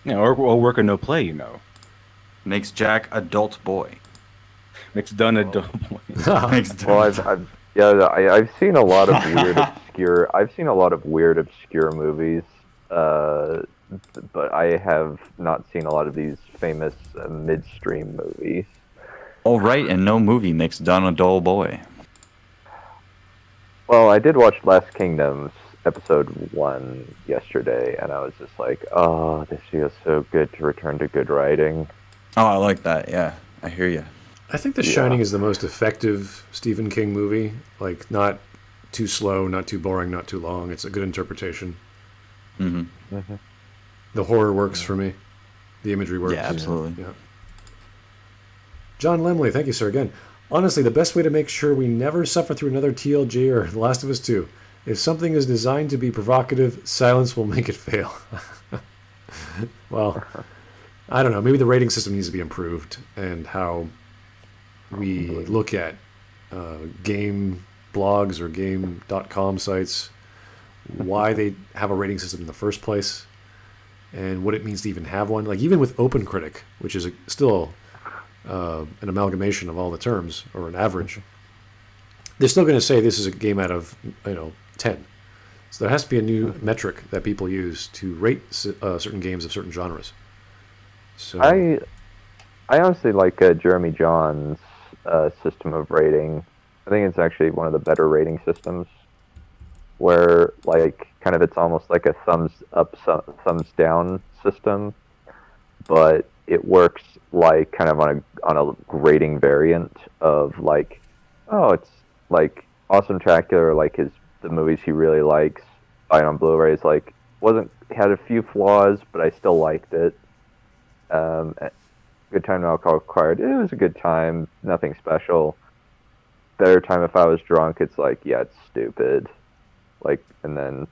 S6: Yeah, or work or no play,
S3: Makes Jack adult boy.
S6: Makes Dunn adult boy.
S3: Makes Dunn.
S4: Well, I've seen a lot of weird obscure movies. But I have not seen a lot of these famous midstream movies.
S3: All right, and no movie makes Dunn a dull boy.
S4: Well, I did watch Last Kingdoms episode 1 yesterday, and I was just like, oh, this feels so good to return to good writing.
S3: Oh, I like that. Yeah, I hear you.
S2: I think The Shining is the most effective Stephen King movie. Like, not too slow, not too boring, not too long. It's a good interpretation.
S3: Mm-hmm.
S4: Mm-hmm.
S2: The horror works for me. The imagery works.
S3: Yeah, absolutely.
S2: Yeah. John Lemley, thank you, sir, again. Honestly, the best way to make sure we never suffer through another TLJ or The Last of Us 2. If something is designed to be provocative, silence will make it fail. Well, I don't know. Maybe the rating system needs to be improved, and how we look at game blogs or game.com sites, why they have a rating system in the first place, and what it means to even have one. Like, even with OpenCritic, which is still an amalgamation of all the terms, or an average, they're still going to say this is a game out of 10. So there has to be a new metric that people use to rate certain games of certain genres. So
S4: I honestly like Jeremy John's system of rating. I think it's actually one of the better rating systems, where kind of it's almost like a thumbs up, thumbs down system, but it works like kind of on a grading variant of it's like Awesome Tracular, the movies he really likes, buying on Blu-rays, had a few flaws, but I still liked it. Good Time and Alcohol Acquired, it was a good time, nothing special. Better Time If I Was Drunk, it's it's stupid. And then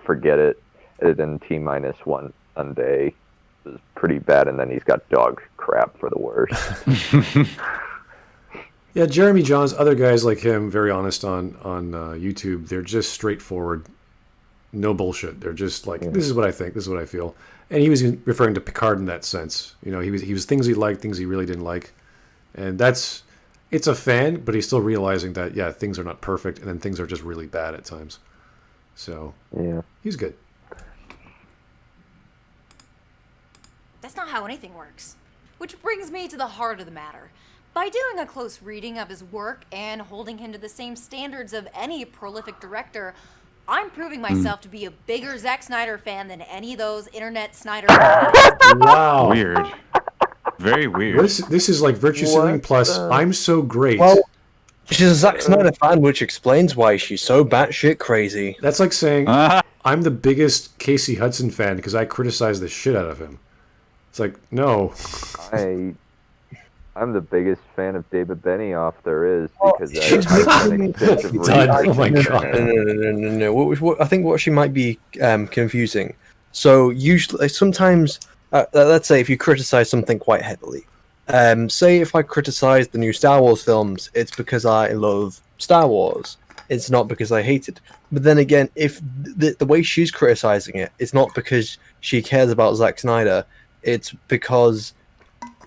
S4: forget it. And then T-1 Sunday was pretty bad, and then he's got dog crap for the worst.
S2: Yeah, Jeremy Johns, other guys like him, very honest on YouTube. They're just straightforward, no bullshit. They're just this is what I think, this is what I feel. And he was referring to Picard in that sense. He was things he liked, things he really didn't like, and it's it's a fan, but he's still realizing that things are not perfect, and then things are just really bad at times. So
S4: Yeah.
S2: he's good.
S5: That's not how anything works. Which brings me to the heart of the matter. By doing a close reading of his work and holding him to the same standards of any prolific director, I'm proving myself to be a bigger Zack Snyder fan than any of those internet Snyder fans.
S2: Wow.
S3: Weird. Very weird.
S2: This is like Virtue Signaling plus I'm so great.
S1: Well, she's a Zack Snyder fan, which explains why she's so batshit crazy.
S2: That's like saying I'm the biggest Casey Hudson fan because I criticize the shit out of him. It's like, no.
S4: I'm the biggest fan of David Benioff there is because
S1: she's
S4: I've been extensive
S2: Done.
S4: reading.
S2: Oh my god.
S1: No. What I think what she might be confusing. So usually, sometimes, let's say if you criticize something quite heavily, say if I criticize the new Star Wars films, it's because I love Star Wars. It's not because I hate it. But then again, if the way she's criticizing it, it's not because she cares about Zack Snyder. It's because,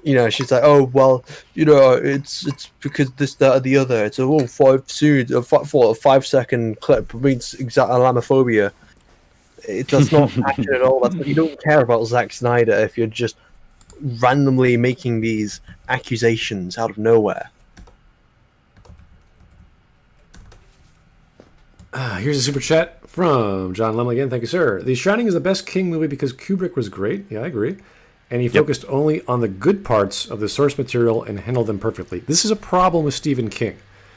S1: she's like, oh well, it's because this, that, or the other. It's a 5-second clip means exact Islamophobia. That's not passion at all. You don't care about Zack Snyder if you're just randomly making these accusations out of nowhere.
S2: Here's a super chat from John Lemley again. Thank you, sir. The Shining is the best King movie because Kubrick was great. Yeah, I agree. And he focused only on the good parts of the source material and handled them perfectly. This is a problem with Stephen King.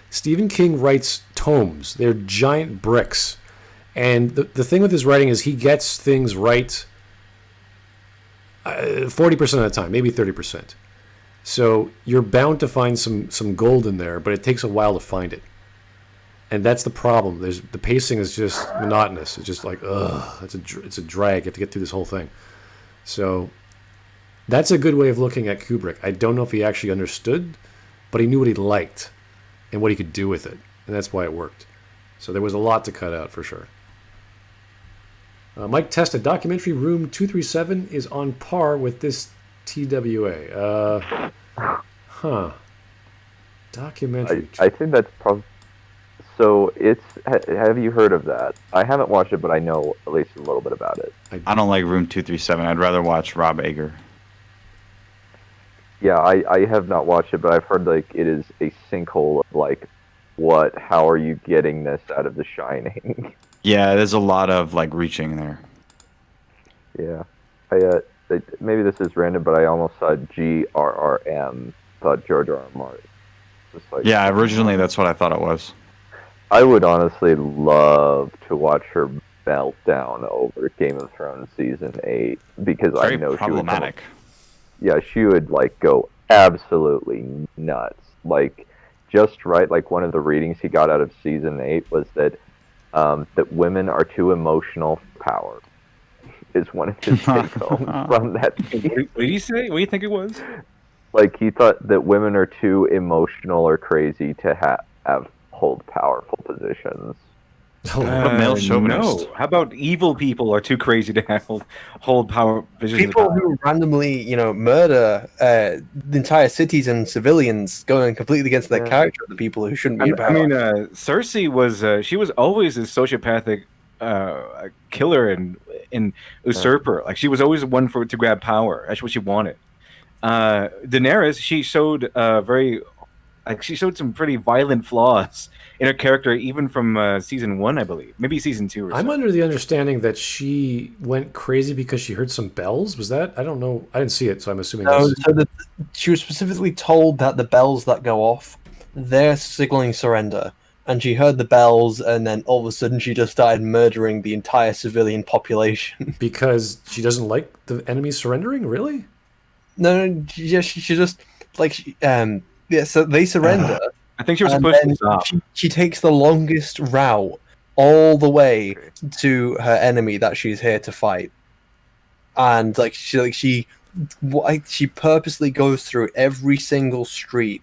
S2: Stephen King writes tomes. They're giant bricks. And the thing with his writing is he gets things right 40% of the time, maybe 30%. So you're bound to find some gold in there, but it takes a while to find it. And that's the problem. The pacing is just monotonous. It's just like, ugh, it's a drag. You have to get through this whole thing. So that's a good way of looking at Kubrick. I don't know if he actually understood, but he knew what he liked and what he could do with it. And that's why it worked. So there was a lot to cut out for sure. Mike tested documentary room 237 is on par with this TWA. Documentary.
S4: I think that's probably. So have you heard of that? I haven't watched it, but I know at least a little bit about it.
S3: I don't like Room 237. I'd rather watch Rob Ager.
S4: Yeah, I have not watched it, but I've heard like it is a sinkhole of how are you getting this out of The Shining?
S3: Yeah, there's a lot of reaching there.
S4: Yeah, maybe this is random, but I almost saw GRRM, thought George R. R. Martin.
S3: Yeah, originally that's what I thought it was.
S4: I would honestly love to watch her melt down over Game of Thrones season 8 because
S3: Very
S4: I know
S3: problematic.
S4: she would go absolutely nuts. Just right. One of the readings he got out of season 8 was that women are too emotional for power. Is one of his take homes from that season.
S6: What did he say? What do you think it was?
S4: He thought that women are too emotional or crazy to hold powerful positions.
S3: Male chauvinist.
S6: No. How about evil people are too crazy to hold power positions?
S1: People who randomly, murder entire cities and civilians, going completely against their character, the people who shouldn't be in power.
S6: I mean, Cersei was she was always a sociopathic killer and usurper. She was always one to grab power. That's what she wanted. Daenerys, she showed she showed some pretty violent flaws in her character, even from season 1, I believe. Maybe season 2 or so.
S2: I'm under the understanding that she went crazy because she heard some bells. Was that? I don't know. I didn't see it, so I'm assuming.
S1: No, she was specifically told that the bells that go off, they're signaling surrender. And she heard the bells, and then all of a sudden she just started murdering the entire civilian population.
S2: Because she doesn't like the enemy surrendering? Really?
S1: No, yeah, she just so they surrender.
S6: I think she was supposed to stop.
S1: She takes the longest route all the way to her enemy that she's here to fight, and she purposely goes through every single street,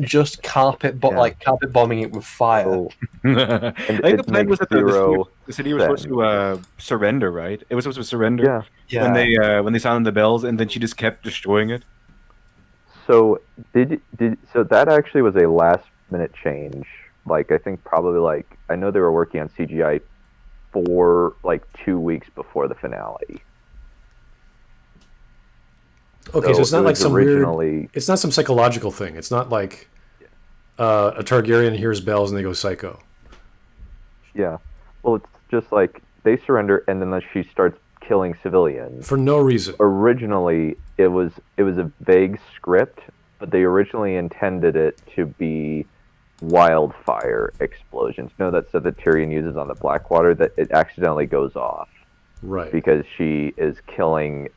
S1: just carpet bombing it with fire.
S4: Oh.
S6: I think the plan was that the city was supposed to surrender, right? It was supposed to surrender.
S4: Yeah.
S6: When they sounded the bells, and then she just kept destroying it.
S4: So so that actually was a last minute change. Like I think probably like I know they were working on CGI for like 2 weeks before the finale.
S2: Okay, so it's not
S4: it
S2: like
S4: was
S2: some
S4: originally...
S2: weird. It's not some psychological thing. It's not like a Targaryen hears bells and they go psycho.
S4: Yeah. Well, it's just like they surrender and then she starts killing civilians.
S2: For no reason.
S4: Originally, it was a vague script, but they originally intended it to be wildfire explosions. You know that stuff that Tyrion uses on the Blackwater that it accidentally goes off.
S2: Right.
S4: Because she is killing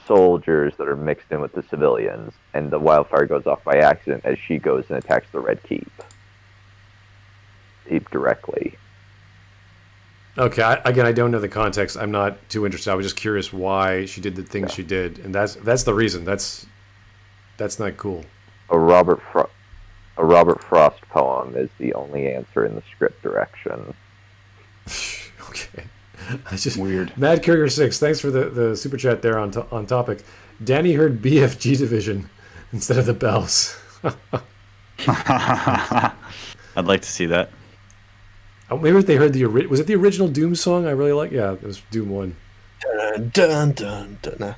S4: soldiers that are mixed in with the civilians, and the wildfire goes off by accident as she goes and attacks the Red Keep directly.
S2: Okay, I don't know the context. I'm not too interested. I was just curious why she did the things she did, and that's the reason. That's not cool.
S4: A Robert Frost poem is the only answer in the script direction.
S2: Okay. That's just
S3: weird.
S2: Mad Courier 6, thanks for the super chat there on topic. Danny heard BFG division instead of the bells.
S3: I'd like to see that.
S2: Oh, maybe they heard was it the original Doom song? I really like. Yeah, it was Doom 1.
S1: Dun, dun, dun, dun.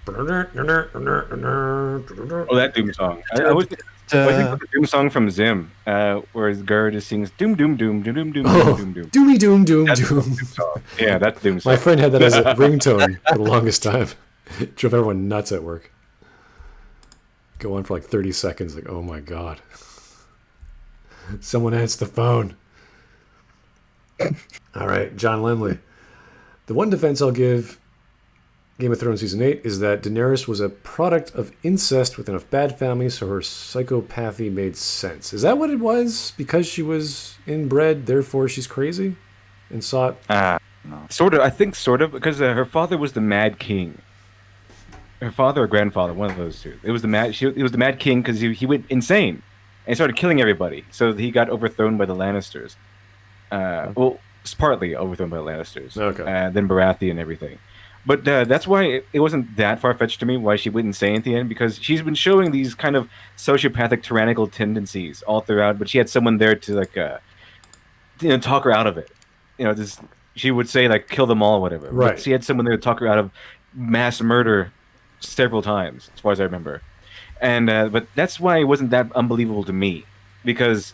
S6: Oh, that Doom song. I was think of the Doom song from Zim, where Gerd just sings Doom Doom Doom Doom Doom Doom Doom Doom.
S2: Doomy Doom Doom
S6: That's
S2: Doom.
S6: Doom song. Yeah, that's Doom song.
S2: My friend had that as a ringtone for the longest time. Drove everyone nuts at work. Go on for like 30 seconds. Like, oh my god. Someone answer the phone. All right, John Lemley. The one defense I'll give Game of Thrones Season 8 is that Daenerys was a product of incest within a bad family, so her psychopathy made sense. Is that what it was? Because she was inbred, therefore she's crazy? And sought...
S6: No. Sort of, I think sort of, because her father was the Mad King. Her father or grandfather, one of those two. It was the Mad King because he went insane and started killing everybody. So he got overthrown by the Lannisters. Well, it's partly overthrown by the Lannisters.
S2: Okay.
S6: Then Baratheon and everything. But that's why it wasn't that far-fetched to me why she went insane at the end, because she's been showing these kind of sociopathic, tyrannical tendencies all throughout, but she had someone there to, like, talk her out of it. She would say, like, kill them all or whatever.
S2: Right.
S6: But she had someone there to talk her out of mass murder several times, as far as I remember. And but that's why it wasn't that unbelievable to me, because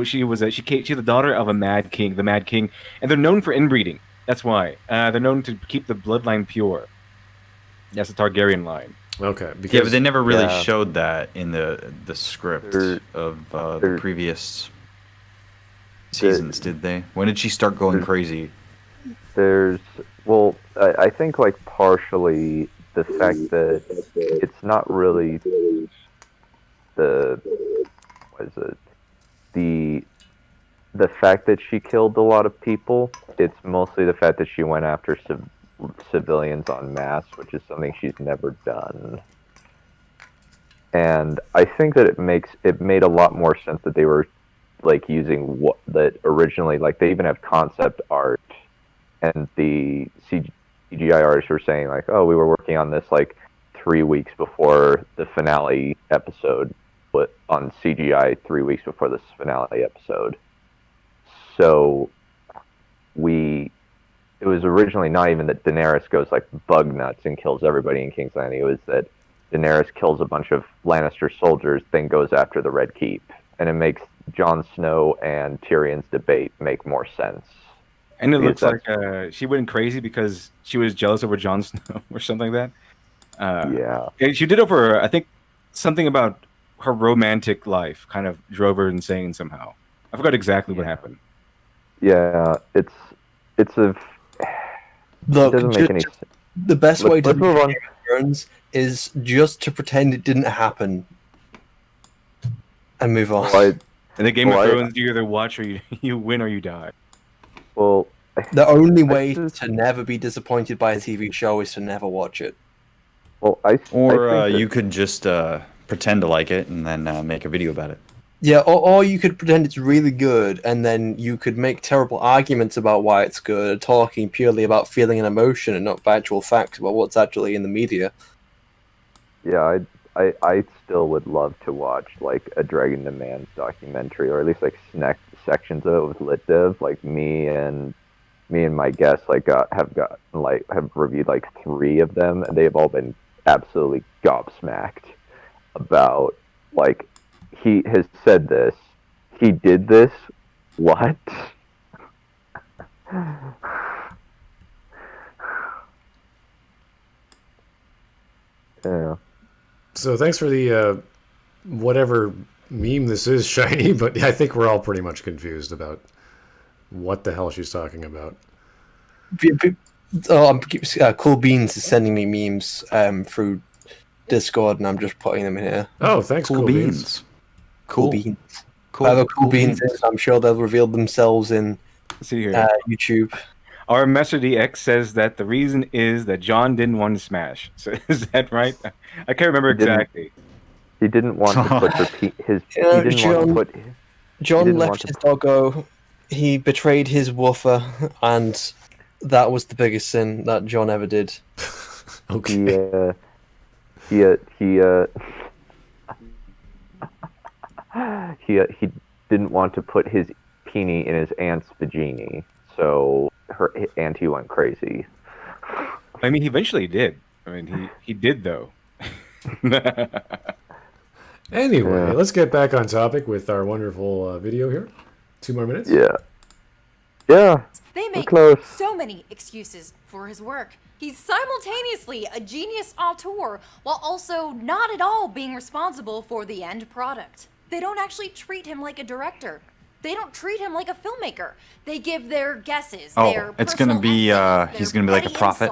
S6: she's the daughter of a Mad King, the Mad King, and they're known for inbreeding. That's why they're known to keep the bloodline pure. That's the Targaryen line.
S2: Okay. Because,
S3: Yeah, but they never really showed that in the script of the
S4: they're-
S3: previous seasons, did they? When did she start going crazy?
S4: I think like partially the fact that it's not really the fact that she killed a lot of people. It's mostly the fact that she went after civilians en masse, which is something she's never done. And I think that it made a lot more sense that they were like using that originally, like they even have concept art, and the CGI artists were saying like, oh, we were working on this like 3 weeks before the finale episode, but on CGI 3 weeks before this finale episode. So it was originally not even that Daenerys goes like bug nuts and kills everybody in King's Landing. It was that Daenerys kills a bunch of Lannister soldiers, then goes after the Red Keep. And it makes Jon Snow and Tyrion's debate make more sense.
S6: And it looks like she went crazy because she was jealous over Jon Snow or something like that.
S4: Yeah.
S6: She did over, I think, something about her romantic life kind of drove her insane somehow. I forgot exactly what happened.
S4: Yeah, it doesn't make any sense.
S1: The best way to
S4: let's move on.
S1: Game of Thrones is just to pretend it didn't happen and move on.
S6: In the Game of Thrones, you either watch or you win or you die.
S4: Well,
S1: The only way to never be disappointed by a TV show is to never watch it.
S4: Well,
S3: You could just pretend to like it and then make a video about it.
S1: Yeah, or you could pretend it's really good, and then you could make terrible arguments about why it's good, talking purely about feeling and emotion and not factual facts about what's actually in the media.
S4: Yeah, I still would love to watch like a Dragon Demands documentary, or at least like sections of it with LitDev. Like me and my guests have reviewed like 3 of them, and they've all been absolutely gobsmacked about, like, he has said this, he did this, what? Yeah.
S2: So thanks for the whatever meme this is, Shiny, but I think we're all pretty much confused about what the hell she's talking about.
S1: Cool Beans is sending me memes through Discord, and I'm just putting them in here.
S2: Oh, thanks, Cool Beans.
S1: Cool Beans. Whoever Cool Beans is, I'm sure they'll reveal themselves in YouTube.
S6: Our Messer DX says that the reason is that John didn't want to smash. So is that right? I can't remember exactly.
S4: He didn't want to put
S1: John left his doggo. He betrayed his woofer, and that was the biggest sin that John ever did.
S2: Okay.
S4: He didn't want to put his peenie in his aunt's vagina, so her auntie went crazy.
S6: I mean, he eventually did. I mean, he did though.
S2: Anyway, let's get back on topic with our wonderful video here. 2 more minutes.
S4: Yeah.
S5: They make so many excuses for his work. He's simultaneously a genius auteur while also not at all being responsible for the end product. They don't actually treat him like a director. They don't treat him like a filmmaker. They give their guesses.
S3: It's gonna be he's gonna be like a prophet.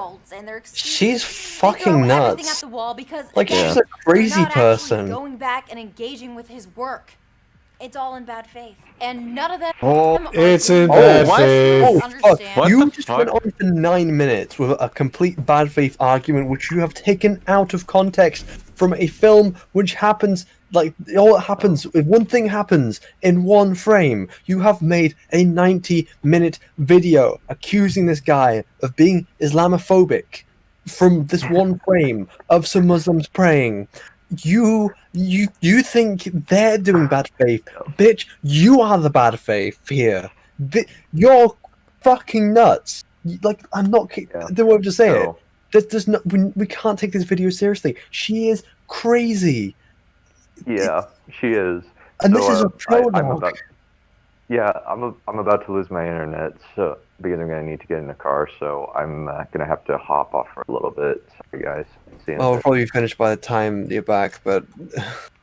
S1: She's fucking nuts.
S5: At the wall because,
S1: like,
S5: again,
S1: she's a crazy
S5: they're not
S1: person.
S5: Going back and engaging with his work. It's all in bad faith, and none of them.
S2: It's in bad faith.
S1: Fuck. You just went on for 9 minutes with a complete bad faith argument, which you have taken out of context from a film which happens. Like, all that happens, if one thing happens in one frame, you have made a 90-minute video accusing this guy of being Islamophobic from this one frame of some Muslims praying. You think they're doing bad faith. Bitch, you are the bad faith here. You're fucking nuts. Like, I'm not... The way to say it. There's no, we can't take this video seriously. She is crazy.
S4: Yeah, she is.
S1: And so, this is a prologue.
S4: I'm about to lose my internet, so because I'm gonna need to get in the car, so I'm gonna have to hop off for a little bit. Sorry, guys. See you.
S1: We'll probably finish by the time you're back, but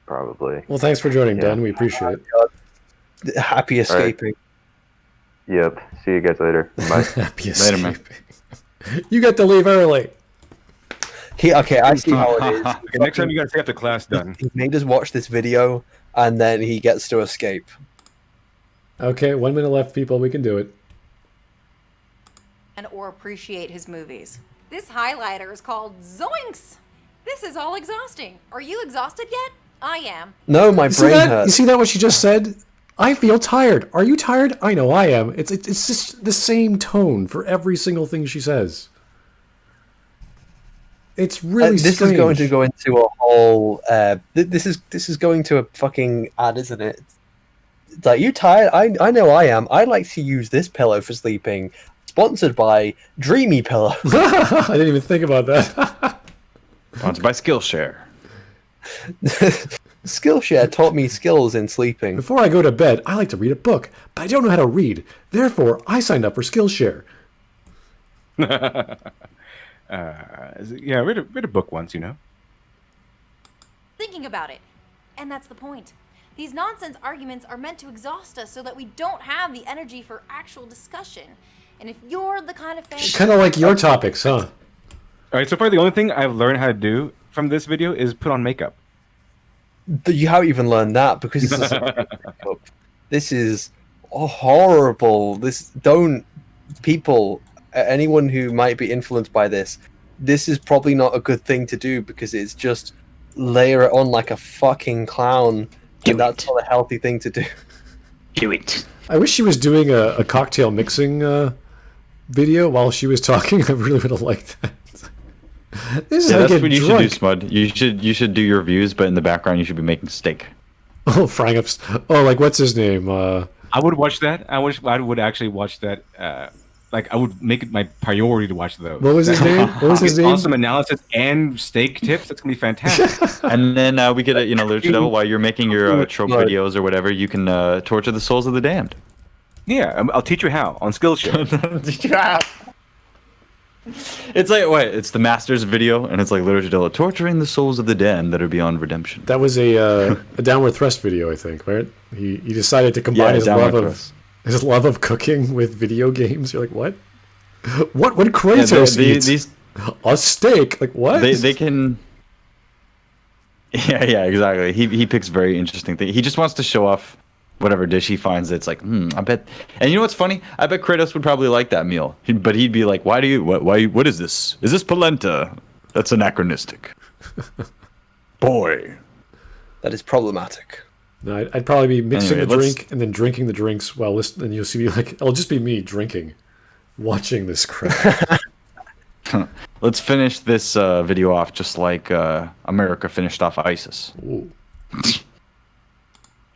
S4: probably.
S2: Well, thanks for joining, Dan. We appreciate
S1: it. Happy escaping.
S4: Right. Yep. See you guys later. Bye.
S2: Happy escaping. Later, man. You got to leave early.
S1: I see how it is.
S6: Okay, next time you gotta stay after class, Dunn.
S1: He made us watch this video, and then he gets to escape.
S2: Okay, 1 minute left, people. We can do it.
S5: Or appreciate his movies. This highlighter is called Zoinks! This is all exhausting. Are you exhausted yet? I am.
S1: No, my brain hurts.
S2: You see that, what she just said? I feel tired. Are you tired? I know I am. It's just the same tone for every single thing she says. It's really
S1: this
S2: strange.
S1: is going to go into a whole. This is going to a fucking ad, isn't it? It's like, you tired? I know I am. I like to use this pillow for sleeping. Sponsored by Dreamy Pillow.
S2: I didn't even think about that.
S3: Sponsored by Skillshare.
S1: Skillshare taught me skills in sleeping.
S2: Before I go to bed, I like to read a book, but I don't know how to read. Therefore, I signed up for Skillshare.
S6: Read a book once, you know.
S5: Thinking about it. And that's the point. These nonsense arguments are meant to exhaust us so that we don't have the energy for actual discussion. And if you're the kind of fan...
S2: Kind of like your topics, huh?
S6: Alright, so far the only thing I've learned how to do from this video is put on makeup.
S1: You haven't even learned that because this is horrible. Anyone who might be influenced by this is probably not a good thing to do because it's just layer it on like a fucking clown. That's not a healthy thing to do.
S3: Do it.
S2: I wish she was doing a cocktail mixing video while she was talking. I really would have liked that. This is
S3: Yeah,
S2: how I
S3: that's
S2: get
S3: what you
S2: drunk.
S3: should do, Smud. You should do your reviews, but in the background you should be making steak.
S2: Oh, frying up. Oh, like what's his name?
S6: I would watch that. I would actually watch that. Like I would make it my priority to watch those.
S2: What was his name? What was his name?
S6: Awesome analysis and steak tips. That's gonna be fantastic.
S3: And then we get LiteratureDevil while you're making your trope videos or whatever. You can torture the souls of the damned.
S6: Yeah, I'll teach you how on Skillshare.
S3: It's like it's the Masters video, and it's like LiteratureDevil torturing the souls of the damned that are beyond redemption.
S2: That was a downward thrust video, I think. Right? He decided to combine his love of cooking with video games. You're like, what? What Kratos eats? A steak? Like what?
S3: They can. Yeah, exactly. He picks very interesting things. He just wants to show off whatever dish he finds. It's like, I bet. And you know what's funny? I bet Kratos would probably like that meal. But he'd be like, what is this? Is this polenta? That's anachronistic. Boy.
S1: That is problematic.
S2: No, I'd probably be mixing
S3: Anyway,
S2: the drink and then drinking the drinks while listening. And you'll see me like, it'll just be me drinking, watching this crap.
S3: Let's finish this video off just like America finished off ISIS.
S2: Ooh.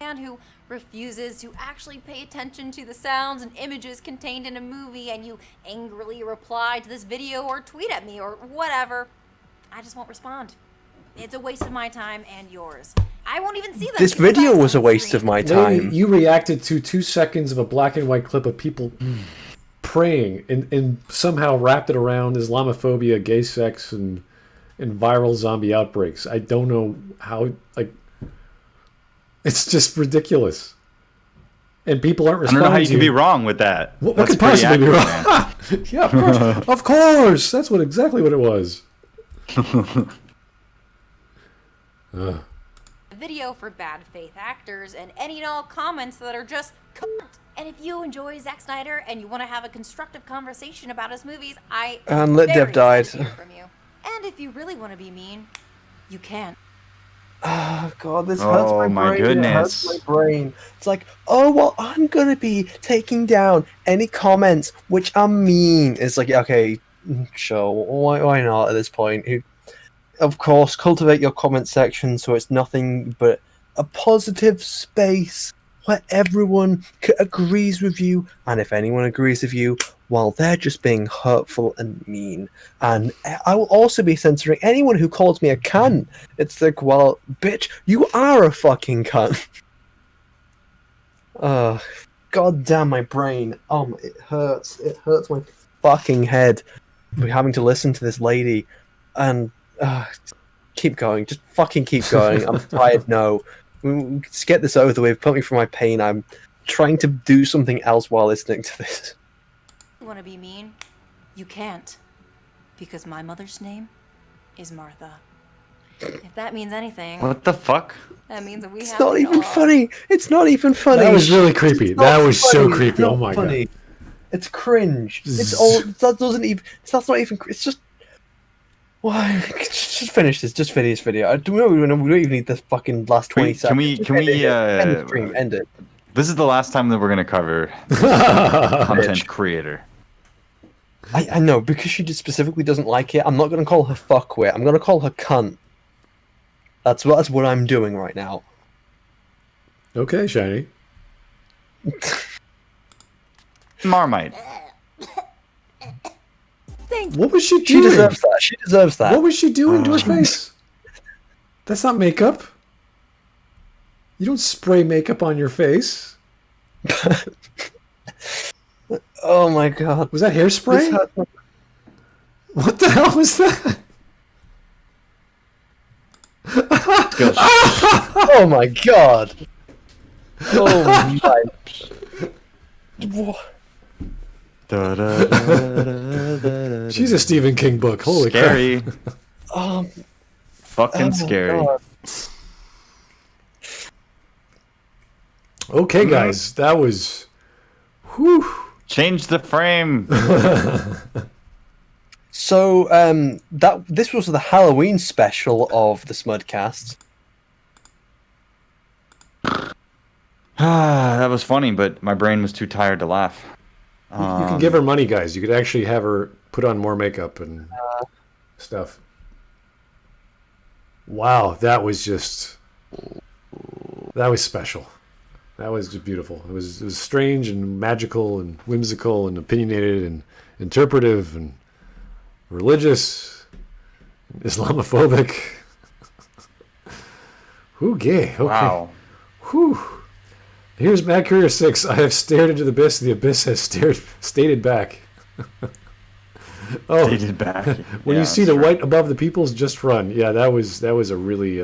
S5: Man who refuses to actually pay attention to the sounds and images contained in a movie, and you angrily reply to this video or tweet at me or whatever, I just won't respond. It's a waste of my time and yours. I won't even see them.
S1: This video was a waste of my time.
S2: You reacted to 2 seconds of a black and white clip of people praying and somehow wrapped it around Islamophobia, gay sex, and viral zombie outbreaks. I don't know how, like, it's just ridiculous. And people aren't
S3: I
S2: responding.
S3: don't know how you can be wrong with that.
S2: What
S3: That's
S2: could possibly be
S3: pretty
S2: wrong?
S3: accurate, man.
S2: Yeah, of course. Of course. That's exactly what it was.
S5: A video for bad faith actors and any and all comments that are just cunt. And if you enjoy Zack Snyder and you want to have a constructive conversation about his movies,
S1: And LitDev died.
S5: From you. And if you really want to be mean, you can.
S1: Oh god, this hurts my brain.
S3: My goodness.
S1: It hurts my brain. It's like, oh well, I'm gonna be taking down any comments which are mean. It's like, okay, sure, why not at this point? Of course, cultivate your comment section so it's nothing but a positive space where everyone agrees with you, and if anyone agrees with you, well, they're just being hurtful and mean. And I will also be censoring anyone who calls me a cunt. It's like, well, bitch, you are a fucking cunt. God damn my brain. It hurts. It hurts my fucking head having to listen to this lady. And keep going. Just fucking keep going. I'm tired. No. Just get this over with. Put me through my pain. I'm trying to do something else while listening to this.
S5: You want to be mean? You can't. Because my mother's name is Martha. If that means anything,
S3: What the fuck?
S5: that means that we
S1: It's
S5: have
S1: not
S5: a
S1: even
S5: dog.
S1: funny. It's not even funny.
S2: That was really creepy.
S1: It's not
S2: That was so
S1: funny.
S2: creepy.
S1: It's not
S2: Oh my
S1: funny.
S2: god.
S1: It's cringe. It's all. That doesn't even. That's not even. It's just. Why? Just finish this. Just finish this video. We don't even need the fucking last 20
S3: Can
S1: seconds.
S3: we?
S1: Just
S3: Can
S1: end
S3: we?
S1: it. End the stream. End it.
S3: This is the last time that we're gonna cover content creator.
S1: I know, because she just specifically doesn't like it. I'm not going to call her fuckwit. I'm going to call her cunt. That's what I'm doing right now.
S2: Okay, Shiny.
S3: Marmite.
S5: Thank you.
S2: What was she
S1: She
S2: doing?
S1: deserves that. She deserves that.
S2: What was she doing to her face? That's not makeup. You don't spray makeup on your face.
S1: Oh my god.
S2: Was that hairspray?
S1: This hurts my-
S2: What the hell was that?
S1: Oh my god. Oh my.
S2: She's a Stephen King book. Holy
S3: Scary.
S1: Oh
S3: Fucking
S1: my
S3: scary.
S1: God.
S2: crap. Okay, guys. That was... Whew.
S3: Change the frame.
S1: So, this was the Halloween special of the Smudcast.
S3: That was funny, but my brain was too tired to laugh.
S2: You can give her money, guys. You could actually have her put on more makeup and stuff. Wow, that was special. That was just beautiful. It was strange and magical and whimsical and opinionated and interpretive and religious and Islamophobic. Who gay? Okay.
S3: Wow.
S2: Whew. Here's Mad Courier 6. I have stared into the abyss. The abyss has stated back. Oh,
S3: Dated back.
S2: when
S3: Yeah,
S2: you see
S3: that's
S2: the
S3: right.
S2: white above the peoples, just run. Yeah, that was a really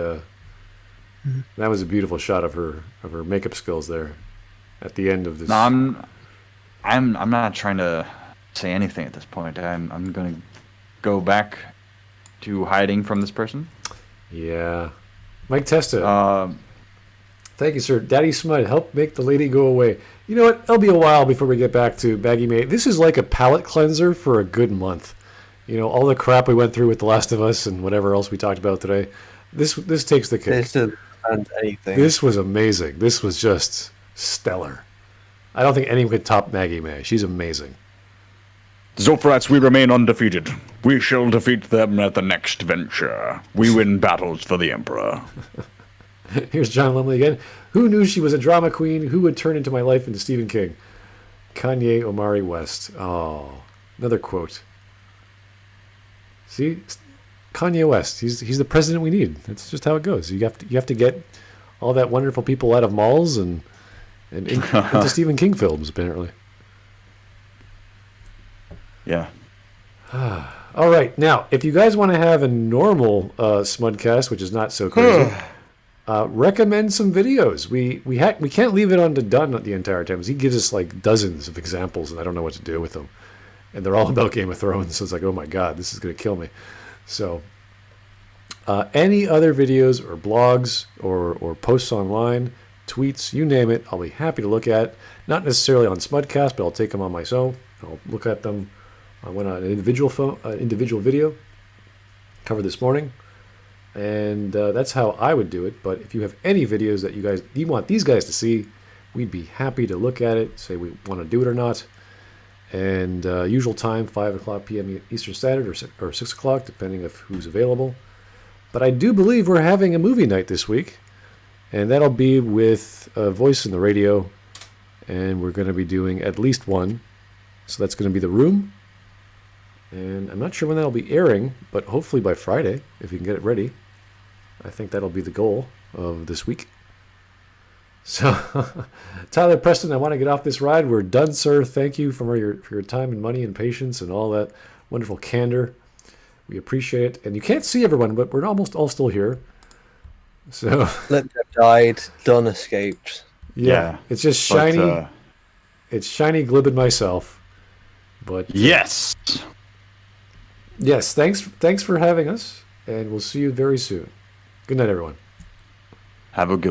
S2: that was a beautiful shot of her makeup skills there at the end of this.
S3: No, I'm not trying to say anything at this point. I'm gonna go back to hiding from this person.
S2: Yeah, Mike Testa.
S3: Um,
S2: Thank you, sir. Daddy Smud, help make the lady go away. You know what? It'll be a while before we get back to Maggie Mae. This is like a palate cleanser for a good month. You know, all the crap we went through with The Last of Us and whatever else we talked about today. This takes the cake.
S1: This doesn't stand anything.
S2: This was amazing. This was just stellar. I don't think anyone could top Maggie Mae. She's amazing.
S7: Zophrats, we remain undefeated. We shall defeat them at the next venture. We win battles for the Emperor.
S2: Here's John Lumley again. Who knew she was a drama queen? Who would turn into my life into Stephen King? Kanye Omari West. Oh, another quote. See, Kanye West. He's the president we need. That's just how it goes. You have to get all that wonderful people out of malls and into Stephen King films, apparently.
S3: yeah.
S2: All right, now if you guys want to have a normal Smudcast, which is not so crazy. Recommend some videos. We can't leave it on to Dunn the entire time. He gives us like dozens of examples, and I don't know what to do with them. And they're all about Game of Thrones, so it's like, oh my god, this is gonna kill me. So, any other videos or blogs or posts online, tweets, you name it, I'll be happy to look at. Not necessarily on Smudcast, but I'll take them on myself. I'll look at them. I went on an individual video covered this morning. And that's how I would do it. But if you have any videos that you want these guys to see, we'd be happy to look at it, say we want to do it or not. And usual time, 5 o'clock p.m. Eastern Standard or 6 o'clock, depending on who's available. But I do believe we're having a movie night this week. And that'll be with a voice in the radio. And we're going to be doing at least one. So that's going to be The Room. And I'm not sure when that'll be airing, but hopefully by Friday, if you can get it ready. I think that'll be the goal of this week. So, Tyler Preston, I want to get off this ride. We're done, sir. Thank you for your time and money and patience and all that wonderful candor. We appreciate it. And you can't see everyone, but we're almost all still here. So,
S1: Let Dev died. Dunn escaped.
S2: yeah. It's just
S3: But,
S2: Shiny. It's Shiny, Glib, and myself. But
S3: yes.
S2: yes, thanks for having us, and we'll see you very soon. Good night, everyone.
S3: Have a good one.